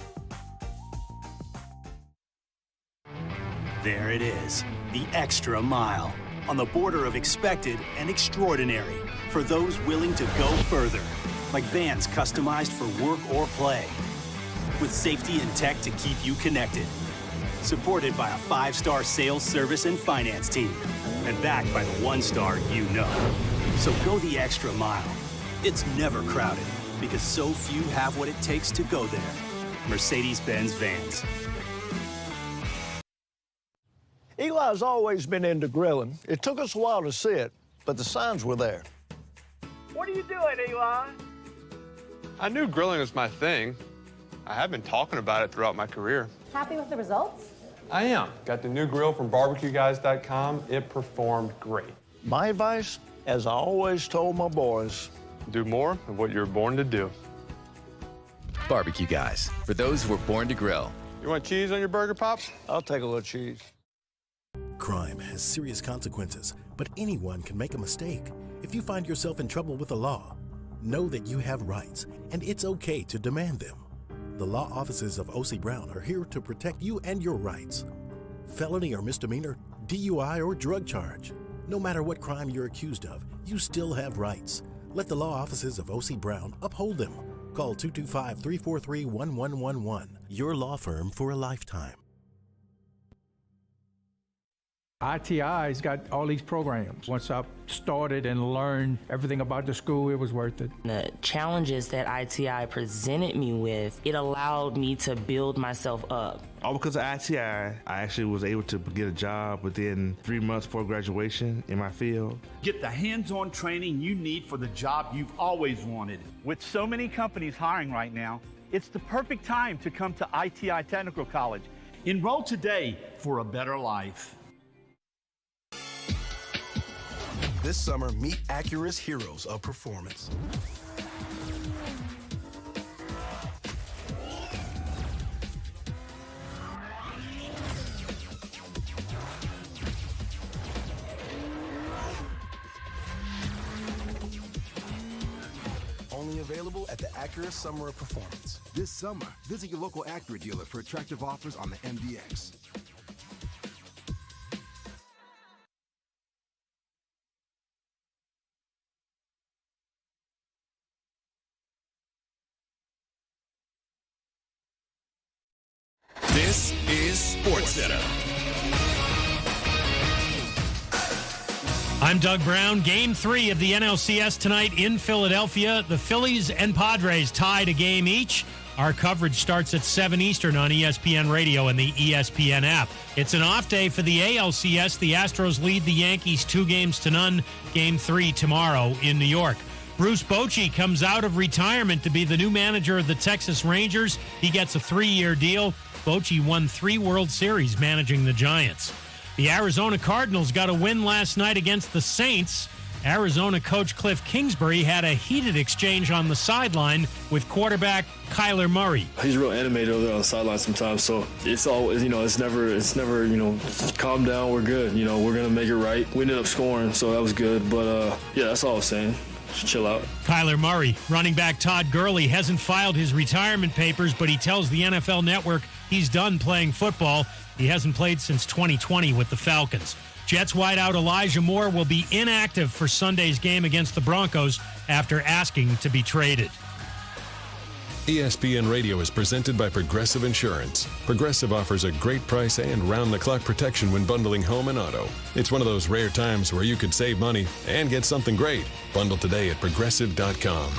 There it is, the extra mile. On the border of expected and extraordinary for those willing to go further. Like vans customized for work or play. With safety and tech to keep you connected. Supported by a 5-star sales, service, and finance team. And backed by the 1-star you know. So go the extra mile. It's never crowded because so few have what it takes to go there. Mercedes-Benz Vans. Eli's always been into grilling. It took us a while to see it, but the signs were there. What are you doing, Eli? I knew grilling was my thing. I have been talking about it throughout my career. Happy with the results? I am. Got the new grill from barbecueguys.com. It performed great. My advice, as I always told my boys, do more of what you were born to do. Barbecue Guys, for those who were born to grill. You want cheese on your burger, Pops? I'll take a little cheese. Crime has serious consequences, but anyone can make a mistake. If you find yourself in trouble with the law, know that you have rights, and it's okay to demand them. The law offices of O.C. Brown are here to protect you and your rights. Felony or misdemeanor, DUI or drug charge. No matter what crime you're accused of, you still have rights. Let the law offices of O.C. Brown uphold them. Call 225-343-1111. Your law firm for a lifetime. ITI's got all these programs. Once I started and learned everything about the school, it was worth it. The challenges that ITI presented me with, it allowed me to build myself up. All because of ITI, I actually was able to get a job within 3 months before graduation in my field. Get the hands-on training you need for the job you've always wanted. With so many companies hiring right now, it's the perfect time to come to ITI Technical College. Enroll today for a better life. This summer, meet Acura's heroes of performance. Only available at the Acura Summer of Performance. This summer, visit your local Acura dealer for attractive offers on the MDX. This is SportsCenter. I'm Doug Brown. Game 3 of the NLCS tonight in Philadelphia. The Phillies and Padres tied a game each. Our coverage starts at 7 Eastern on ESPN Radio and the ESPN app. It's an off day for the ALCS. The Astros lead the Yankees 2-0. Game 3 tomorrow in New York. Bruce Bochy comes out of retirement to be the new manager of the Texas Rangers. He gets a 3-year deal. Bochy won 3 World Series managing the Giants. The Arizona Cardinals got a win last night against the Saints. Arizona coach Cliff Kingsbury had a heated exchange on the sideline with quarterback Kyler Murray. He's real animated over there on the sideline sometimes, so it's always, it's never, calm down, we're good, we're going to make it right. We ended up scoring, so that was good, but yeah, that's all I was saying. Just chill out. Kyler Murray, running back Todd Gurley, hasn't filed his retirement papers, but he tells the NFL Network he's done playing football. He hasn't played since 2020 with the Falcons. Jets wideout Elijah Moore will be inactive for Sunday's game against the Broncos after asking to be traded. ESPN Radio is presented by Progressive Insurance. Progressive offers a great price and round-the-clock protection when bundling home and auto. It's one of those rare times where you could save money and get something great. Bundle today at Progressive.com.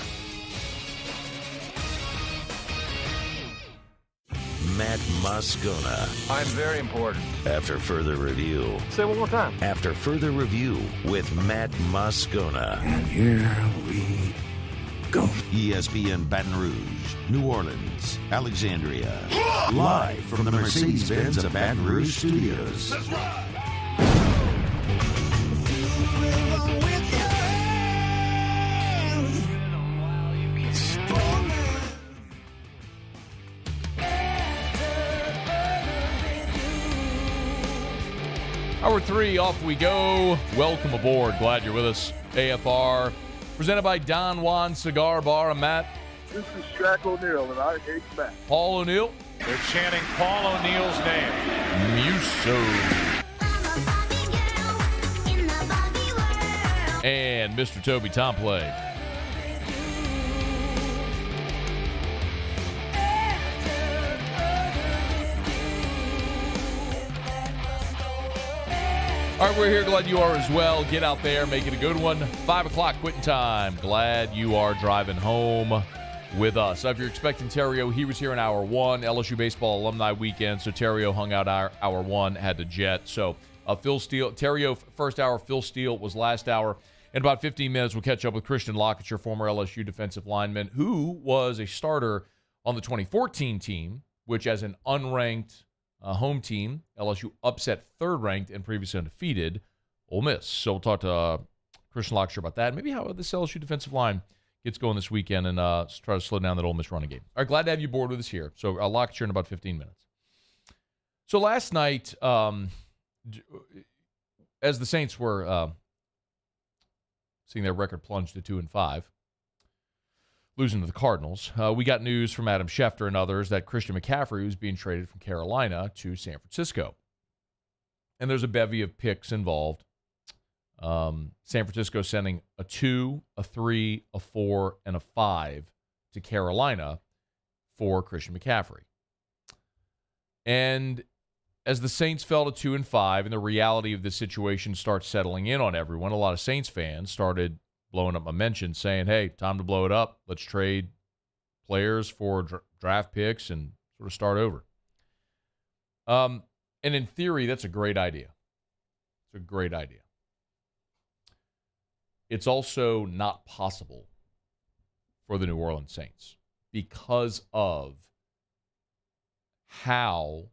Matt Moscona. I'm very important. After further review. Say one more time. After further review with Matt Moscona. And here we go. ESPN Baton Rouge, New Orleans, Alexandria. Live from the Mercedes-Benz of Baton Rouge studios. That's right. Hour 3, off we go. Welcome aboard. Glad you're with us. AFR, presented by Don Juan Cigar Bar. I'm Matt. This is Shaq O'Neal, and I hate Matt. Paul O'Neal. They're chanting Paul O'Neal's name. Muso. And Mr. Toby Tomplay. All right, we're here. Glad you are as well. Get out there. Make it a good one. 5 o'clock quitting time. Glad you are driving home with us. So if you're expecting Theriot, he was here in hour 1, LSU baseball alumni weekend. So Theriot hung out hour 1, had to jet. So Phil Steele, Theriot first hour, Phil Steele was last hour. In about 15 minutes, we'll catch up with Christian LaCourture, former LSU defensive lineman, who was a starter on the 2014 team, which as an unranked home team, LSU upset third-ranked and previously undefeated Ole Miss. So we'll talk to Christian LaCourture about that, and maybe how this LSU defensive line gets going this weekend, and try to slow down that Ole Miss running game. All right, glad to have you aboard with us here. So LaCourture in about 15 minutes. So last night, as the Saints were seeing their record plunge to 2-5, losing to the Cardinals, we got news from Adam Schefter and others that Christian McCaffrey was being traded from Carolina to San Francisco. And there's a bevy of picks involved. San Francisco sending a 2, a 3, a 4, and a 5 to Carolina for Christian McCaffrey. And as the Saints fell to 2-5 and the reality of this situation starts settling in on everyone, a lot of Saints fans started blowing up my mention, saying, hey, time to blow it up. Let's trade players for draft picks and sort of start over. And in theory, that's a great idea. It's a great idea. It's also not possible for the New Orleans Saints because of how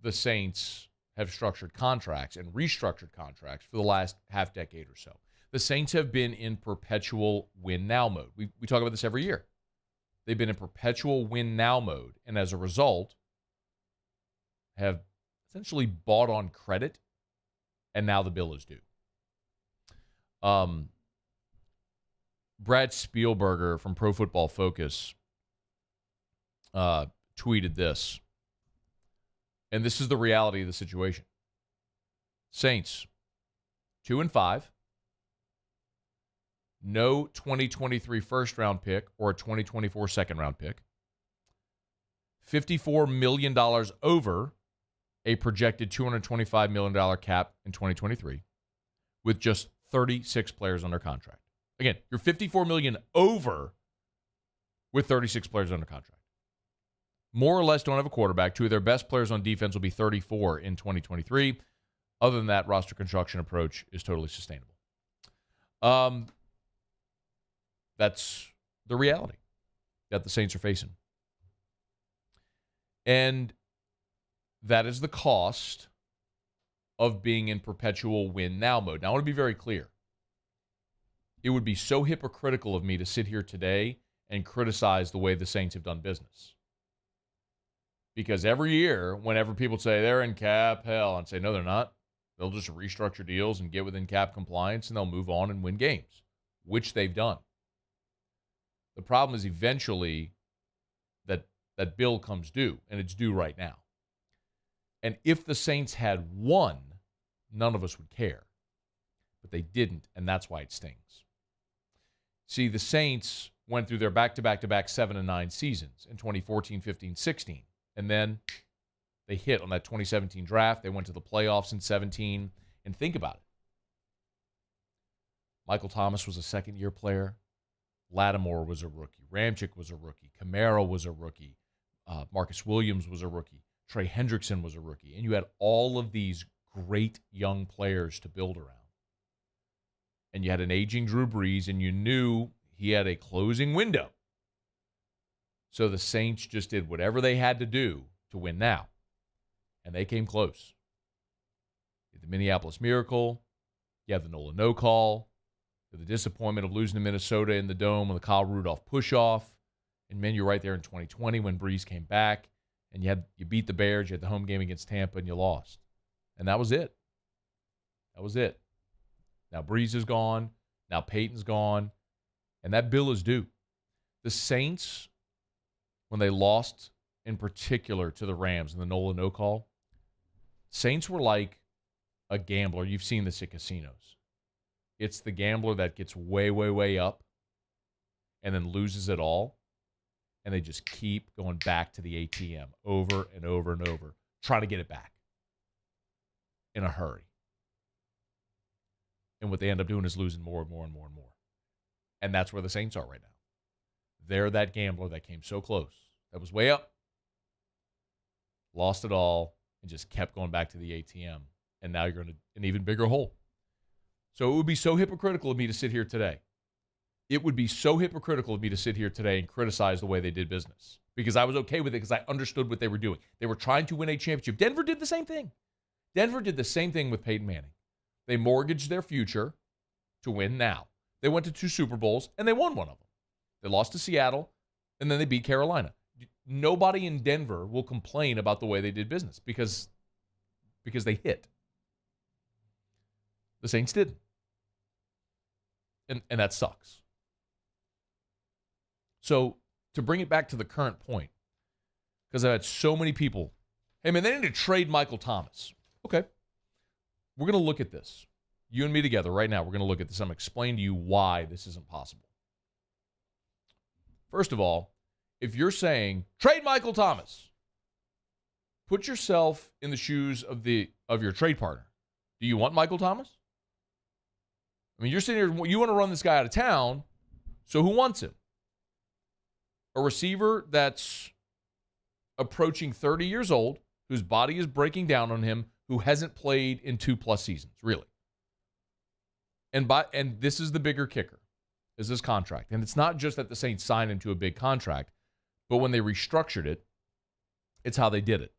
the Saints have structured contracts and restructured contracts for the last half decade or so. The Saints have been in perpetual win-now mode. We talk about this every year. They've been in perpetual win-now mode, and as a result, have essentially bought on credit, and now the bill is due. Brad Spielberger from Pro Football Focus tweeted this, and this is the reality of the situation. Saints, 2-5, no 2023 first-round pick or a 2024 second-round pick, $54 million over a projected $225 million cap in 2023, with just 36 players under contract. Again, you're $54 million over with 36 players under contract. More or less don't have a quarterback. Two of their best players on defense will be 34 in 2023. Other than that, roster construction approach is totally sustainable. That's the reality that the Saints are facing. And that is the cost of being in perpetual win-now mode. Now, I want to be very clear. It would be so hypocritical of me to sit here today and criticize the way the Saints have done business. Because every year, whenever people say they're in cap hell, and say, no, they're not, they'll just restructure deals and get within cap compliance, and they'll move on and win games, which they've done. The problem is eventually that bill comes due, and it's due right now. And if the Saints had won, none of us would care. But they didn't, and that's why it stings. See, the Saints went through their back-to-back-to-back 7-9 seasons in 2014, 15, 16. And then they hit on that 2017 draft. They went to the playoffs in 17. And think about it. Michael Thomas was a second-year player. Lattimore was a rookie. Ramczyk was a rookie. Kamara was a rookie. Marcus Williams was a rookie. Trey Hendrickson was a rookie. And you had all of these great young players to build around. And you had an aging Drew Brees, and you knew he had a closing window. So the Saints just did whatever they had to do to win now. And they came close. The Minneapolis Miracle. You have the Nola no call. The disappointment of losing to Minnesota in the Dome with the Kyle Rudolph push-off. And, man, you're right there in 2020 when Brees came back. And you beat the Bears. You had the home game against Tampa, and you lost. And that was it. That was it. Now Brees is gone. Now Peyton's gone. And that bill is due. The Saints, when they lost in particular to the Rams in the Nola no call, Saints were like a gambler. You've seen this at casinos. It's the gambler that gets way, way, way up and then loses it all. And they just keep going back to the ATM over and over and over, trying to get it back in a hurry. And what they end up doing is losing more and more and more and more. And that's where the Saints are right now. They're that gambler that came so close, that was way up, lost it all, and just kept going back to the ATM. And now you're in an even bigger hole. So it would be so hypocritical of me to sit here today. It would be so hypocritical of me to sit here today and criticize the way they did business. Because I was okay with it because I understood what they were doing. They were trying to win a championship. Denver did the same thing. Denver did the same thing with Peyton Manning. They mortgaged their future to win now. They went to 2 Super Bowls, and they won one of them. They lost to Seattle, and then they beat Carolina. Nobody in Denver will complain about the way they did business because they hit. The Saints didn't. And that sucks. So to bring it back to the current point, because I've had so many people, hey, man, they need to trade Michael Thomas. Okay. We're going to look at this. You and me together right now, we're going to look at this. I'm going to explain to you why this isn't possible. First of all, if you're saying, trade Michael Thomas, put yourself in the shoes of your trade partner. Do you want Michael Thomas? I mean, you're sitting here, you want to run this guy out of town, so who wants him? A receiver that's approaching 30 years old, whose body is breaking down on him, who hasn't played in 2+ seasons, really. And this is the bigger kicker, is this contract. And it's not just that the Saints signed him to a big contract, but when they restructured it, it's how they did it.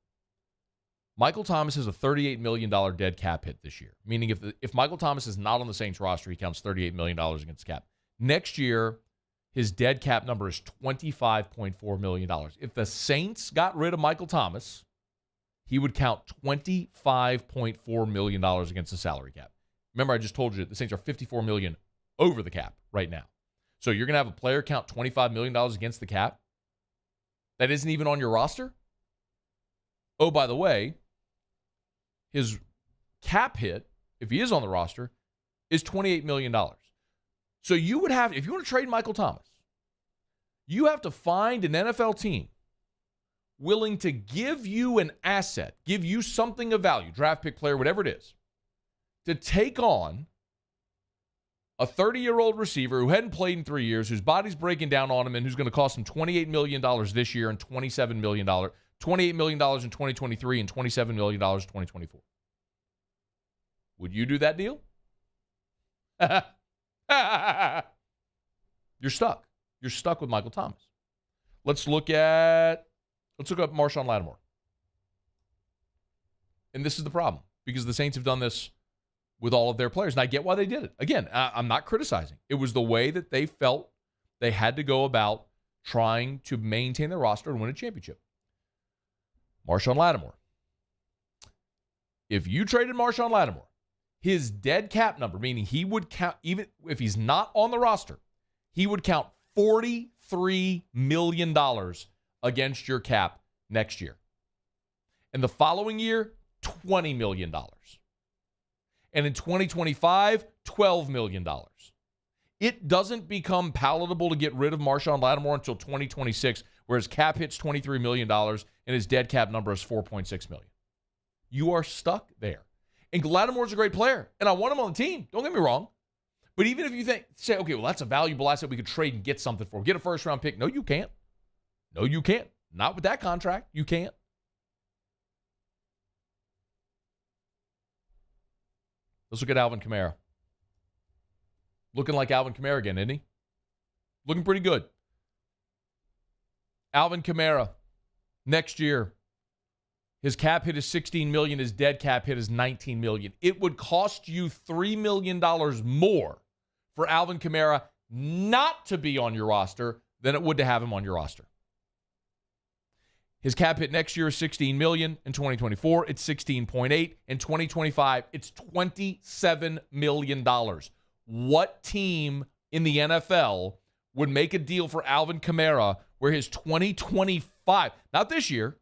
Michael Thomas has a $38 million dead cap hit this year, meaning if Michael Thomas is not on the Saints roster, he counts $38 million against cap. Next year, his dead cap number is $25.4 million. If the Saints got rid of Michael Thomas, he would count $25.4 million against the salary cap. Remember, I just told you the Saints are $54 million over the cap right now. So you're going to have a player count $25 million against the cap that isn't even on your roster? Oh, by the way, his cap hit, if he is on the roster, is $28 million. So you would have, if you want to trade Michael Thomas, you have to find an NFL team willing to give you an asset, give you something of value, draft pick player, whatever it is, to take on a 30-year-old receiver who hadn't played in 3 years, whose body's breaking down on him, and who's going to cost him $28 million this year and $27 million, $28 million in 2023 and $27 million in 2024. Would you do that deal? You're stuck. You're stuck with Michael Thomas. Let's look up Marshawn Lattimore. And this is the problem, because the Saints have done this with all of their players, and I get why they did it. Again, I'm not criticizing. It was the way that they felt they had to go about trying to maintain their roster and win a championship. Marshawn Lattimore. If you traded Marshawn Lattimore, his dead cap number, meaning he would count, even if he's not on the roster, he would count $43 million against your cap next year. And the following year, $20 million. And in 2025, $12 million. It doesn't become palatable to get rid of Marshawn Lattimore until 2026, where his cap hits $23 million and his dead cap number is $4.6 million. You are stuck there. And Lattimore's a great player, and I want him on the team. Don't get me wrong. But even if you say, okay, well, that's a valuable asset we could trade and get something for. Get a first-round pick. No, you can't. No, you can't. Not with that contract. You can't. Let's look at Alvin Kamara. Looking like Alvin Kamara again, isn't he? Looking pretty good. Alvin Kamara, next year, his cap hit is $16 million. His dead cap hit is $19 million. It would cost you $3 million more for Alvin Kamara not to be on your roster than it would to have him on your roster. His cap hit next year is $16 million. In 2024, it's $16.8. In 2025, it's $27 million. What team in the NFL would make a deal for Alvin Kamara where his 2025, not this year,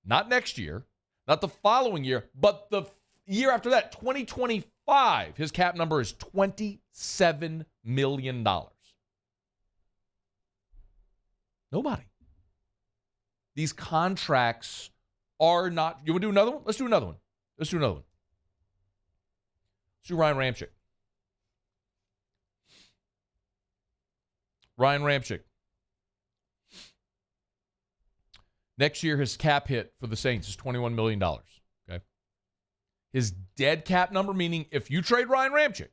not next year, not the following year, but the year after that, 2025, his cap number is $27 million. Nobody. These contracts are not. You want to do another one? Let's do another one. Let's do Ryan Ramczyk. Ryan Ramczyk. Next year, his cap hit for the Saints is $21 million. Okay. His dead cap number, meaning if you trade Ryan Ramczyk,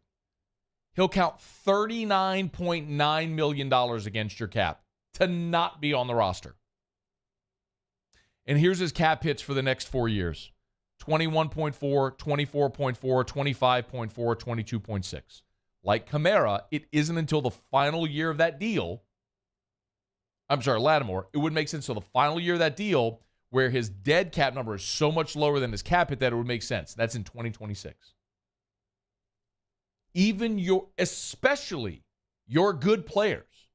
he'll count $39.9 million against your cap to not be on the roster. And here's his cap hits for the next 4 years. 21.4, 24.4, 25.4, 22.6. Like Kamara, it isn't until the final year of that deal. Lattimore. It would make sense until the final year of that deal where his dead cap number is so much lower than his cap hit that it would make sense. That's in 2026. Especially your good players,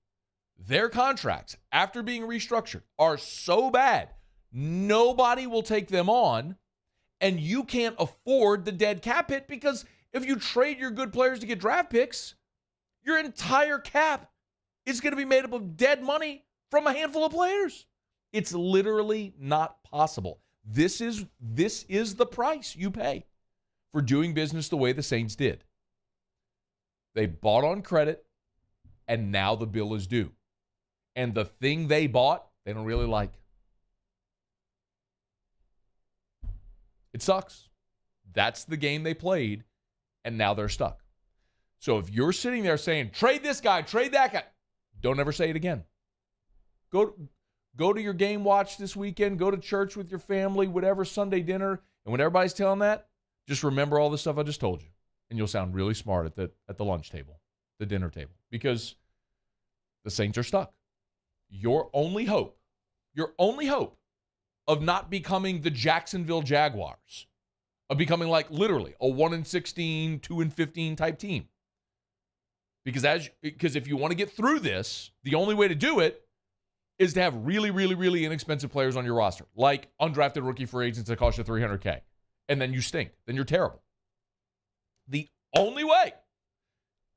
their contracts, after being restructured, are so bad, nobody will take them on, and you can't afford the dead cap hit because if you trade your good players to get draft picks, your entire cap is going to be made up of dead money from a handful of players. It's literally not possible. This is the price you pay for doing business the way the Saints did. They bought on credit, and now the bill is due. And the thing they bought, they don't really like. It sucks. That's the game they played, and now they're stuck. So if you're sitting there saying, trade this guy, trade that guy, don't ever say it again. Go to your game watch this weekend. Go to church with your family, whatever, Sunday dinner. And when everybody's telling that, just remember all the stuff I just told you. And you'll sound really smart at the lunch table, the dinner table, because the Saints are stuck. Your only hope of not becoming the Jacksonville Jaguars, of becoming like literally a 1-16, 2-15 type team. Because if you want to get through this, the only way to do it is to have really, really, really inexpensive players on your roster, like undrafted rookie free agents that cost you $300K. And then you stink. Then you're terrible. The only way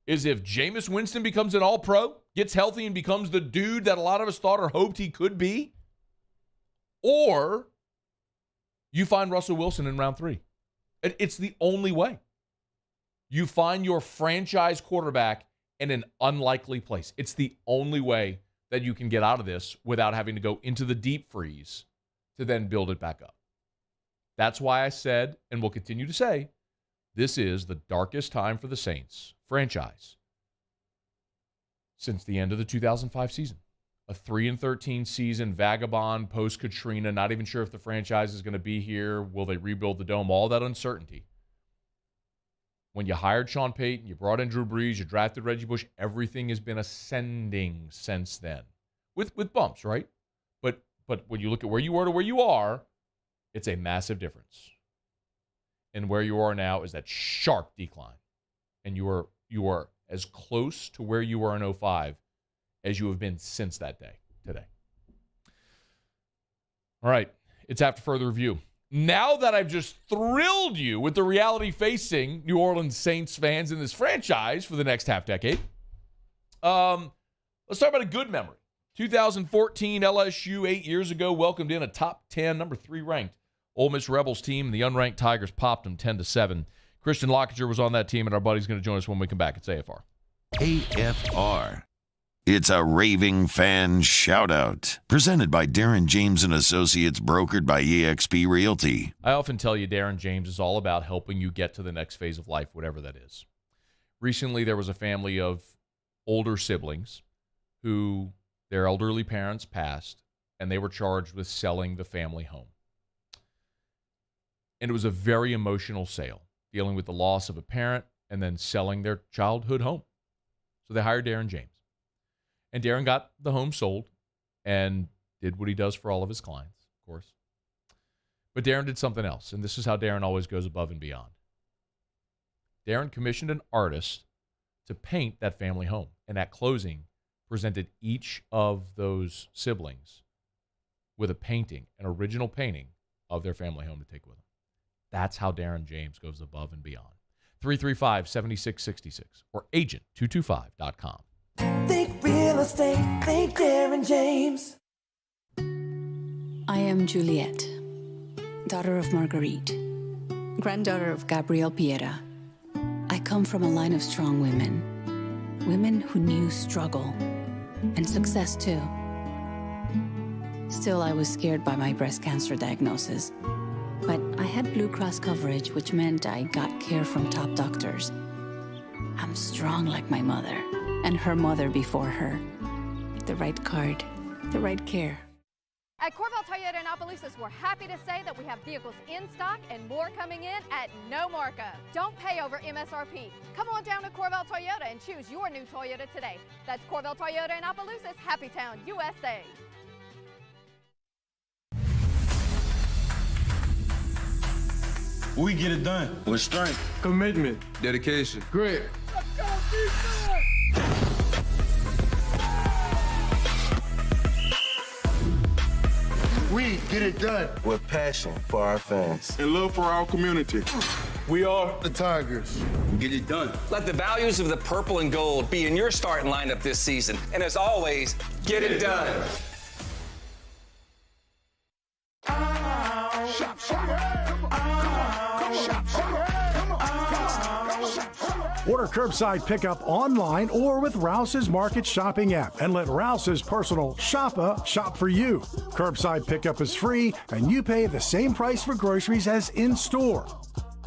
is if Jameis Winston becomes an all-pro, gets healthy and becomes the dude that a lot of us thought or hoped he could be, or you find Russell Wilson in round 3. It's the only way. You find your franchise quarterback in an unlikely place. It's the only way that you can get out of this without having to go into the deep freeze to then build it back up. That's why I said, and will continue to say, this is the darkest time for the Saints franchise since the end of the 2005 season. A 3-13 season, vagabond, post-Katrina, not even sure if the franchise is going to be here. Will they rebuild the dome? All that uncertainty. When you hired Sean Payton, you brought in Drew Brees, you drafted Reggie Bush, everything has been ascending since then. With bumps, right? But when you look at where you were to where you are, it's a massive difference. And where you are now is that sharp decline. And you are as close to where you were in 2005 as you have been since that day, today. All right, it's after further review. Now that I've just thrilled you with the reality facing New Orleans Saints fans in this franchise for the next half decade, let's talk about a good memory. 2014 LSU, 8 years ago, welcomed in a top 10, number 3 ranked Ole Miss Rebels team. The unranked Tigers popped them 10-7. Christian LaCourture was on that team, and our buddy's going to join us when we come back. It's AFR. AFR. It's a raving fan shout-out. Presented by Darren James & Associates, brokered by eXp Realty. I often tell you Darren James is all about helping you get to the next phase of life, whatever that is. Recently, there was a family of older siblings who their elderly parents passed, and they were charged with selling the family home. And it was a very emotional sale, dealing with the loss of a parent and then selling their childhood home. So they hired Darren James. And Darren got the home sold and did what he does for all of his clients, of course. But Darren did something else, and this is how Darren always goes above and beyond. Darren commissioned an artist to paint that family home, and at closing, presented each of those siblings with a painting, an original painting of their family home to take with them. That's how Darren James goes above and beyond. 335-7666 or agent225.com. Think real estate, think Darren James. I am Juliet, daughter of Marguerite, granddaughter of Gabriel Piera. I come from a line of strong women who knew struggle and success too. Still, I was scared by my breast cancer diagnosis, but I had Blue Cross coverage, which meant I got care from top doctors. I'm strong like my mother. And her mother before her. The right card, the right care. At Corvell Toyota in Opelousas, we're happy to say that we have vehicles in stock and more coming in at no markup. Don't pay over MSRP. Come on down to Corvell Toyota and choose your new Toyota today. That's Corvell Toyota in Opelousas, Happy Town, USA. We get it done with strength, commitment, dedication, grit. Let's go, defense! We get it done with passion for our fans and love for our community. We are the Tigers. We get it done. Let the values of the purple and gold be in your starting lineup this season. And as always, get it done. Order curbside pickup online or with Rouse's Market Shopping app and let Rouse's personal shopper shop for you. Curbside pickup is free and you pay the same price for groceries as in-store.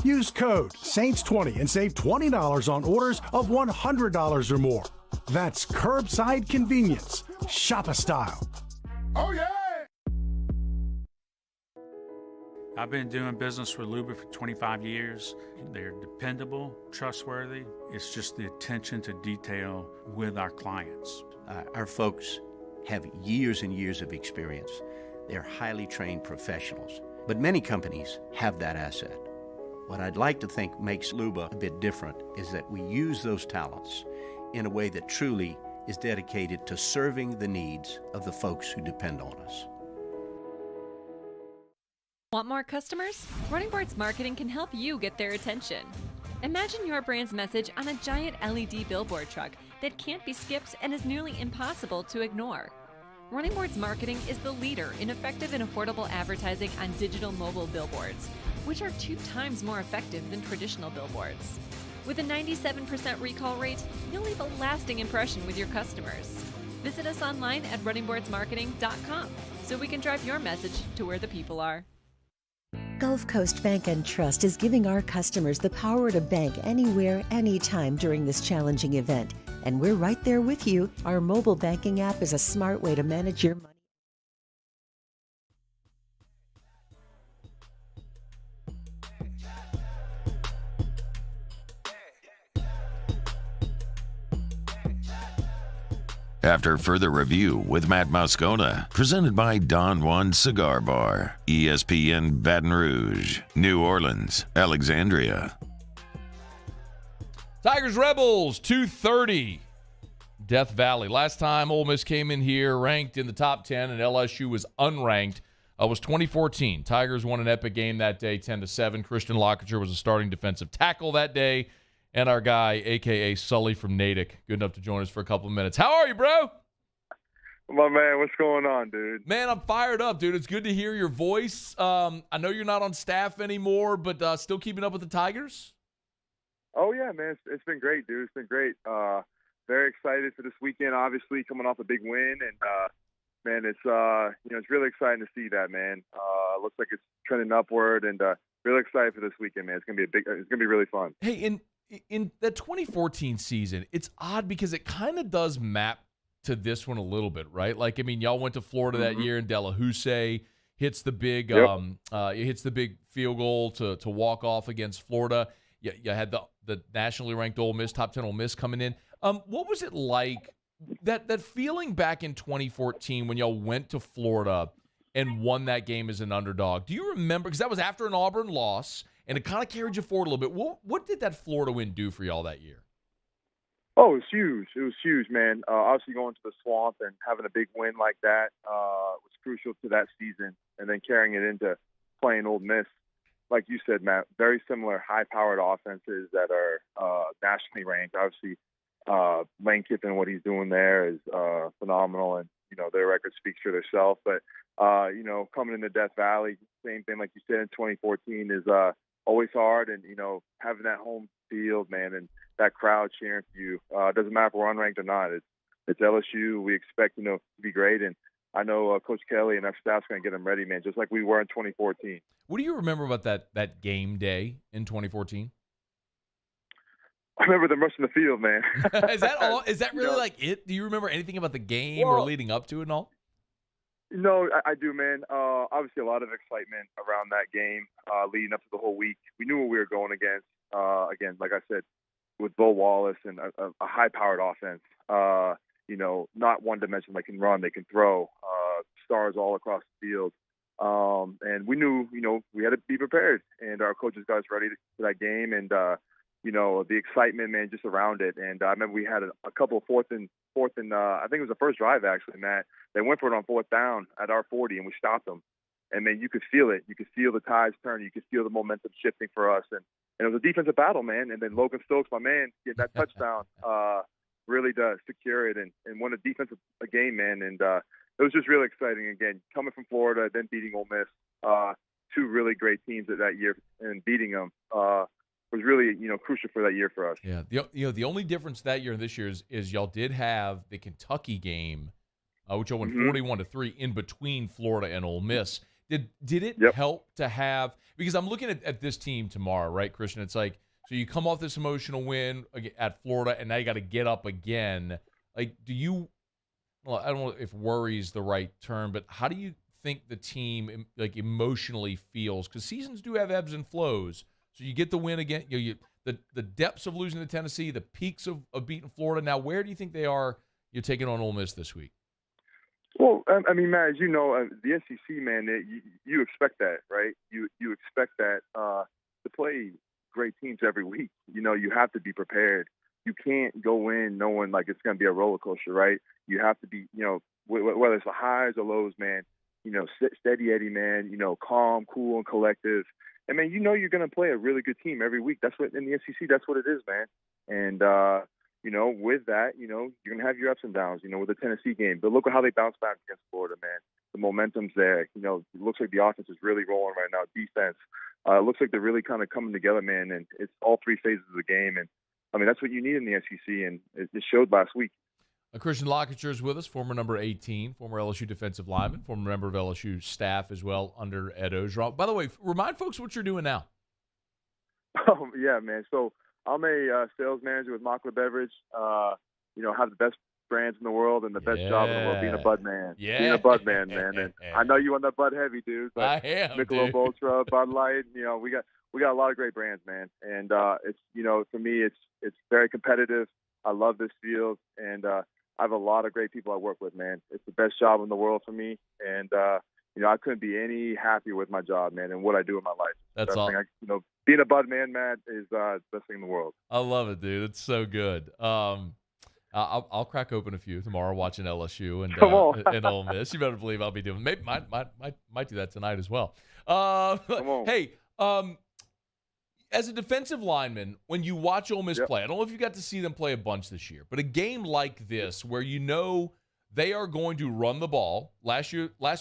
Use code SAINTS20 and save $20 on orders of $100 or more. That's curbside convenience. Shopper style. Oh, yeah! I've been doing business with Luba for 25 years. They're dependable, trustworthy. It's just the attention to detail with our clients. Our folks have years and years of experience. They're highly trained professionals. But many companies have that asset. What I'd like to think makes Luba a bit different is that we use those talents in a way that truly is dedicated to serving the needs of the folks who depend on us. Want more customers? Running Boards Marketing can help you get their attention. Imagine your brand's message on a giant LED billboard truck that can't be skipped and is nearly impossible to ignore. Running Boards Marketing is the leader in effective and affordable advertising on digital mobile billboards, which are 2 times more effective than traditional billboards. With a 97% recall rate, you'll leave a lasting impression with your customers. Visit us online at runningboardsmarketing.com so we can drive your message to where the people are. Gulf Coast Bank and Trust is giving our customers the power to bank anywhere, anytime during this challenging event. And we're right there with you. Our mobile banking app is a smart way to manage your money. After further review with Matt Moscona, presented by Don Juan Cigar Bar, ESPN Baton Rouge, New Orleans, Alexandria. Tigers Rebels 2:30, Death Valley. Last time Ole Miss came in here ranked in the top 10 and LSU was unranked was 2014. Tigers won an epic game that day, 10-7. Christian LaCourture was a starting defensive tackle that day. And our guy, a.k.a. Sully from Natick, good enough to join us for a couple of minutes. How are you, bro? My man, what's going on, dude? Man, I'm fired up, dude. It's good to hear your voice. I know you're not on staff anymore, but still keeping up with the Tigers? Oh, yeah, man. It's been great, dude. It's been great. Very excited for this weekend, obviously, coming off a big win. And, man, it's it's really exciting to see that, man. Looks like it's trending upward, and really excited for this weekend, man. It's gonna be really fun. Hey, in the 2014 season, it's odd because it kind of does map to this one a little bit, right? Like, I mean, y'all went to Florida that year, and Delahousse hits the big field goal to walk off against Florida. You had the nationally ranked Ole Miss, top 10 Ole Miss coming in. What was it like, that feeling back in 2014 when y'all went to Florida and won that game as an underdog? Do you remember? Because that was after an Auburn loss, and it kind of carried you forward a little bit. What did that Florida win do for y'all that year? Oh, it was huge. It was huge, man. Obviously going to the Swamp and having a big win like that was crucial to that season, and then carrying it into playing Ole Miss. Like you said, Matt, very similar high-powered offenses that are nationally ranked. Obviously, Lane Kiffin, what he's doing there is phenomenal, and, their record speaks for themselves. But, coming into Death Valley, same thing like you said in 2014 is always hard, and, having that home field, man, and that crowd cheering for you. It doesn't matter if we're unranked or not. It's LSU. We expect, to be great, and I know Coach Kelly and our staff's going to get them ready, man, just like we were in 2014. What do you remember about that game day in 2014? I remember them rushing the field, man. Is that all? Is that really like it? Do you remember anything about the game or leading up to it and all? No, I do, man. Obviously, a lot of excitement around that game leading up to the whole week. We knew what we were going against. Again, like I said, with Bo Wallace and a high-powered offense. Not one-dimensional. They can run, they can throw. Stars all across the field. And we knew, we had to be prepared. And our coaches got us ready for that game. And, the excitement, man, just around it. And I remember we had a couple of fourth and I think it was the first drive, actually, Matt. They went for it on 4th down at our 40, and we stopped them. And, man, you could feel it. You could feel the tides turning. You could feel the momentum shifting for us. And it was a defensive battle, man. And then Logan Stokes, my man, getting that touchdown really does secure it and won a defensive game, man. And it was just really exciting. Again, coming from Florida, then beating Ole Miss, 2 really great teams that year, and beating them was really, crucial for that year for us. Yeah. The only difference that year and this year is y'all did have the Kentucky game, which y'all won 41-3 in between Florida and Ole Miss. Did it help to have – because I'm looking at this team tomorrow, right, Christian? It's like, so you come off this emotional win at Florida, and now you got to get up again. Like, do you – well, I don't know if worry is the right term, but how do you think the team like emotionally feels? Because seasons do have ebbs and flows. So you get the win again. The depths of losing to Tennessee, the peaks of beating Florida. Now, where do you think they are? You're taking on Ole Miss this week. Well, I mean, Matt, as you know, the SEC, man, you expect that, right? You expect that to play great teams every week. You have to be prepared. You can't go in knowing like it's going to be a roller coaster, right? You have to be, whether it's the highs or lows, man, steady Eddie, man, calm, cool, and collective. And, man, you're going to play a really good team every week. That's what in the SEC, that's what it is, man. And, with that, you're going to have your ups and downs, with the Tennessee game. But look at how they bounced back against Florida, man. The momentum's there. It looks like the offense is really rolling right now. Defense. It looks like they're really kind of coming together, man. And it's all three phases of the game. And, I mean, that's what you need in the SEC. And it showed last week. Christian LaCourture is with us, former number 18, former LSU defensive lineman, former member of LSU staff as well under Ed Ogeron. By the way, remind folks what you're doing now. Oh, yeah, man. So I'm a sales manager with Moscona Beverage. Have the best brands in the world and the best job in the world, being a Bud man. Yeah. Being a Bud man, man. And I know you on the Bud heavy, dude. But I am, Michelob dude. Ultra, Bud Light, we got a lot of great brands, man. And it's for me, it's very competitive. I love this field, and I have a lot of great people I work with, man. It's the best job in the world for me, and I couldn't be any happier with my job, man, and what I do in my life. That's all. Being a Bud man, Matt, is the best thing in the world. I love it, dude. It's so good. I'll crack open a few tomorrow watching LSU and Ole Miss. You better believe I'll be doing. Maybe might do that tonight as well. Come on. Hey, as a defensive lineman, when you watch Ole Miss play, I don't know if you got to see them play a bunch this year, but a game like this where they are going to run the ball. Last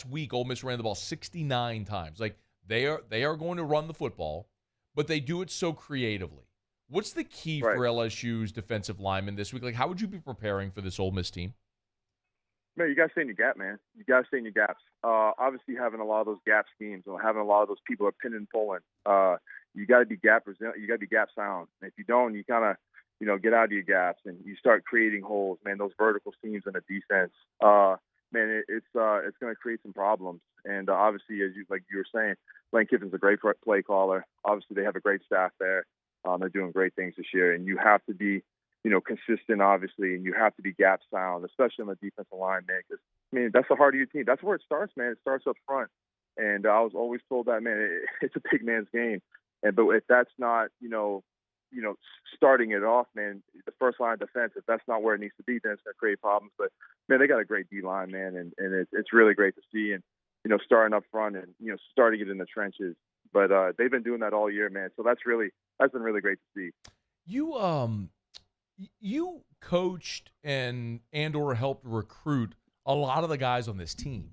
week, Ole Miss ran the ball 69 times. Like they are going to run the football, but they do it so creatively. What's the key for LSU's defensive linemen this week? Like, how would you be preparing for this Ole Miss team? Man, you got to stay in your gap, man. You got to stay in your gaps. Obviously, having a lot of those gap schemes or having a lot of those people are pinning and pulling. You got to be gap resilient. You got to be gap sound. And if you don't, you kind of, get out of your gaps and you start creating holes. Man, those vertical seams in the defense, man, it's going to create some problems. And obviously, as you were saying, Lane Kiffin's a great play caller. Obviously, they have a great staff there. They're doing great things this year, and you have to be, consistent, obviously, and you have to be gap sound, especially on the defensive line, man. Because that's the heart of your team. That's where it starts, man. It starts up front. And I was always told that, man, it's a big man's game. But if that's not, starting it off, man, the first line of defense, if that's not where it needs to be, then it's going to create problems. But man, they got a great D line, man, and it's really great to see. And starting up front and starting it in the trenches. But they've been doing that all year, man. So that's been really great to see. You coached and or helped recruit a lot of the guys on this team,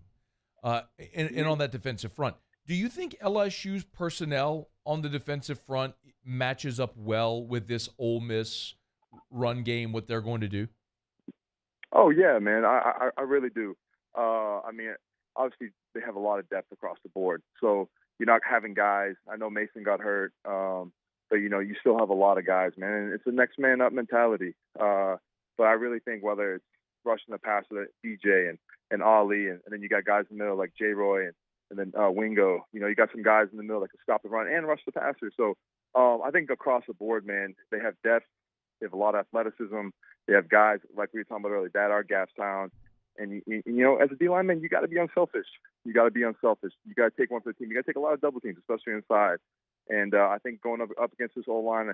and on that defensive front. Do you think LSU's personnel on the defensive front matches up well with this Ole Miss run game? What they're going to do? Oh yeah, man. I really do. Obviously they have a lot of depth across the board. So you're not having guys. I know Mason got hurt, but you still have a lot of guys, man. And it's a next man up mentality. But I really think whether it's rushing the passer, DJ and Ali, and then you got guys in the middle like J. Roy and then Wingo. You got some guys in the middle that can stop the run and rush the passer. So I think across the board, man, they have depth. They have a lot of athleticism. They have guys like we were talking about earlier that are gap sound. And as a D lineman, you got to be unselfish. You got to take one for the team. You got to take a lot of double teams, especially inside. And I think going up against this O-line,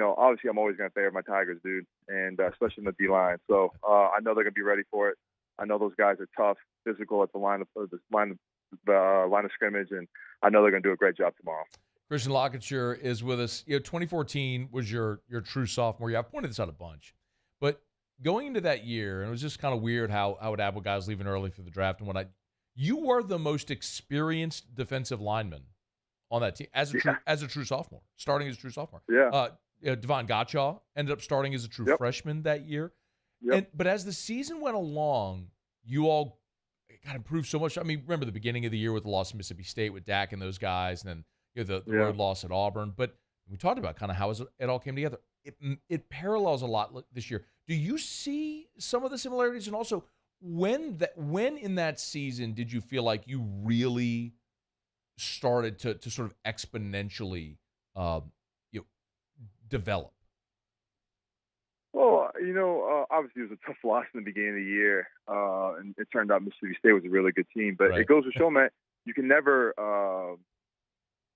obviously I'm always going to favor my Tigers, dude, and especially in the D-line. So I know they're going to be ready for it. I know those guys are tough, physical at the line of scrimmage, and I know they're going to do a great job tomorrow. Christian LaCourture is with us. 2014 was your true sophomore year. I've pointed this out a bunch, but going into that year, and it was just kind of weird how I would have guys leaving early for the draft and whatnot. You were the most experienced defensive lineman on that team as a true sophomore, starting as a true sophomore. Yeah. Devon Gottschall ended up starting as a true freshman that year. Yep. But as the season went along, you all got improved so much. I mean, remember the beginning of the year with the loss to Mississippi State with Dak and those guys, and then the road loss at Auburn. But we talked about kind of how it all came together. It parallels a lot this year. Do you see some of the similarities? And also, when in that season did you feel like you really started to sort of exponentially develop? Well, obviously it was a tough loss in the beginning of the year, and it turned out Mississippi State was a really good team. But Right. it goes to show, man, you can never.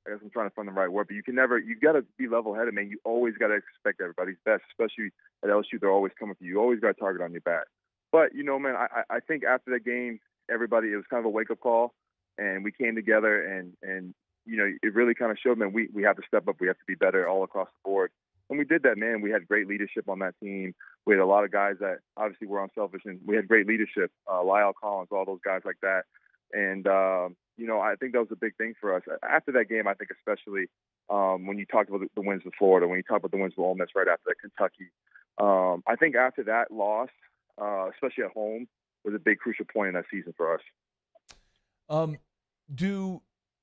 I guess I'm trying to find the right word, but you got to be level-headed, man. You always got to expect everybody's best, especially at LSU. They're always coming for you. You always got a target on your back. But, man, I think after that game, it was kind of a wake-up call, and we came together, and it really kind of showed, man, we have to step up. We have to be better all across the board. And we did that, man. We had great leadership on that team. We had a lot of guys that obviously were unselfish, and we had great leadership, Lyle Collins, all those guys like that. And, I think that was a big thing for us. After that game, I think especially when you talked about the wins with Florida, when you talked about the wins with Ole Miss right after that, Kentucky, I think after that loss, especially at home, was a big crucial point in that season for us.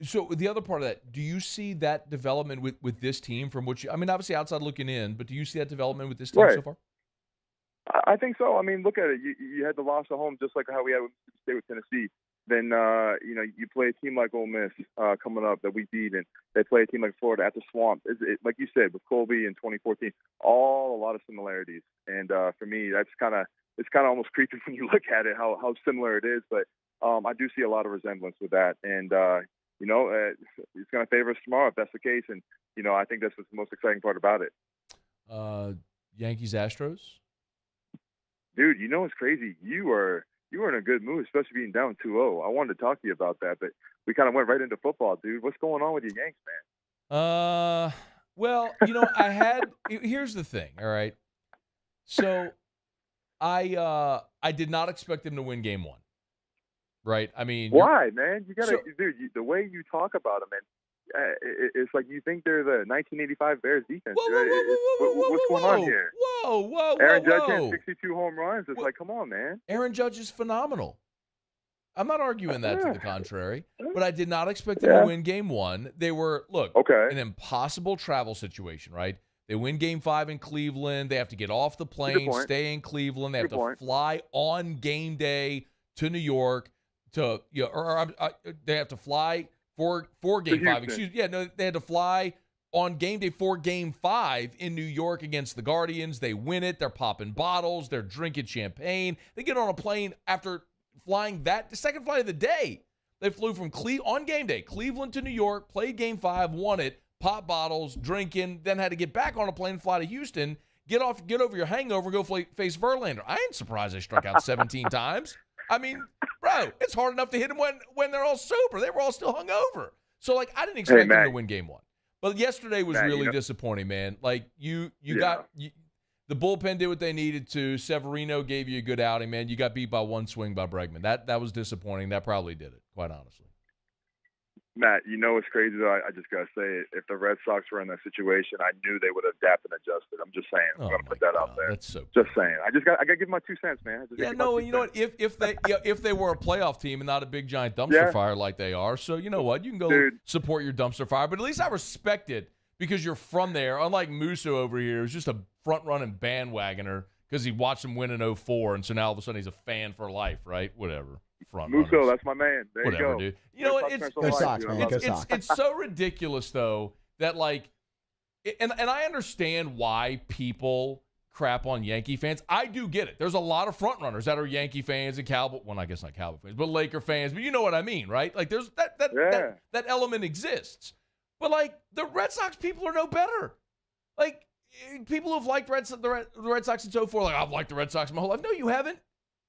So the other part of that, do you see that development with this team from which, obviously outside looking in, but do you see that development with this team so far? I think so. I mean, look at it. You had the loss at home just like how we had with Mississippi State with Tennessee. Then, you play a team like Ole Miss coming up that we beat, and they play a team like Florida at the Swamp. Like you said, with Colby in 2014, a lot of similarities. And for me, it's kind of almost creepy when you look at it, how similar it is. But I do see a lot of resemblance with that. And, it's going to favor us tomorrow if that's the case. And, I think that's what's the most exciting part about it. Yankees-Astros? Dude, it's crazy. You were in a good mood, especially being down 2-0. I wanted to talk to you about that, but we kind of went right into football, dude. What's going on with your Yanks, man? Well, here's the thing, all right? So I did not expect them to win game one, right? Why, man? You got to, dude, the way you talk about them, man, it's like you think they're the 1985 Bears defense. What's going on here? Whoa. Aaron Judge had 62 home runs. It's like, come on, man. Aaron Judge is phenomenal. I'm not arguing that to the contrary, but I did not expect them to win game one. They were, an impossible travel situation, right? They win game 5 in Cleveland. They have to get off the plane, stay in Cleveland. They have to fly on game day to New York they have to fly for game 5. They had to fly on game day for game 5 in New York against the Guardians. They win it. They're popping bottles. They're drinking champagne. They get on a plane after flying the second flight of the day. They flew from on game day, Cleveland to New York, played game 5, won it, pop bottles, drinking, then had to get back on a plane, fly to Houston, get over your hangover, go face Verlander. I ain't surprised they struck out 17 times. Bro, it's hard enough to hit them when they're all sober. They were all still hungover. So, I didn't expect them to win game 1. But yesterday was really disappointing, man. The bullpen did what they needed to. Severino gave you a good outing, man. You got beat by one swing by Bregman. That was disappointing. That probably did it, quite honestly. Matt, what's crazy, though? I just got to say it. If the Red Sox were in that situation, I knew they would have adapted and adjusted. I'm just saying. I'm going to put that out there. That's so just saying. I got to give my 2 cents, man. You know what? If they were a playoff team and not a big, giant dumpster fire like they are, so you know what? You can go support your dumpster fire. But at least I respect it because you're from there. Unlike Musso over here, who's just a front-running bandwagoner because he watched them win in 2004, and so now all of a sudden he's a fan for life, right? Whatever. Musso, that's my man. There Whatever, you go. Dude. You know what? Go Sox, man. Go Sox. It's so ridiculous, though, that and I understand why people crap on Yankee fans. I do get it. There's a lot of front runners that are Yankee fans and Cowboy. Well, I guess not Cowboy fans, but Laker fans. But you know what I mean, right? There's that element exists. But the Red Sox people are no better. People who've liked the Red Sox since 2004, I've liked the Red Sox my whole life. No, you haven't.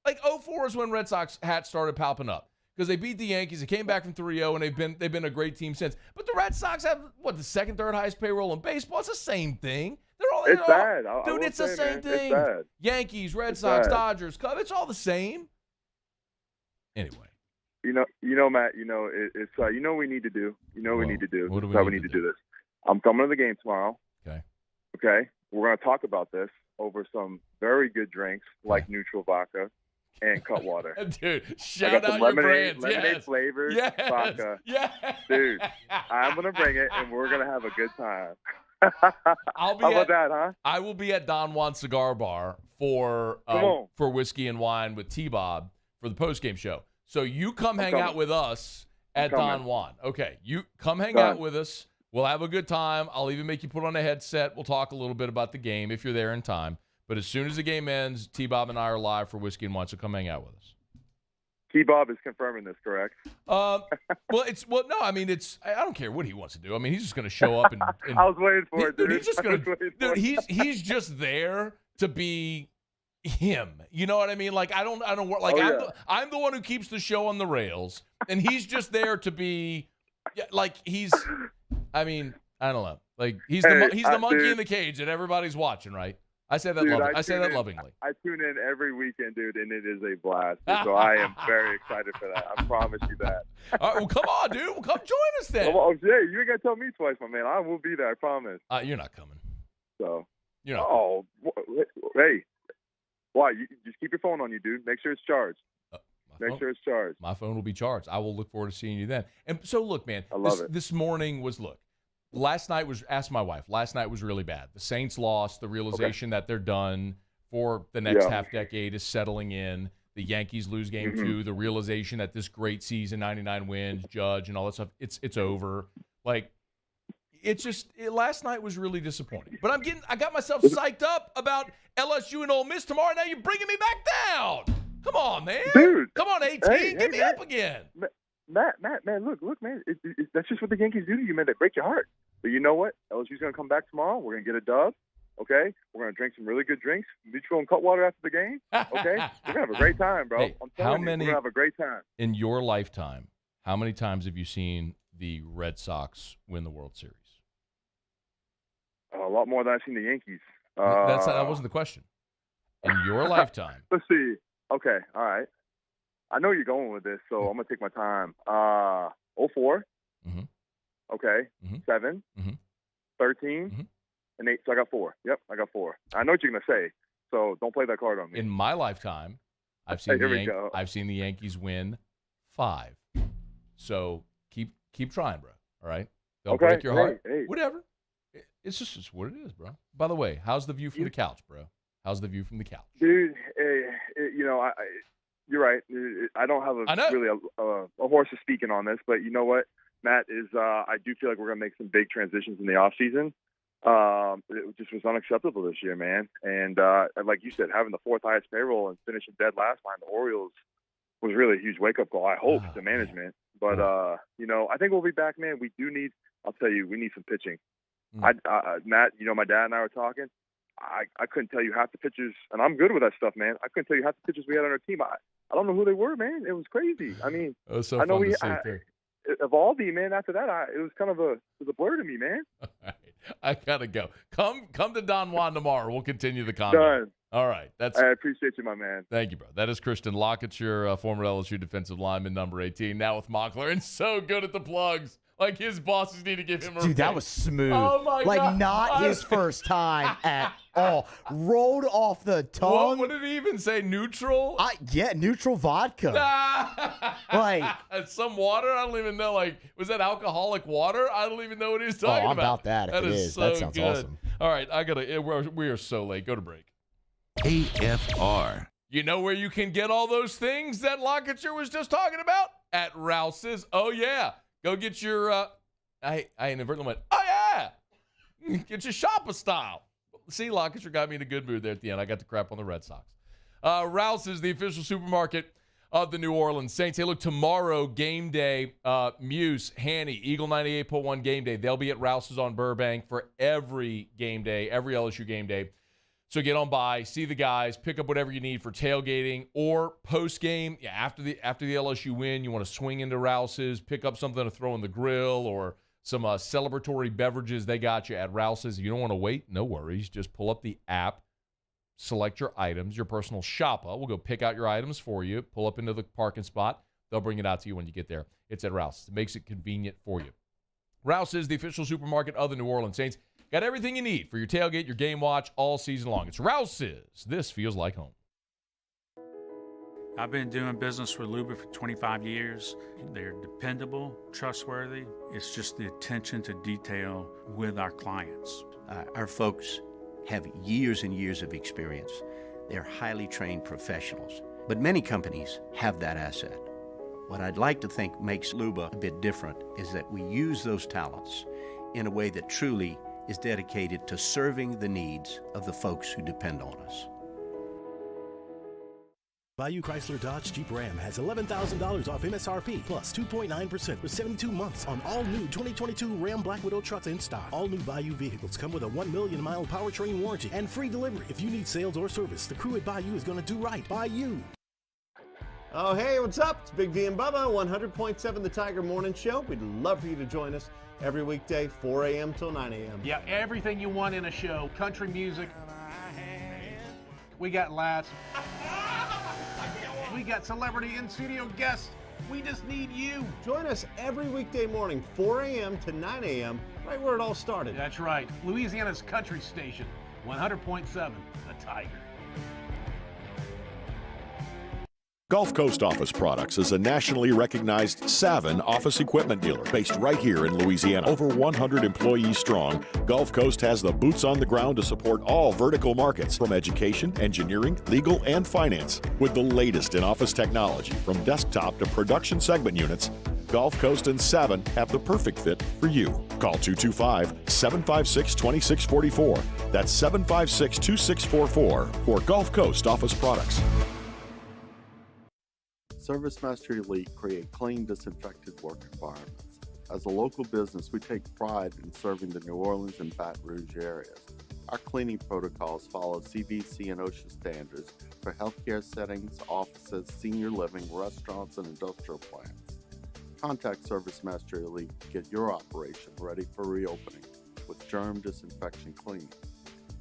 2004 is when Red Sox hats started popping up because they beat the Yankees. They came back from 3-0, and they've been a great team since. But the Red Sox have, the second, third highest payroll in baseball? It's the same thing. It's bad. Dude, it's the same thing. It's bad. Yankees, Red Sox, Dodgers, Cubs, it's all the same. Anyway. Matt, it's what we need to do. We need to do. What do we That's how we need to do this. I'm coming to the game tomorrow. Okay? We're going to talk about this over some very good drinks like neutral vodka and Cutwater. Dude, shout out your brands. Lemonade flavored vodka. Yes. Dude, I'm going to bring it, and we're going to have a good time. How about that, huh? I will be at Don Juan Cigar Bar for whiskey and wine with T-Bob for the postgame show. So you come hang out with us at Don Juan. Okay, you come hang out with us. We'll have a good time. I'll even make you put on a headset. We'll talk a little bit about the game if you're there in time. But as soon as the game ends, T-Bob and I are live for Whiskey and Wine, so come hang out with us. T-Bob is confirming this, correct? I don't care what he wants to do. I mean, he's just going to show up and I was waiting for it, dude. He's just going to he's just there to be him. You know what I mean? Like I don't like I'm the one who keeps the show on the rails, and he's just there to be like he's. I mean, I don't know. Like he's the monkey in the cage that everybody's watching, right? I say that lovingly. I tune in every weekend, dude, and it is a blast. So I am very excited for that. I promise you that. All right, well, come on, dude. Well, come join us then. Oh, Jay, you ain't got to tell me twice, my man. I will be there. I promise. You're not coming. So. You're not. Oh, hey. Why? You just keep your phone on you, dude. Make sure it's charged. Make sure it's charged. My phone will be charged. I will look forward to seeing you then. And so, look, man. I love it. This morning was Last night was, ask my wife, last night was really bad. The Saints lost. The realization that they're done for the next half decade is settling in. The Yankees lose game 2. The realization that this great season, 99 wins, Judge, and all that stuff, it's over. Like, last night was really disappointing. But I got myself psyched up about LSU and Ole Miss tomorrow. Now you're bringing me back down. Come on, man. Dude. Come on, AT. Get me up again. Matt, man, look, man. That's just what the Yankees do to you, man. They break your heart. But you know what? LSU's going to come back tomorrow. We're going to get a dub, okay? We're going to drink some really good drinks, mutual and cut water after the game, okay? We're going to have a great time, bro. Hey, I'm telling you, we're going to have a great time. In your lifetime, how many times have you seen the Red Sox win the World Series? A lot more than I've seen the Yankees. That wasn't the question. In your lifetime. Let's see. Okay, all right. I know you're going with this, so I'm going to take my time. 04. Mm-hmm. Okay. 7. 13. And 8. So I got 4. Yep, I got 4. I know what you're going to say, so don't play that card on me. In my lifetime, I've seen the Yankees win 5. So keep trying, bro. All right? They'll break your heart. Hey. Whatever. It's what it is, bro. By the way, how's the view from the couch, bro? How's the view from the couch? Dude, you're right. I don't have a horse of speaking on this, but you know what, Matt, I do feel like we're going to make some big transitions in the offseason. It just was unacceptable this year, man. And like you said, having the 4th highest payroll and finishing dead last behind the Orioles was really a huge wake-up call, I hope, to management. But, I think we'll be back, man. We need some pitching. Matt, my dad and I were talking. I couldn't tell you half the pitchers, and I'm good with that stuff, man. I couldn't tell you half the pitchers we had on our team. I don't know who they were, man. It was crazy. I mean, it was so I know fun to see Evaldi, man. After that, it was kind of a blur to me, man. All right, I gotta go. Come to Don Juan tomorrow. We'll continue the convo. Done. All right, I appreciate you, my man. Thank you, bro. That is Christian LaCourture, former LSU defensive lineman, number 18, now with Mockler, and so good at the plugs. Like his bosses need to give him a Dude, that was smooth. Oh my God. Not his first time at all. Rolled off the tongue. What did he even say? Neutral? Neutral vodka. Some water? I don't even know. Like, was that alcoholic water? I don't even know what he's talking I'm about that. If it is, so that sounds good. awesome. All right, we are so late. Go to break. AFR. You know where you can get all those things that LaCourture was just talking about? At Rouse's. Oh, yeah. Go get your, I inadvertently went, oh, yeah. Get your shopper style. See, LaCourture got me in a good mood there at the end. I got to crap on the Red Sox. Rouse's, the official supermarket of the New Orleans Saints. Hey, look, tomorrow, game day, Muse, Hanny, Eagle 98.1 game day. They'll be at Rouse's on Burbank for every game day, every LSU game day. So get on by, see the guys, pick up whatever you need for tailgating or post-game. Yeah, after the LSU win, you want to swing into Rouse's, pick up something to throw in the grill or some celebratory beverages. They got you at Rouse's. If you don't want to wait, no worries. Just pull up the app, select your items. Your personal shopper will go pick out your items for you, pull up into the parking spot. They'll bring it out to you when you get there. It's at Rouse's. It makes it convenient for you. Rouse's, the official supermarket of the New Orleans Saints. Got everything you need for your tailgate, your game watch all season long. It's Rouse's. This feels like home. I've been doing business with Luba for 25 years. They're dependable, trustworthy. It's just the attention to detail with our clients. Our folks have years and years of experience. They're highly trained professionals. But many companies have that asset. What I'd like to think makes Luba a bit different is that we use those talents in a way that truly is dedicated to serving the needs of the folks who depend on us. Bayou Chrysler Dodge Jeep Ram has $11,000 off MSRP plus 2.9% for 72 months on all new 2022 Ram Black Widow trucks in stock. All new Bayou vehicles come with a 1 million mile powertrain warranty and free delivery. If you need sales or service, the crew at Bayou is going to do right by you. Oh, hey, what's up? It's Big D and Bubba, 100.7 The Tiger Morning Show. We'd love for you to join us every weekday, 4 a.m. till 9 a.m. Yeah, everything you want in a show. Country music. We got laughs. We got celebrity in-studio guests. We just need you. Join us every weekday morning, 4 a.m. to 9 a.m., right where it all started. That's right. Louisiana's country station, 100.7 The Tiger. Gulf Coast Office Products is a nationally recognized Savin office equipment dealer based right here in Louisiana. Over 100 employees strong, Gulf Coast has the boots on the ground to support all vertical markets, from education, engineering, legal, and finance. With the latest in office technology, from desktop to production segment units, Gulf Coast and Savin have the perfect fit for you. Call 225-756-2644. That's 756-2644 for Gulf Coast Office Products. ServiceMaster Elite create clean, disinfected work environments. As a local business, we take pride in serving the New Orleans and Baton Rouge areas. Our cleaning protocols follow CDC and OSHA standards for healthcare settings, offices, senior living, restaurants, and industrial plants. Contact ServiceMaster Elite to get your operation ready for reopening with germ disinfection cleaning.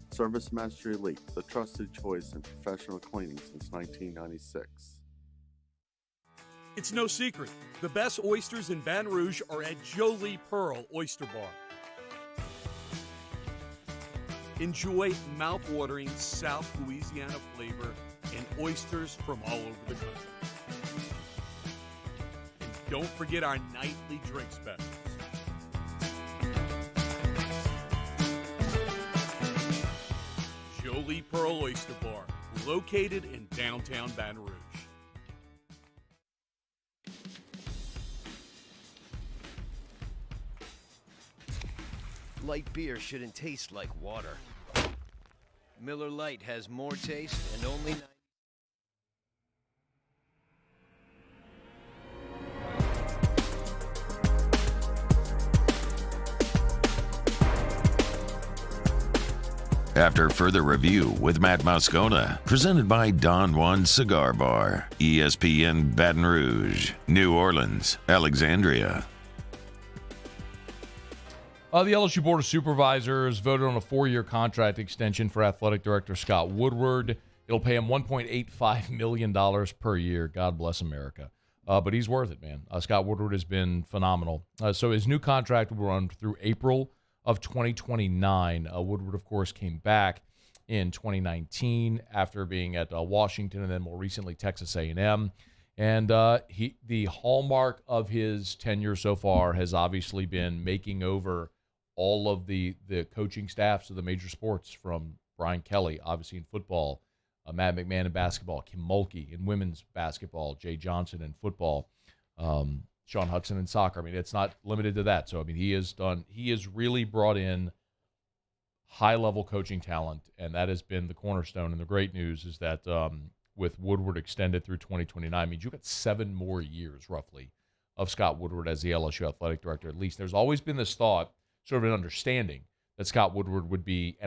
ServiceMaster Elite, the trusted choice in professional cleaning since 1996. It's no secret. The best oysters in Baton Rouge are at Jolie Pearl Oyster Bar. Enjoy mouth-watering South Louisiana flavor and oysters from all over the country. And don't forget our nightly drink specials. Jolie Pearl Oyster Bar, located in downtown Baton Rouge. Light beer shouldn't taste like water. Miller Lite has more taste and only 9. After further review with Matt Moscona, presented by Don Juan Cigar Bar, ESPN Baton Rouge, New Orleans, Alexandria. The LSU Board of Supervisors voted on a 4-year contract extension for Athletic Director Scott Woodward. It'll pay him $1.85 million per year. God bless America. But he's worth it, man. Scott Woodward has been phenomenal. So his new contract will run through April of 2029. Woodward, of course, came back in 2019 after being at Washington and then more recently Texas A&M. And the hallmark of his tenure so far has obviously been making over all of the coaching staffs of the major sports, from Brian Kelly, obviously in football, Matt McMahon in basketball, Kim Mulkey in women's basketball, Jay Johnson in football, Sean Hudson in soccer. I mean, it's not limited to that. So, I mean, he has really brought in high-level coaching talent, and that has been the cornerstone. And the great news is that with Woodward extended through 2029, means you've got 7 more years, roughly, of Scott Woodward as the LSU athletic director, at least. There's always been this thought, sort of an understanding, that Scott Woodward would be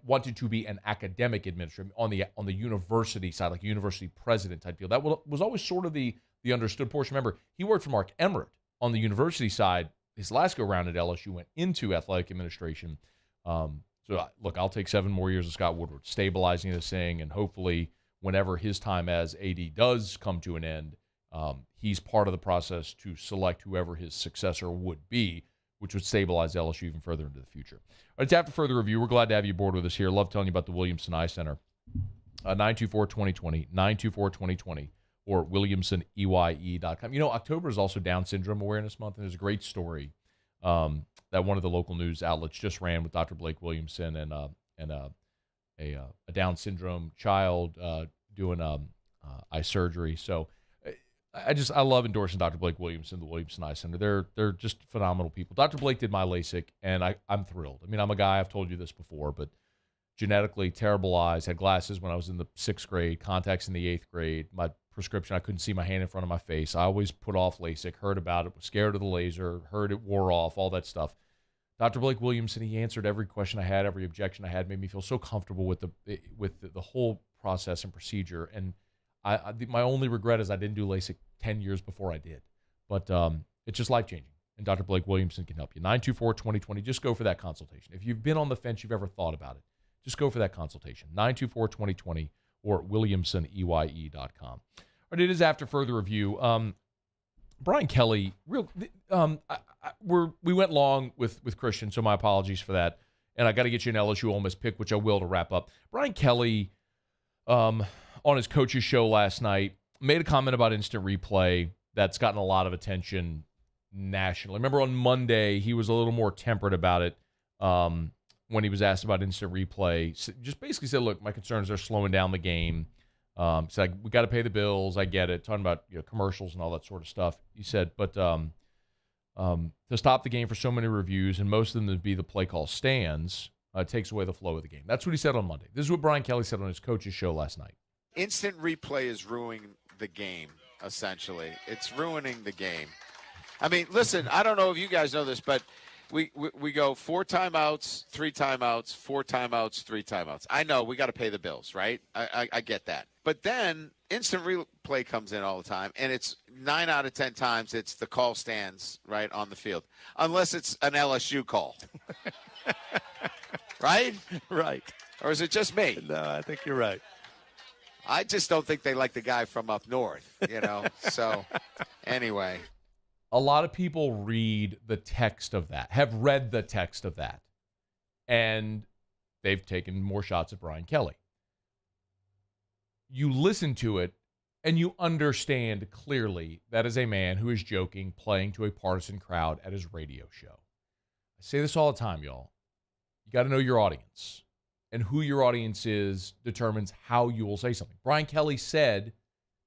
wanted to be an academic administrator on the university side, like a university president type deal. That was always sort of the understood portion. Remember, he worked for Mark Emmert on the university side. His last go-around at LSU went into athletic administration. So, look, I'll take 7 more years of Scott Woodward, stabilizing this thing, and hopefully whenever his time as AD does come to an end, he's part of the process to select whoever his successor would be, which would stabilize LSU even further into the future. All right, it's after further review. We're glad to have you aboard with us here. Love telling you about the Williamson Eye Center. 924-2020, 924-2020, or WilliamsonEYE.com. You know, October is also Down Syndrome Awareness Month, and there's a great story that one of the local news outlets just ran with Dr. Blake Williamson and a Down syndrome child doing eye surgery. So I love endorsing Dr. Blake Williamson, the Williamson Eye Center. They're just phenomenal people. Dr. Blake did my LASIK, and I'm thrilled. I mean, I'm a guy, I've told you this before, but genetically terrible eyes, had glasses when I was in the 6th grade, contacts in the 8th grade. My prescription, I couldn't see my hand in front of my face. I always put off LASIK, heard about it, was scared of the laser, heard it wore off, all that stuff. Dr. Blake Williamson, he answered every question I had, every objection I had, made me feel so comfortable with the whole process and procedure. And my only regret is I didn't do LASIK 10 years before I did. But it's just life-changing, and Dr. Blake Williamson can help you. 924-2020, just go for that consultation. If you've been on the fence, you've ever thought about it, just go for that consultation. 924-2020 or williamsoneye.com. All right, it is after further review. Brian Kelly, we went long with Christian, so my apologies for that. And I got to get you an LSU Ole Miss pick, which I will to wrap up. Brian Kelly, on his coach's show last night, made a comment about instant replay that's gotten a lot of attention nationally. Remember on Monday, he was a little more tempered about it when he was asked about instant replay. So just basically said, look, my concerns are slowing down the game. Said, we got to pay the bills. I get it. Talking about commercials and all that sort of stuff. He said, but to stop the game for so many reviews, and most of them to be the play call stands, takes away the flow of the game. That's what he said on Monday. This is what Brian Kelly said on his coach's show last night. Instant replay is ruining the game, essentially. It's ruining the game. I mean, listen, I don't know if you guys know this, but we go 4 timeouts, 3 timeouts, 4 timeouts, 3 timeouts. I know we got to pay the bills, right? I get that. But then instant replay comes in all the time, and it's 9 out of 10 times it's the call stands right on the field, unless it's an LSU call. Right? Right. Or is it just me? No, I think you're right. I just don't think they like the guy from up north, So, anyway. A lot of people read the text of that, have read the text of that, and they've taken more shots at Brian Kelly. You listen to it, and you understand clearly that is a man who is joking, playing to a partisan crowd at his radio show. I say this all the time, y'all. You got to know your audience. And who your audience is determines how you will say something. Brian Kelly said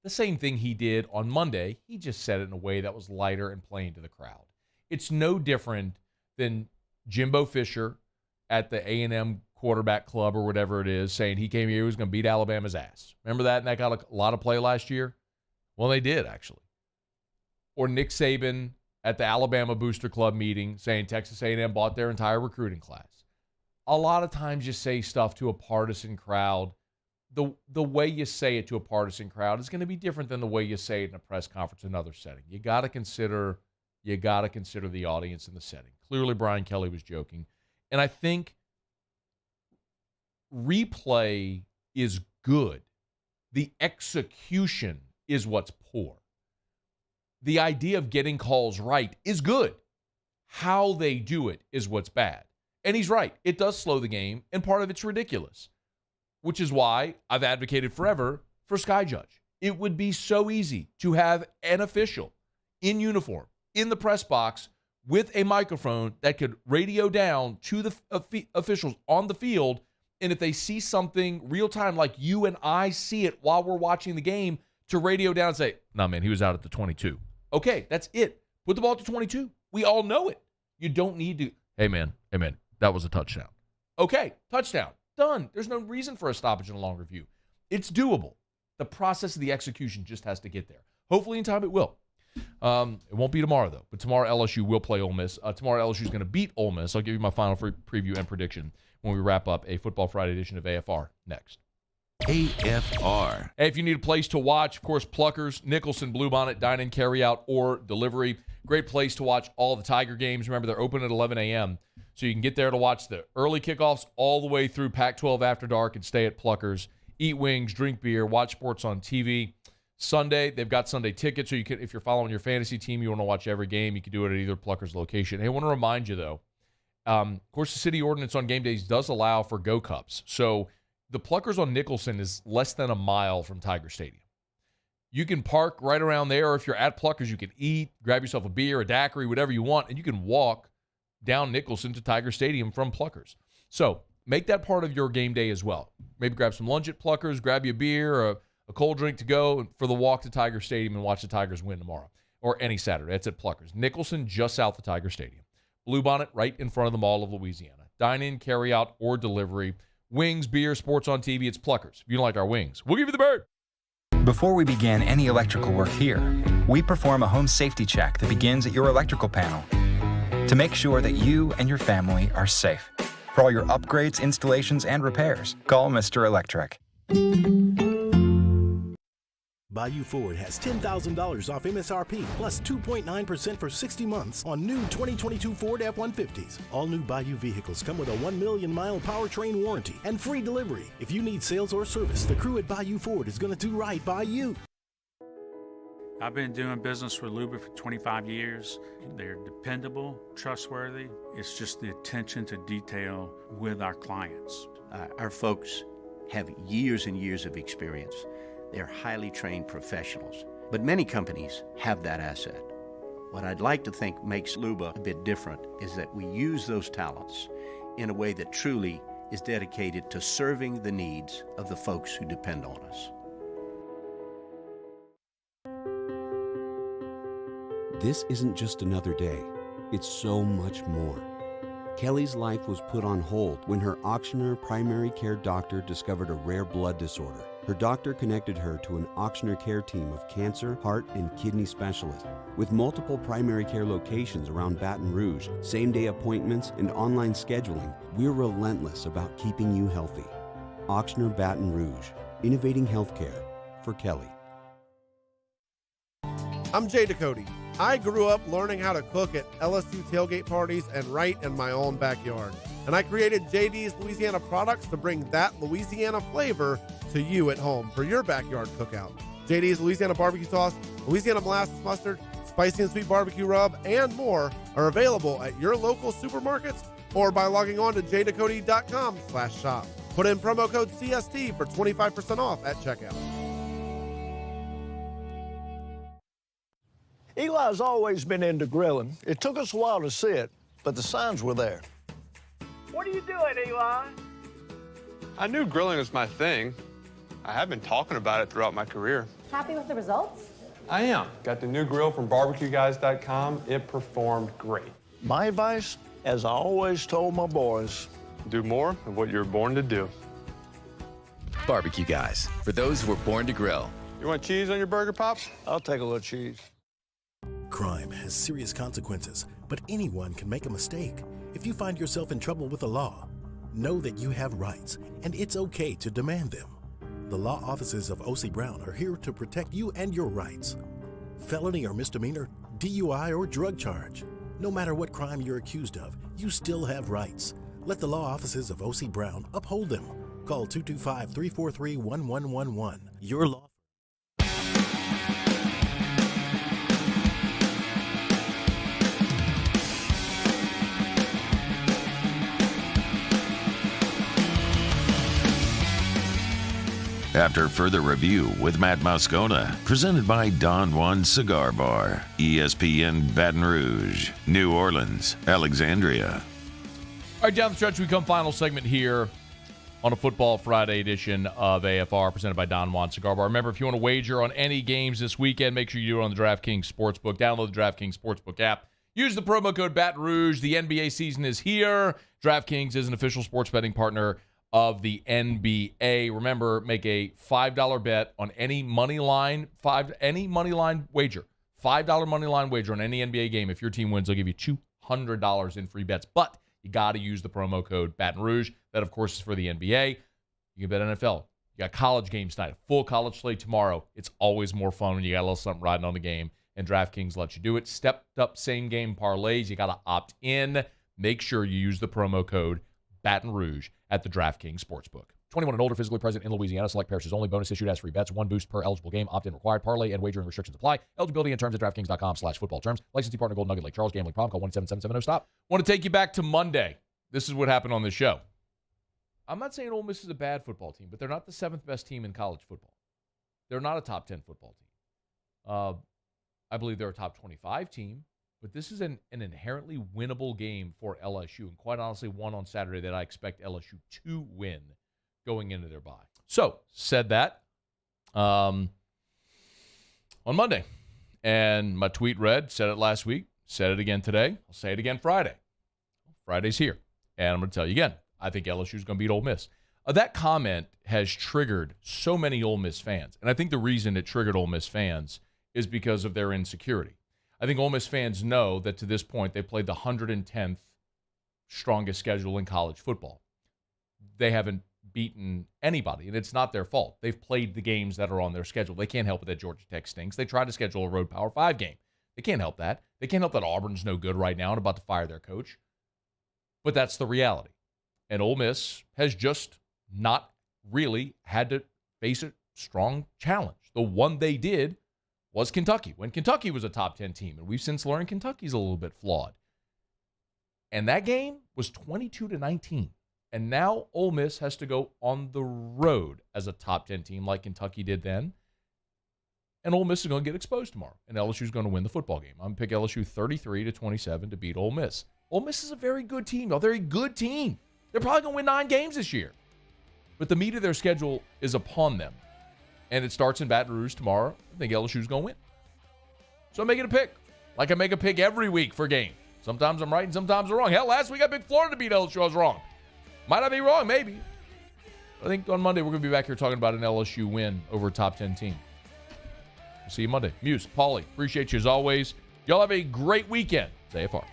the same thing he did on Monday. He just said it in a way that was lighter and playing to the crowd. It's no different than Jimbo Fisher at the A&M quarterback club or whatever it is saying he came here, he was going to beat Alabama's ass. Remember that? And that got a lot of play last year? Well, they did, actually. Or Nick Saban at the Alabama Booster Club meeting saying Texas A&M bought their entire recruiting class. A lot of times you say stuff to a partisan crowd. The way you say it to a partisan crowd is going to be different than the way you say it in a press conference in another setting. You got to consider the audience in the setting. Clearly, Brian Kelly was joking. And I think replay is good. The execution is what's poor. The idea of getting calls right is good. How they do it is what's bad. And he's right. It does slow the game, and part of it's ridiculous, which is why I've advocated forever for Sky Judge. It would be so easy to have an official in uniform in the press box with a microphone that could radio down to the officials on the field, and if they see something real time like you and I see it while we're watching the game, to radio down and say, "Nah, man, he was out at the 22." Okay, that's it. Put the ball at the 22. We all know it. You don't need to, hey, man, that was a touchdown. Okay, touchdown. Done. There's no reason for a stoppage and a long review. It's doable. The process of the execution just has to get there. Hopefully in time it will. It won't be tomorrow, though. But tomorrow LSU will play Ole Miss. Tomorrow LSU is going to beat Ole Miss. I'll give you my final preview and prediction when we wrap up a Football Friday edition of AFR next. AFR. Hey, if you need a place to watch, of course, Pluckers, Nicholson, Bluebonnet, dine-in, carry-out, or delivery. Great place to watch all the Tiger games. Remember, they're open at 11 a.m., so you can get there to watch the early kickoffs all the way through Pac-12 After Dark and stay at Pluckers. Eat wings, drink beer, watch sports on TV. Sunday, they've got Sunday tickets, so you can, if you're following your fantasy team, you want to watch every game, you can do it at either Pluckers location. Hey, I want to remind you, though, of course, the city ordinance on game days does allow for Go Cups. So the Pluckers on Nicholson is less than a mile from Tiger Stadium. You can park right around there, or if you're at Pluckers, you can eat, grab yourself a beer, a daiquiri, whatever you want, and you can walk down Nicholson to Tiger Stadium from Pluckers. So make that part of your game day as well. Maybe grab some lunch at Pluckers, grab you a beer, or A cold drink to go for the walk to Tiger Stadium and watch the Tigers win tomorrow or any Saturday. That's at Pluckers. Nicholson, just south of Tiger Stadium. Bluebonnet, right in front of the Mall of Louisiana. Dine-in, carry-out, or delivery. Wings, beer, sports on TV, it's Pluckers. If you don't like our wings, we'll give you the bird. Before we begin any electrical work here, we perform a home safety check that begins at your electrical panel to make sure that you and your family are safe. For all your upgrades, installations, and repairs, call Mr. Electric. Bayou Ford has $10,000 off MSRP plus 2.9% for 60 months on new 2022 Ford F-150s. All new Bayou vehicles come with a 1 million mile powertrain warranty and free delivery. If you need sales or service, the crew at Bayou Ford is going to do right by you. I've been doing business with Luba for 25 years. They're dependable, trustworthy. It's just the attention to detail with our clients. Our folks have years and years of experience. They're highly trained professionals, but many companies have that asset. What I'd like to think makes Luba a bit different is that we use those talents in a way that truly is dedicated to serving the needs of the folks who depend on us. This isn't just another day. It's so much more. Kelly's life was put on hold when her auctioneer primary care doctor discovered a rare blood disorder. Her doctor connected her to an auctioneer care team of cancer, heart, and kidney specialists. With multiple primary care locations around Baton Rouge, same-day appointments, and online scheduling, we're relentless about keeping you healthy. Auctioneer Baton Rouge, innovating healthcare for Kelly. I'm Jay Ducote. I grew up learning how to cook at LSU tailgate parties and right in my own backyard. And I created JD's Louisiana products to bring that Louisiana flavor to you at home for your backyard cookout. JD's Louisiana barbecue sauce, Louisiana molasses mustard, spicy and sweet barbecue rub, and more are available at your local supermarkets or by logging on to jducote.com/shop. Put in promo code CST for 25% off at checkout. Eli's always been into grilling. It took us a while to see it, but the signs were there. What are you doing, Eli? I knew grilling was my thing. I have been talking about it throughout my career. Happy with the results? I am. Got the new grill from barbecueguys.com. It performed great. My advice, as I always told my boys, do more of what you're born to do. Barbecue Guys, for those who were born to grill. You want cheese on your burger, Pops? I'll take a little cheese. Crime has serious consequences, but anyone can make a mistake. If you find yourself in trouble with the law, know that you have rights, and it's okay to demand them. The law offices of O.C. Brown are here to protect you and your rights. Felony or misdemeanor, DUI or drug charge. No matter what crime you're accused of, you still have rights. Let the law offices of O.C. Brown uphold them. Call 225-343-1111. Your law. After further review with Matt Moscona, presented by Don Juan Cigar Bar, ESPN Baton Rouge, New Orleans, Alexandria. All right, down the stretch, we come final segment here on a Football Friday edition of AFR, presented by Don Juan Cigar Bar. Remember, if you want to wager on any games this weekend, make sure you do it on the DraftKings Sportsbook. Download the DraftKings Sportsbook app. Use the promo code Baton Rouge. The NBA season is here. DraftKings is an official sports betting partner of the NBA. Remember, make a $5 bet on any money line wager. $5 money line wager on any NBA game. If your team wins, they'll give you $200 in free bets. But you got to use the promo code Baton Rouge. That, of course, is for the NBA. You can bet NFL. You got college games tonight, a full college slate tomorrow. It's always more fun when you got a little something riding on the game, and DraftKings lets you do it. Stepped up same game parlays. You got to opt in. Make sure you use the promo code Baton Rouge at the DraftKings Sportsbook. 21 and older, physically present in Louisiana. Select parishes only. Bonus issued as free bets. One boost per eligible game. Opt-in required. Parlay and wagering restrictions apply. Eligibility and terms at DraftKings.com/football terms. Licensee partner Golden Nugget Lake Charles. Gambling problem. Call 1-877-770-STOP. Want to take you back to Monday. This is what happened on this show. I'm not saying Ole Miss is a bad football team, but they're not the 7th best team in college football. They're not a top 10 football team. I believe they're a top 25 team. But this is an inherently winnable game for LSU, and quite honestly, one on Saturday that I expect LSU to win going into their bye. So, said that, on Monday. And my tweet read, said it last week, said it again today. I'll say it again Friday. Friday's here. And I'm going to tell you again, I think LSU is going to beat Ole Miss. That comment has triggered so many Ole Miss fans. And I think the reason it triggered Ole Miss fans is because of their insecurity. I think Ole Miss fans know that to this point, they played the 110th strongest schedule in college football. They haven't beaten anybody, and it's not their fault. They've played the games that are on their schedule. They can't help it that Georgia Tech stinks. They tried to schedule a road Power 5 game. They can't help that. They can't help that Auburn's no good right now and about to fire their coach. But that's the reality. And Ole Miss has just not really had to face a strong challenge. The one they did was Kentucky, when Kentucky was a top 10 team. And we've since learned Kentucky's a little bit flawed. And that game was 22-19. And now Ole Miss has to go on the road as a top 10 team like Kentucky did then. And Ole Miss is going to get exposed tomorrow. And LSU is going to win the football game. I'm going to pick LSU 33-27 to beat Ole Miss. Ole Miss is a very good team, a very good team. They're probably going to win 9 games this year. But the meat of their schedule is upon them. And it starts in Baton Rouge tomorrow. I think LSU is going to win. So I'm making a pick. Like I make a pick every week for a game. Sometimes I'm right and sometimes I'm wrong. Hell, last week I picked Florida to beat LSU. I was wrong. Might not be wrong, maybe. I think on Monday we're going to be back here talking about an LSU win over a top 10 team. We'll see you Monday. Muse, Paulie, appreciate you as always. Y'all have a great weekend. It's AFR.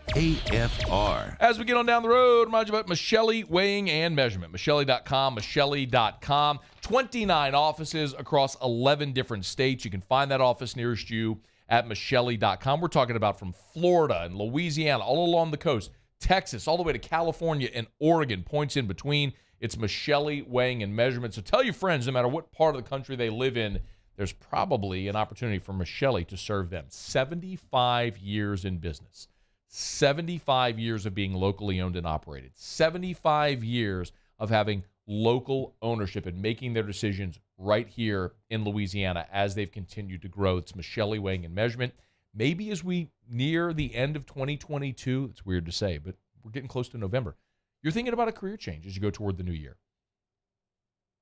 AFR. As we get on down the road, remind you about Michelli Weighing and Measurement. Michelli.com, Michelli.com. 29 offices across 11 different states. You can find that office nearest you at Michelli.com. We're talking about from Florida and Louisiana, all along the coast, Texas, all the way to California and Oregon, points in between. It's Michelli Weighing and Measurement. So tell your friends, no matter what part of the country they live in, there's probably an opportunity for Michelli to serve them. 75 years in business. 75 years of being locally owned and operated. 75 years of having local ownership and making their decisions right here in Louisiana as they've continued to grow. It's Michelli Weighing and Measurement. Maybe as we near the end of 2022, it's weird to say, but we're getting close to November, you're thinking about a career change as you go toward the new year.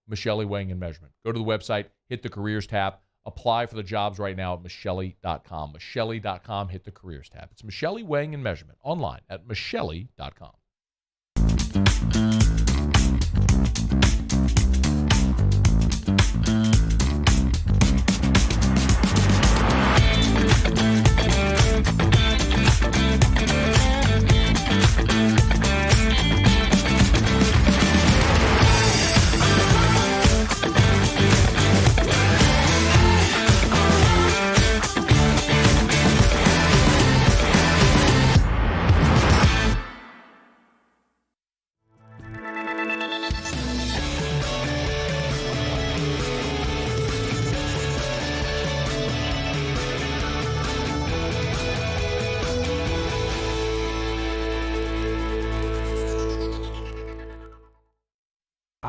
Michelli Weighing and Measurement. Go to the website, hit the careers tab, apply for the jobs right now at Michelli.com. Michelli.com, hit the careers tab. It's Michelli Weighing and Measurement online at Michelli.com.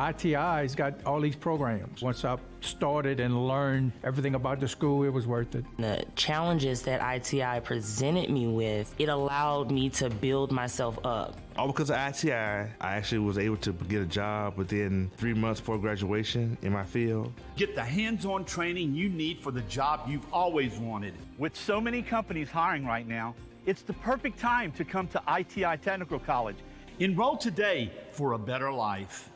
ITI's got all these programs. Once I started and learned everything about the school, it was worth it. The challenges that ITI presented me with, it allowed me to build myself up. All because of ITI, I actually was able to get a job within 3 months before graduation in my field. Get the hands-on training you need for the job you've always wanted. With so many companies hiring right now, it's the perfect time to come to ITI Technical College. Enroll today for a better life.